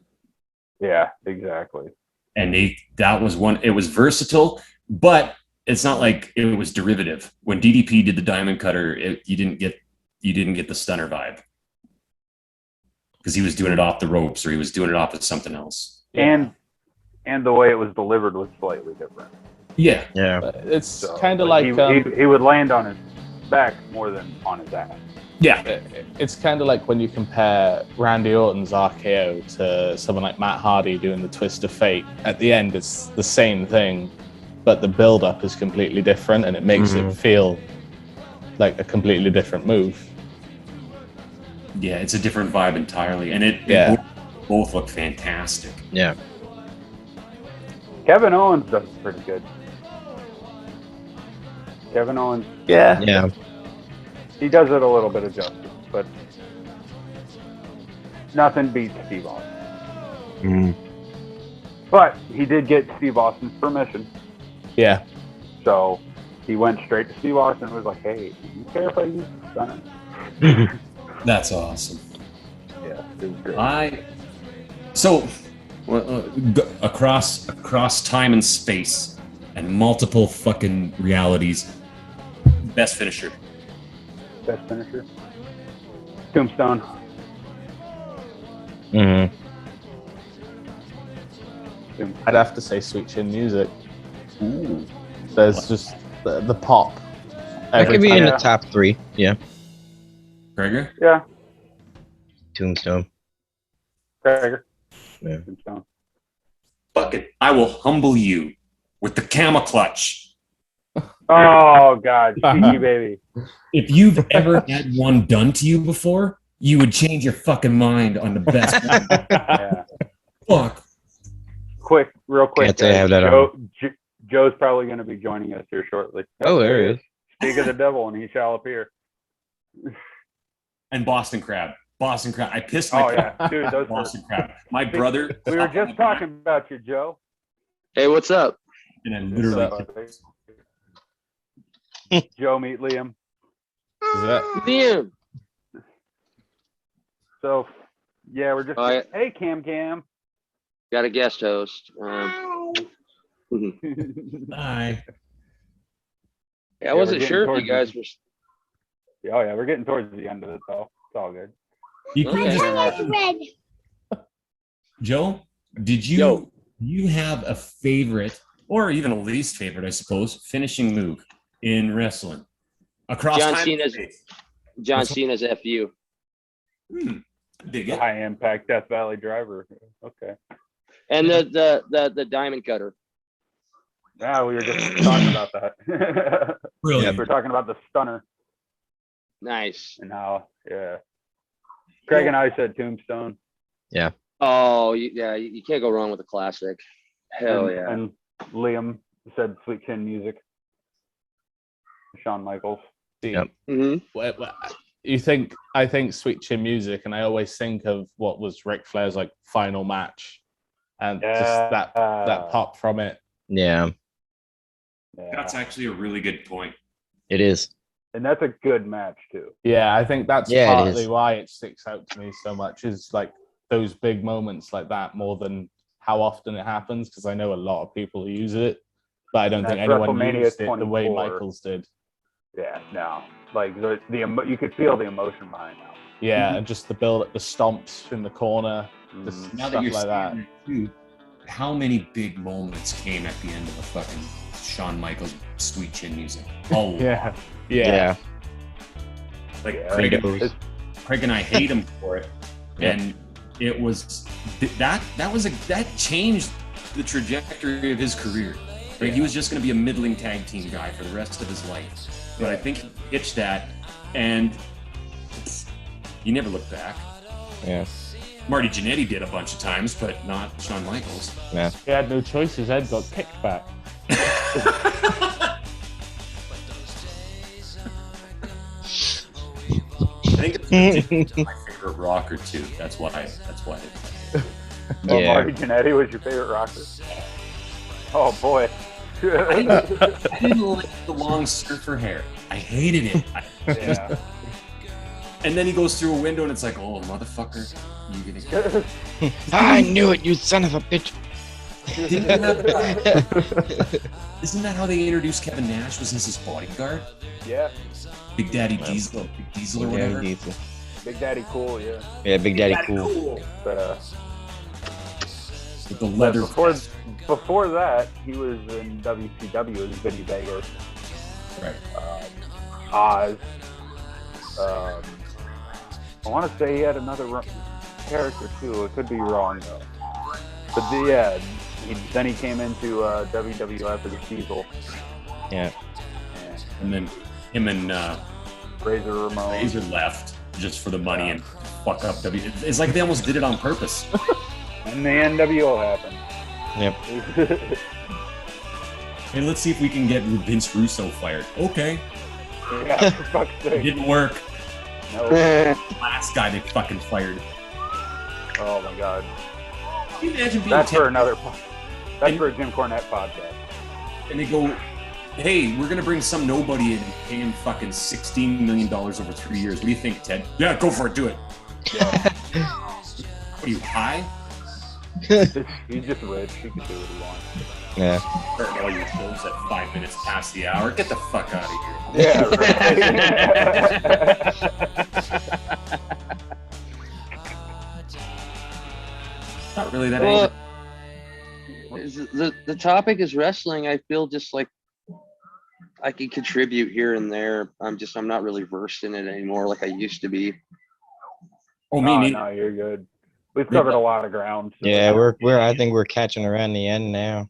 Yeah, exactly. And that was one. It was versatile, but it's not like it was derivative. When DDP did the diamond cutter, you didn't get the stunner vibe because he was doing it off the ropes or he was doing it off of something else. And the way it was delivered was slightly different. Yeah. It's kind of like he would land on his back more than on his ass. Yeah. It's kind of like when you compare Randy Orton's RKO to someone like Matt Hardy doing the Twist of Fate. At the end, it's the same thing, but the build-up is completely different and it makes it feel like a completely different move. Yeah, it's a different vibe entirely, and both look fantastic. Yeah. Kevin Owens does it pretty good. Kevin Owens. Yeah. He does it a little bit of justice, but nothing beats Steve Austin. But he did get Steve Austin's permission. Yeah. So he went straight to Steve Austin and was like, "Hey, do you care if I use the stunner?" That's awesome. Yeah, it was great. So across time and space and multiple fucking realities, best finisher. Best finisher. Tombstone. I'd have to say Sweet Chin Music. Ooh. There's just the pop. That could be in the top 3. Yeah. Gregor? Yeah. Tombstone. Gregor. Yeah. Tombstone. Fuck it. I will humble you with the camel clutch. Oh, God. Cheeky baby. If you've ever had one done to you before, you would change your fucking mind on the best one. Yeah. Fuck. Real quick. Can't say I have that on. Joe's probably going to be joining us here shortly. Oh, there he is. Speak of the devil, and he shall appear. And Boston Crab. I pissed my pants. Dude, those Boston Crab. My brother. We were just talking about you, Joe. Hey, what's up? And I literally. Joe, meet Lliam. Is that Lliam? So, yeah, we're just. Hey, Cam. Got a guest host. Bye. I wasn't sure if you guys were. Oh yeah, we're getting towards the end of it though. It's all good. You can Joe, did you have a favorite or even a least favorite, I suppose, finishing move in wrestling across John Cena's FU. Dig it. High impact Death Valley driver. Okay. And the diamond cutter. Yeah, we were just talking about that. Brilliant. We're talking about the stunner. Nice. And how, Craig and I said Tombstone. Yeah. Oh, yeah, you can't go wrong with a classic. Hell yeah. And Lliam said Sweet Chin Music. Shawn Michaels. Yep. I think Sweet Chin Music, and I always think of what was Ric Flair's like final match, and just that pop from it. Yeah. That's actually a really good point. It is. And that's a good match too. Yeah, I think that's partly why it sticks out to me so much, is like those big moments like that more than how often it happens, because I know a lot of people use it, but I don't think anyone used it the way Michaels did. Yeah, no. Like you could feel the emotion behind that. Yeah, and just the build, the stomps in the corner, just now stuff that you're like that. Too, how many big moments came at the end of the fucking Shawn Michaels Sweet Chin Music? Oh, yeah. Like Craig and I hate him for it, and it was that changed the trajectory of his career. Like, he was just going to be a middling tag team guy for the rest of his life, but I think he pitched that, and he never looked back. Yeah. Marty Jannetty did a bunch of times, but not Shawn Michaels. Yeah. He had no choice. His head got kicked back. I think it's my favorite rocker too. That's why. Yeah. Marty Jannetty was your favorite rocker. Oh boy. I didn't like the long surfer hair. I hated it. Yeah. And then he goes through a window and it's like, oh, motherfucker, you gonna get I knew it, you son of a bitch. Isn't that how they introduced Kevin Nash? Was his bodyguard? Yeah. Big Daddy Diesel, Big Diesel or whatever. Big Daddy Cool, yeah. Yeah, Big Daddy Cool. But, with the leather. Before that, he was in WCW as Vinny Vega. Right. Oz. I want to say he had another character too. It could be wrong though. But then he came into WWF as a Diesel. Yeah. And then him and Razor Ramon. Razor left just for the money and fuck up W. It's like they almost did it on purpose. And the NWO happened. Yep. Hey, let's see if we can get Vince Russo fired. Okay. Yeah, for fuck's sake. It didn't work. No. Last guy they fucking fired. Oh my god. Can you imagine being That's for 10 another. That's for a Jim Cornette podcast. And they go, hey, we're gonna bring some nobody in and pay him fucking $16 million over 3 years. What do you think, Ted? Yeah, go for it. Do it. Yeah. What are you, high? He's just rich. He can do what he wants. Yeah. Starting all your shows at 5 minutes past the hour. Get the fuck out of here. Yeah, right. Not really that Well, angry. the topic is wrestling. I feel just like I can contribute here and there. I'm not really versed in it anymore like I used to be. Oh, me neither. No, you're good. We've covered a lot of ground. So Yeah, I think we're catching around the end now.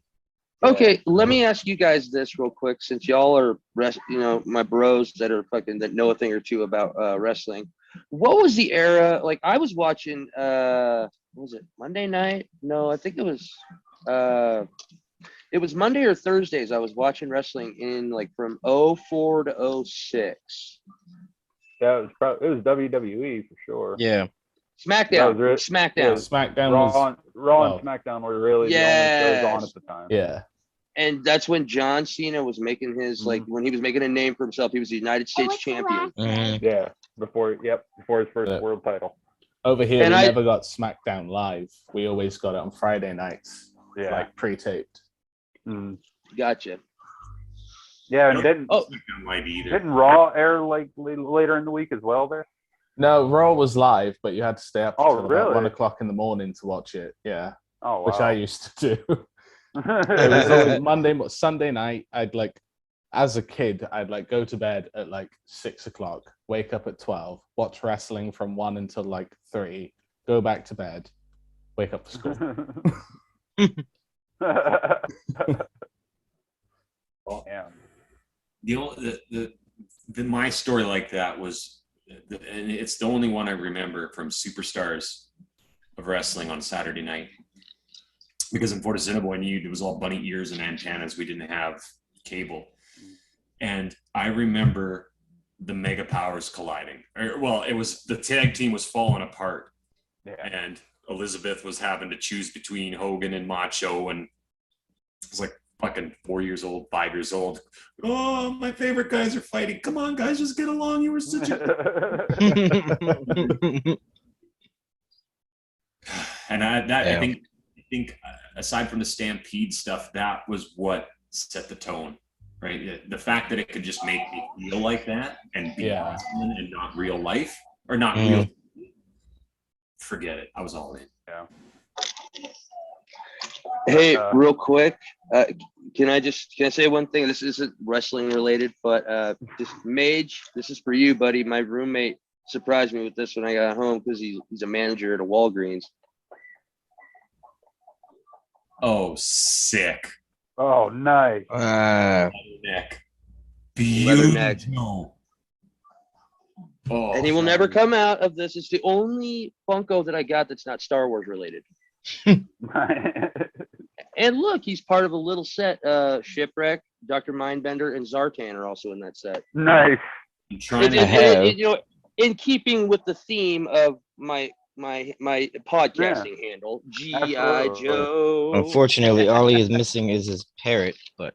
Okay, let me ask you guys this real quick, since y'all are my bros that know a thing or two about wrestling. What was the era? Like, I was watching what was it, Monday night? No, I think it was Monday or Thursdays. I was watching wrestling in like from 04 to 06. Yeah, it was WWE for sure. Yeah. SmackDown. SmackDown. Yeah, SmackDown Raw and SmackDown were really the only shows on at the time. Yeah. And that's when John Cena was making his when he was making a name for himself. He was the United States champion. Yeah, before his first world title. Over here, we never got SmackDown live. We always got it on Friday nights, like pre-taped. Gotcha. Yeah, and didn't Raw air like later in the week as well there? No, Raw was live, but you had to stay up until really? about 1 o'clock in the morning to watch it. Yeah. Oh, wow. Which I used to do. It was always Sunday night. As a kid, I'd go to bed at 6 o'clock, wake up at 12, watch wrestling from 1 until 3, go back to bed, wake up for school. My story like that was, and it's the only one I remember from Superstars of Wrestling on Saturday night. Because in Fort Assiniboine, I knew it was all bunny ears and antennas. We didn't have cable. And I remember the Mega Powers colliding. It was the tag team was falling apart. Yeah. And Elizabeth was having to choose between Hogan and Macho. And it was fucking 4 years old, 5 years old. Oh, my favorite guys are fighting. Come on, guys, just get along. You were such a... And I think aside from the Stampede stuff, that was what set the tone, right? The fact that it could just make me feel like that and be wrestling and not real life or not real. Forget it. I was all in. Yeah. Hey, real quick, can I say one thing? This isn't wrestling related, but just Mage, this is for you, buddy. My roommate surprised me with this when I got home because he's a manager at a Walgreens. Oh, sick. Oh, nice. Neck. Beautiful. Oh, and he will never come out of this. It's the only Funko that I got that's not Star Wars related. And look, he's part of a little set. Shipwreck, Dr. Mindbender, and Zartan are also in that set. Nice. In keeping with the theme of my podcasting handle, G.I. Joe. Unfortunately, all he is missing is his parrot, but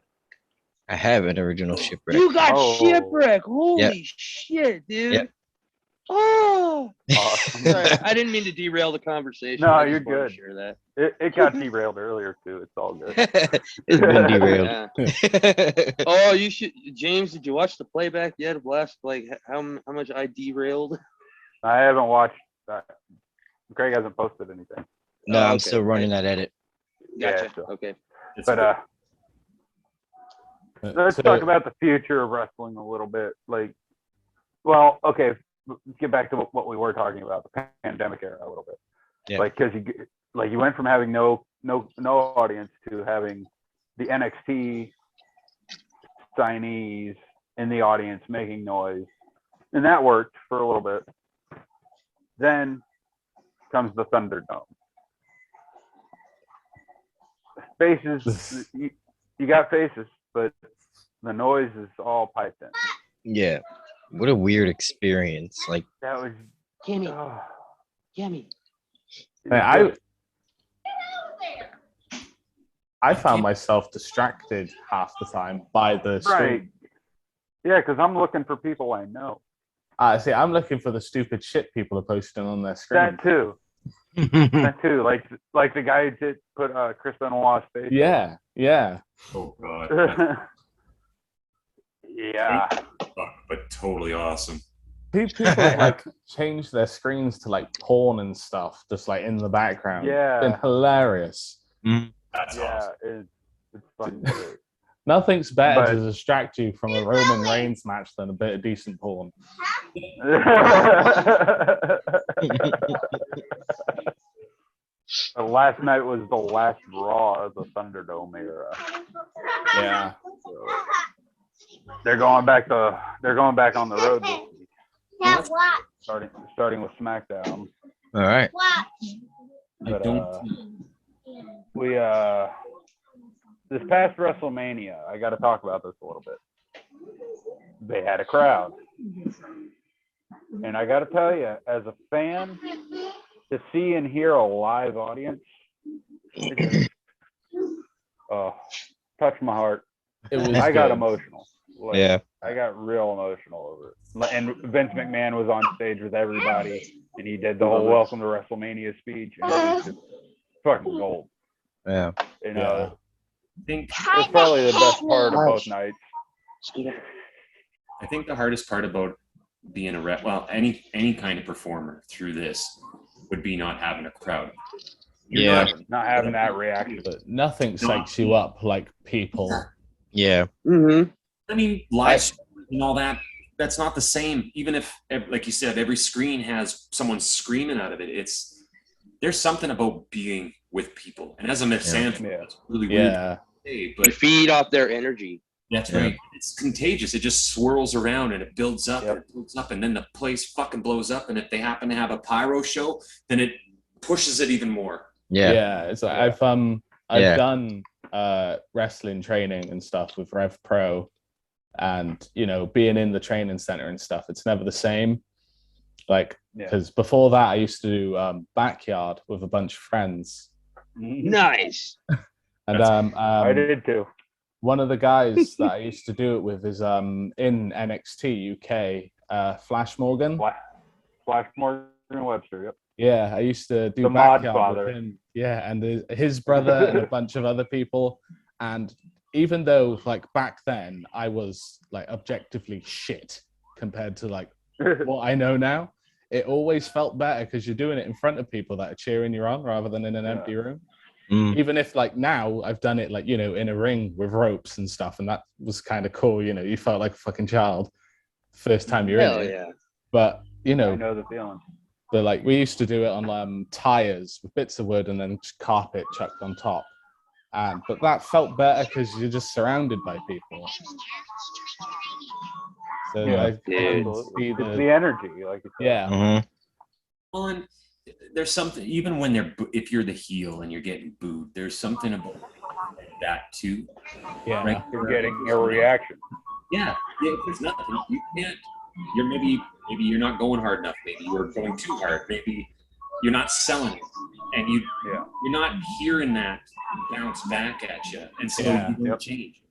I have an original Shipwreck. You got Shipwreck. Holy shit, dude. Yep. Oh, sorry, I didn't mean to derail the conversation. No, you're good. Share that. It got derailed earlier too. It's all good. It's been derailed. Oh, you should, James. Did you watch the playback yet of last? How much I derailed? I haven't watched. Craig hasn't posted anything. No, I'm still running that edit. Gotcha. Yeah, so. Okay. But let's talk about the future of wrestling a little bit. Let's get back to what we were talking about, the pandemic era a little bit. Yeah. Because you went from having no audience to having the NXT signees in the audience making noise, and that worked for a little bit. Then comes the Thunderdome. Faces, you got faces, but the noise is all piped in. Yeah. What a weird experience. Like that was Gimme. Gimme. I found myself distracted half the time by the screen. Right. Yeah, because I'm looking for people I know. See, I'm looking for the stupid shit people are posting on their screen. That too. That too. Like the guy who did put Chris Benoit's face. Yeah, yeah. Oh god. Yeah. But totally awesome. People have, like changed their screens to like porn and stuff, just like in the background. Yeah. It's been hilarious. That's awesome. It's fucking great. Nothing's better to distract you from a Roman Reigns match than a bit of decent porn. Last night was the last Raw of the Thunderdome era. Yeah. So they're going back on the road this week. Starting with SmackDown. all right. But we this past WrestleMania, I got to talk about this a little bit. They had a crowd, and I got to tell you, as a fan, to see and hear a live audience, touched my heart. I got emotional. Like, yeah, I got real emotional over it. And Vince McMahon was on stage with everybody, and he did the whole "Welcome to WrestleMania" speech, and it was just fucking gold. Yeah, you know. I think it's probably the best part of both nights. I think the hardest part about being any kind of performer through this would be not having a crowd. Not having that reaction. But nothing psychs you up like people. Yeah. Mm-hmm. I mean, live streams and all that, that's not the same. Even if, like you said, every screen has someone screaming out of it. There's something about being with people. And as a misanthrope, it's really weird to say, but you feed off their energy. That's right. It's contagious. It just swirls around and it builds up and it builds up, and then the place fucking blows up. And if they happen to have a pyro show, then it pushes it even more. Yeah. It's like I've done wrestling training and stuff with Rev Pro, and being in the training center and stuff, it's never the same. Like, because before that I used to do backyard with a bunch of friends. Nice. And I did too. One of the guys that I used to do it with is in NXT UK, Flash Morgan. Flash Morgan Webster, yep. Yeah, I used to do the backyard with him. Yeah, and his brother and a bunch of other people. And even though, like, back then I was like objectively shit compared to like what I know now, it always felt better because you're doing it in front of people that are cheering you on rather than in an empty room. Even if, like, now I've done it, like, in a ring with ropes and stuff, and that was kind of cool. You felt like a fucking child first time you're in it. Yeah. But I know the feeling. But like, we used to do it on tires with bits of wood and then carpet chucked on top. But that felt better because you're just surrounded by people. So it's the energy, like Well, and there's something, even when if you're the heel and you're getting booed, there's something about that too. Yeah, right? You're getting a reaction. Yeah, there's nothing you can't. You're maybe you're not going hard enough. Maybe you're going too hard. Maybe you're not selling it, and you're not hearing that bounce back at you, and so you don't change.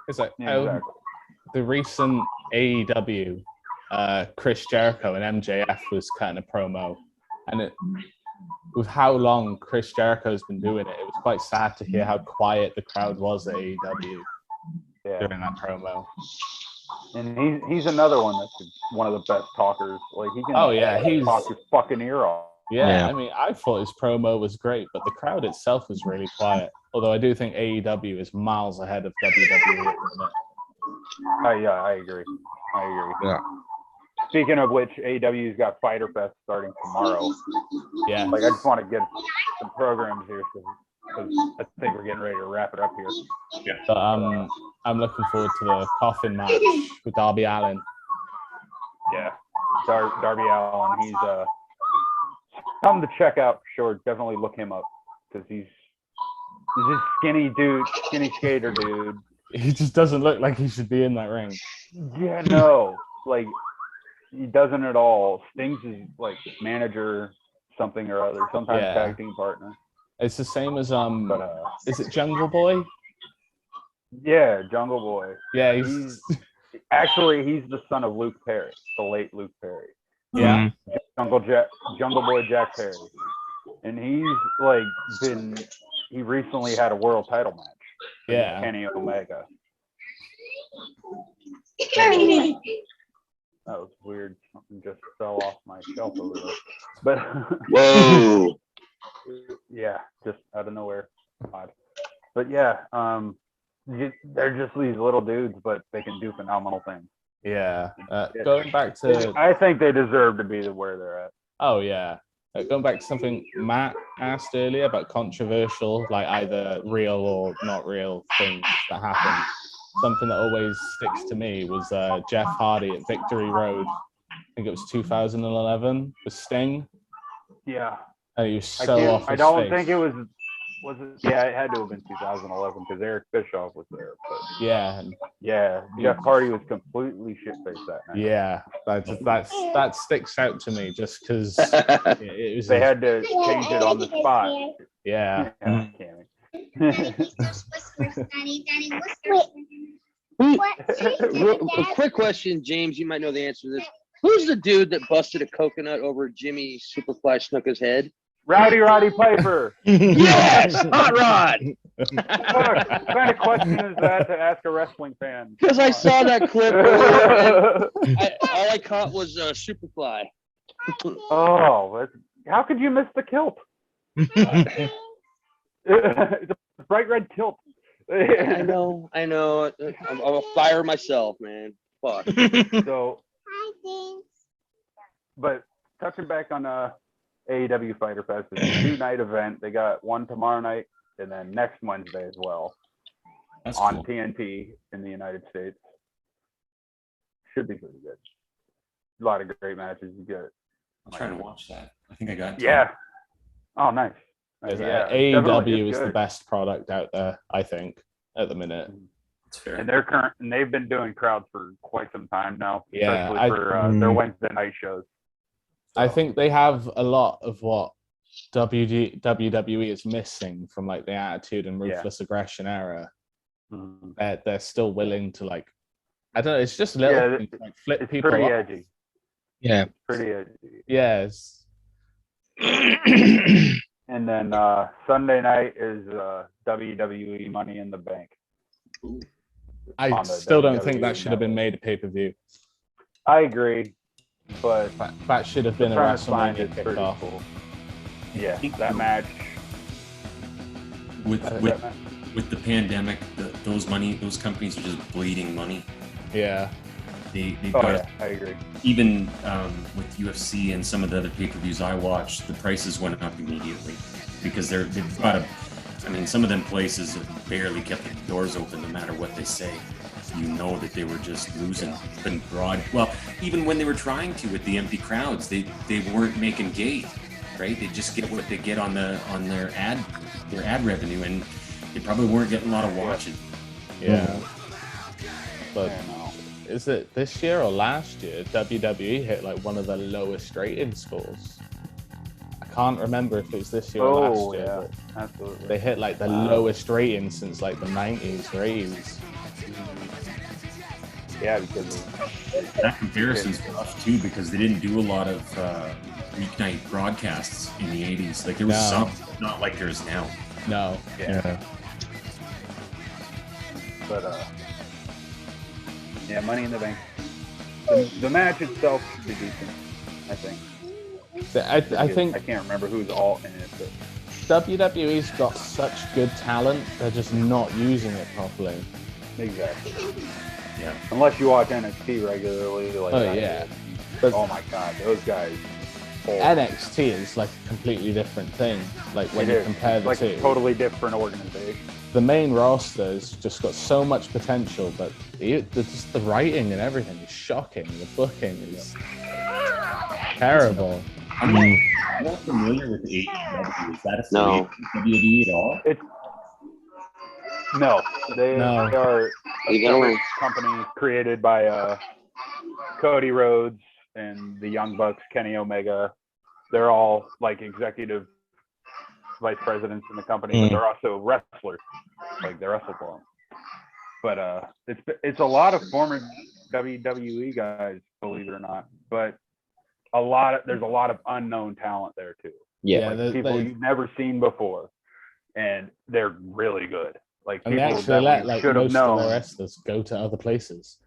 It's like the recent AEW, Chris Jericho and MJF was kind of promo, and with how long Chris Jericho's been doing it, it was quite sad to hear how quiet the crowd was at AEW during that promo. And he's another one that's one of the best talkers. Like, he can talk your fucking ear off. Yeah, I mean, I thought his promo was great, but the crowd itself was really quiet. Although I do think AEW is miles ahead of WWE at the minute. I agree. Yeah. Speaking of which, AEW's got Fyter Fest starting tomorrow. Yeah. Like, I just want to get some programs here because I think we're getting ready to wrap it up here. Yeah. But I'm looking forward to the coffin match with Darby Allin. Yeah. Darby Allin, he's Tell him to check out for sure. Definitely look him up because he's this skinny dude, skinny skater dude. He just doesn't look like he should be in that ring. Yeah, no, like he doesn't at all. Sting's his like manager, something or other, sometimes tag team partner. It's the same as is it Jungle Boy? Yeah, Jungle Boy. Yeah, he's the son of Luke Perry, the late Luke Perry. Yeah, Jungle Boy Jack Perry, and he's like he recently had a world title match. Yeah, Kenny Omega. That was weird. Something just fell off my shelf over there. But whoa. Yeah, just out of nowhere. Odd. But yeah, they're just these little dudes, but they can do phenomenal things. Yeah. Going back to, I think they deserve to be where they're at. Oh yeah. Going back to something Matt asked earlier about controversial, like either real or not real things that happen. Something that always sticks to me was Jeff Hardy at Victory Road. I think it was 2011 with Sting. Yeah. And he was so off his I don't face. think it was it? Yeah, it had to have been 2011 because Eric Bischoff was there. But yeah, Jeff Hardy was completely shit-faced that night. Yeah, that sticks out to me just because it was. They had to change it on the spot. Yeah. A quick question, James. You might know the answer to this. Who's the dude that busted a coconut over Jimmy Superfly Snuka's head? Roddy Piper. Yes, Hot Rod. What kind of question is that to ask a wrestling fan? Because I saw that clip. All I caught was Superfly. Oh, how could you miss the kilt? It's a bright red kilt. I know. I'll fire myself, man. Fuck. So, but touching back on AEW Fighter Fest, it's a 2-night event. They got one tomorrow night and then next Wednesday as well. That's on cool. TNT in the United States. Should be pretty good. A lot of great matches. You get. I'll try to watch that. I think I got. Yeah. Oh, nice. Yeah, AEW is the best product out there, I think, at the minute. That's fair. And they've been doing crowds for quite some time now, Yeah, especially for their Wednesday night shows. I think they have a lot of what WWE is missing from like the Attitude and Ruthless Aggression era. They're still willing to like, I don't know, it's just little things, like flip it's people pretty off. edgy. Yeah. Pretty edgy. Yes. And then Sunday night is WWE Money in the Bank. I still don't think that should have been made a pay-per-view. I agree, but that should have been a WrestleMania kickoff. Cool. Yeah, that match. With the pandemic, those companies are just bleeding money. Yeah. They've got. I agree. Even with UFC and some of the other pay-per-views I watched, the prices went up immediately because they've got some of them places have barely kept the doors open no matter what they say. You know that they were just losing. Couldn't broad. Well, even when they were trying to with the empty crowds, they weren't making gate, right? They just get what they get on their ad revenue, and they probably weren't getting a lot of watching. Yeah. But is it this year or last year WWE hit like one of the lowest rating scores? I can't remember if it was this year or last year. Yeah, absolutely. They hit like the lowest rating since like the 90s or 80s. Yeah, because that comparison's rough too, because they didn't do a lot of weeknight broadcasts in the 80s. Like there was some, not like there is now. No. Yeah. But Money in the Bank. The match itself should be decent, I think. I think I can't remember who's all in it, but WWE's got such good talent, they're just not using it properly. Exactly. Yeah. Unless you watch NXT regularly, like But my god, those guys. NXT is like a completely different thing. Like when you compare the two, a totally different organization. The main roster has just got so much potential, but just the writing and everything is shocking. The booking is terrible. I'm not familiar with AEW. Is that No. affiliated with WWE at all? No, they No. are a You gotta separate company created by Cody Rhodes and the Young Bucks, Kenny Omega. They're all like executive vice presidents in the company, but they're also wrestlers. Like they wrestle for them. But it's a lot of former WWE guys, believe it or not. But there's a lot of unknown talent there too. Yeah, like people you've never seen before, and they're really good. Like And they people actually let that should have most of known. their wrestlers go to other places.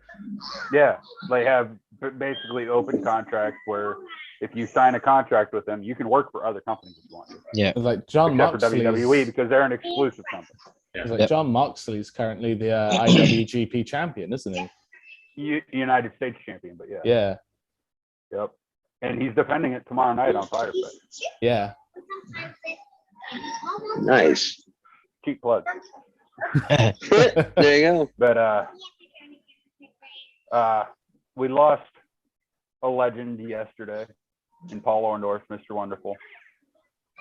Yeah, they have basically open contracts where if you sign a contract with them, you can work for other companies if you want to. Yeah, Like John Except for Moxley. WWE because they're an exclusive company. Like John Moxley's currently the IWGP champion, isn't he? United States champion, but yeah. Yeah. Yep. And he's defending it tomorrow night on Fire Pit. Yeah. Nice. Cheap plug. There you go. But we lost a legend yesterday in Paul Orndorff, Mr. Wonderful.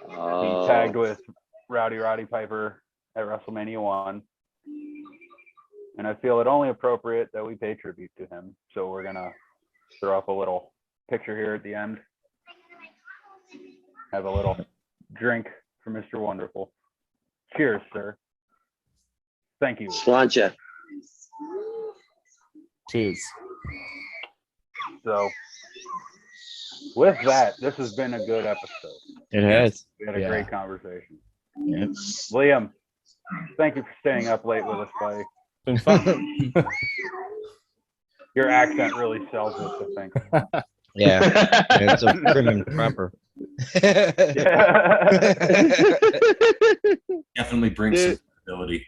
He tagged with Roddy Piper at WrestleMania 1. And I feel it only appropriate that we pay tribute to him. So we're going to throw up a little picture here at the end. Have a little drink for Mr. Wonderful. Cheers, sir. Thank you. Sláinte. Cheers. So, with that, this has been a good episode. It has. We had a great conversation. Yeah. Lliam, thank you for staying up late with us, buddy. Been fun. Your accent really sells us, I think. Yeah, it's so prim and proper. Definitely brings some ability.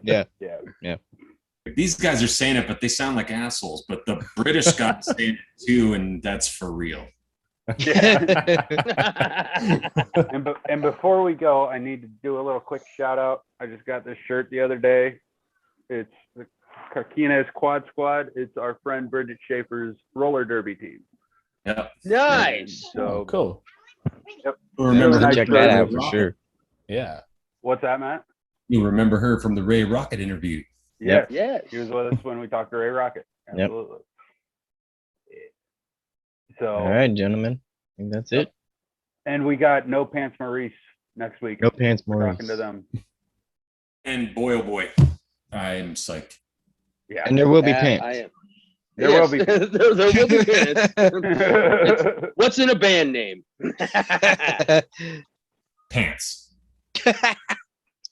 Yeah. These guys are saying it, but they sound like assholes. But the British guys saying it too, and that's for real. And before we go, I need to do a little quick shout out. I just got this shirt the other day. It's the Carquines Quad Squad. It's our friend Bridget Schaefer's roller derby team. Yep. Nice. So cool. Yep. Remember her Check that out for sure. Yeah. What's that, Matt? You remember her from the Ray Rocket interview? Yeah. Yeah. She was with us when we talked to Ray Rocket. Absolutely. So. All right, gentlemen. I think that's it. And we got No Pants Maurice next week. No Pants We're Maurice. talking to them. And boy, oh boy, I'm psyched. Yeah. And there will be pants. I am. There will be. there will be pants. What's in a band name? Pants.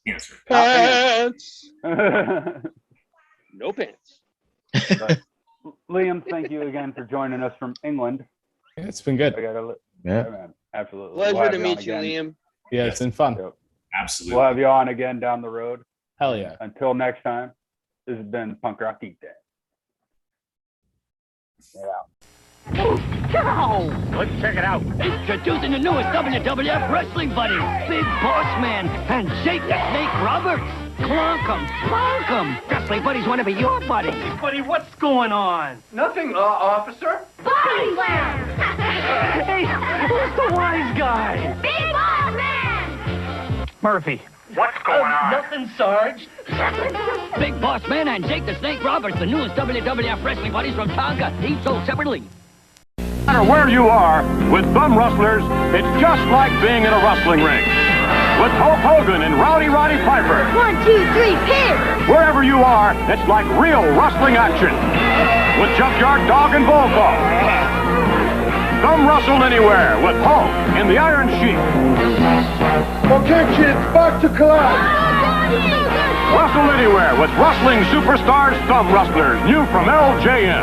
Answer. Pants. No pants. But, Lliam, thank you again for joining us from England. Yeah, it's been good. Yeah. Man, absolutely. Pleasure We'll have to you on meet you, again. Liam. Yeah, it's been fun. Yep. Absolutely. We'll have you on again down the road. Hell yeah. Until next time, this has been Punk Rock Geek Day. Let's check it out. Introducing the newest WWF wrestling buddy, Big Boss Man and Jake the Snake Roberts. Clonk 'em. Wrestling buddies want to be your buddy. Hey, buddy, what's going on? Nothing, officer. Body slam! Hey, who's the wise guy? Big Boss Man! Murphy. What's going on? Nothing, Sarge. Big Boss Man and Jake the Snake Roberts, the newest WWF wrestling buddies from Tonga, each sold separately. No matter where you are, with thumb rustlers, it's just like being in a wrestling ring. With Hulk Hogan and Roddy Piper. 1, 2, 3, pin! Wherever you are, it's like real wrestling action. With Junkyard Dog and Bulldog. Thumb rustle anywhere with Hulk in the Iron Sheik. Okay, kids, back to class. Wrestle anywhere with Wrestling Superstars Thumb Rustlers, new from LJN.